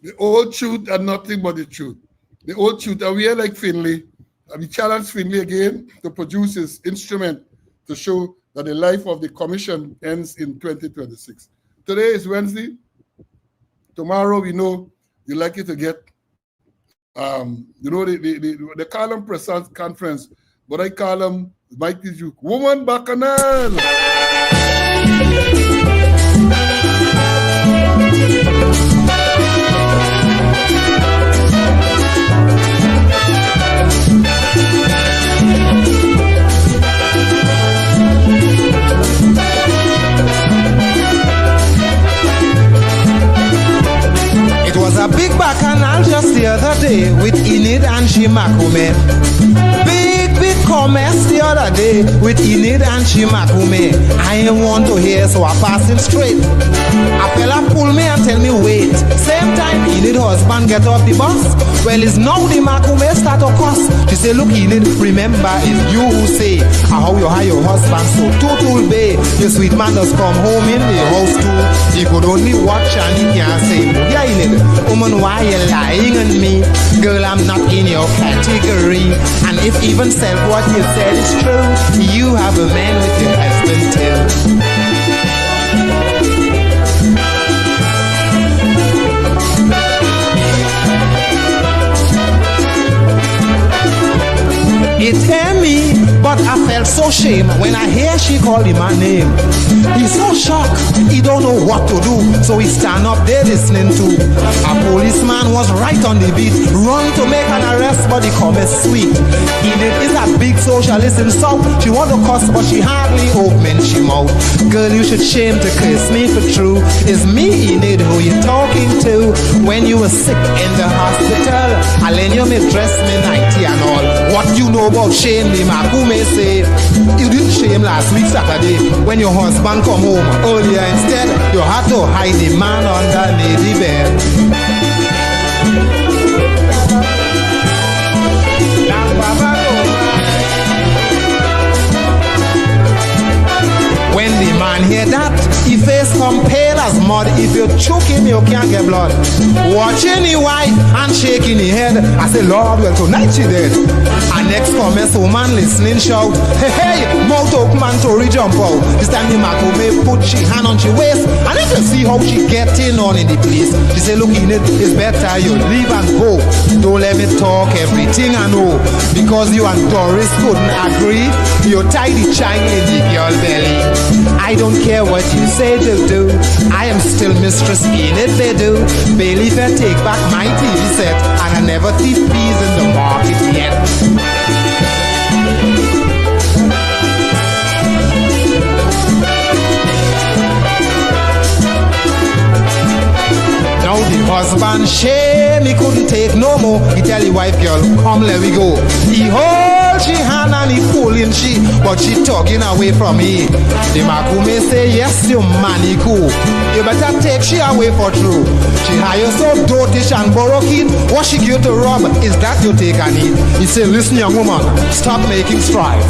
[SPEAKER 1] The old truth and nothing but the truth. The old truth. And we are like Finley. And we challenge Finley again to produce his instrument to show that the life of the commission ends in 2026. Today is Wednesday. Tomorrow we know you're likely to get, they call them press conference, but I call them Mighty Duke. Woman Bacchanal.
[SPEAKER 3] Enid and Shimakume. Big comments the other day with Enid and Shimakume. I ain't want to hear, so I pass him straight. A fella pull me and tell me wait. Same time Enid husband get off the bus. Well, it's now the Makume start to cuss. She say, look Enid, remember it's you who say how you hire your husband so total bay. Your sweet man does come home in the house too. He could only watch and he can't say, yeah Enid, woman, why you lying on me? Girl, I'm not in your category. And if even said what you said is true, you have a man with your husband too. It hurt me, but I felt so shame when I hear she called him my name. He's so shocked, he don't know what to do, so he stand up there listening to. A policeman was right on the beat, run to make an arrest, but he come as sweet. Enid is a big socialist in South. She want to cuss, but she hardly open she mouth. Girl, you should shame to curse me for true. It's me, Enid, who you talking to. When you were sick in the hospital, I lend you me dress, me nighty and all. What you know about shame, the Makume say. You didn't shame last week Saturday when your husband come home earlier. Instead, you had to hide the man underneath the bed. When the man hear that, he face come pale as mud. If you choke him, you can't get blood. Watching the wife and shaking the head, I say, Lord, well, tonight she dead. And next comments, woman listening shout, hey, hey, mouth open man Tori jump out. This time the Makume put she hand on she waist, and if you see how she getting on in the place, she say, look Enid, it's better you leave and go. Don't let me talk everything I know, because you and Doris couldn't agree. You tie the child in the girl belly. I don't care what you say to do. I am still Mistress Enid Bedu. Bailey fair take back my TV set, and I never thief peas in the market yet. Now the husband shame, he couldn't take no more. He tell the wife, girl, come let we go. He hold she hand and he pulling she, but she tugging away from me. The Makume say, yes, you manny cool. You better take she away for true. She hire so dotish and borrow kid. What she give to rob, is that you take and eat? He say, listen young woman, stop making strife.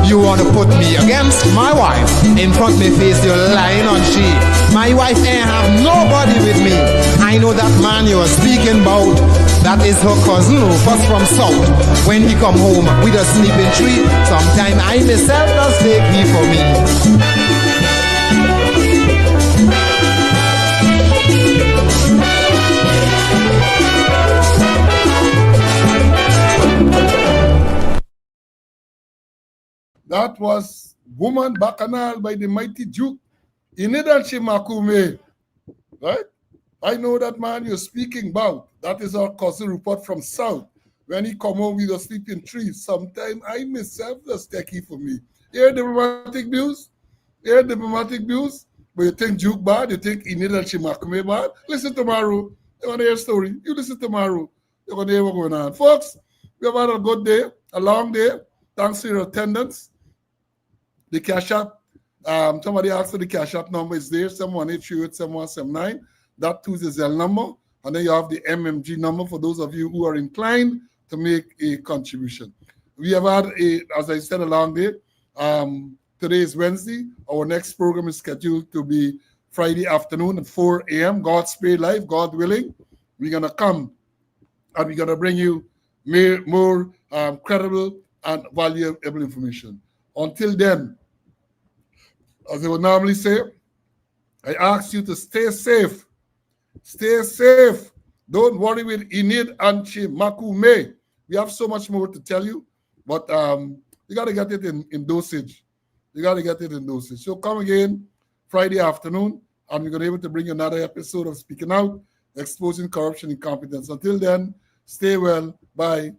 [SPEAKER 3] You want to put me against my wife? In front me face, you're lying on she. My wife ain't have nobody with me. I know that man you are speaking about. That is her cousin Rufus from South. When he come home with a sleeping tree, sometime I myself does take he for me.
[SPEAKER 1] That was Woman Bacchanal by the Mighty Duke. Enid and Shimakume. Right? I know that man you're speaking about. That is our cousin Rupert from South. When he come home with a sleeping tree, sometime I myself just take he for me. Hear diplomatic news? Hear diplomatic news? But you think Duke bad? You think Enid and Shimakume bad? Listen tomorrow. You're going to hear a story. You listen tomorrow. You're going to hear what's going on. Folks, we have had a good day, a long day. Thanks for your attendance. The Cash App, somebody asked for the Cash App number. Is there, 718387179. That too is the Zelle number. And then you have the MMG number for those of you who are inclined to make a contribution. We have had, as I said, a long day. Today is Wednesday. Our next program is scheduled to be Friday afternoon at 4 a.m. God's Spirit Live, God willing. We're going to come and we're going to bring you more credible and valuable information. Until then, as I would normally say, I ask you to stay safe. Stay safe. Don't worry with Enid and Shimakume. We have so much more to tell you, but you got to get it in dosage. You got to get it in dosage. So come again Friday afternoon, and we're going to be able to bring you another episode of Speaking Out, Exposing Corruption and Incompetence. Until then, stay well. Bye.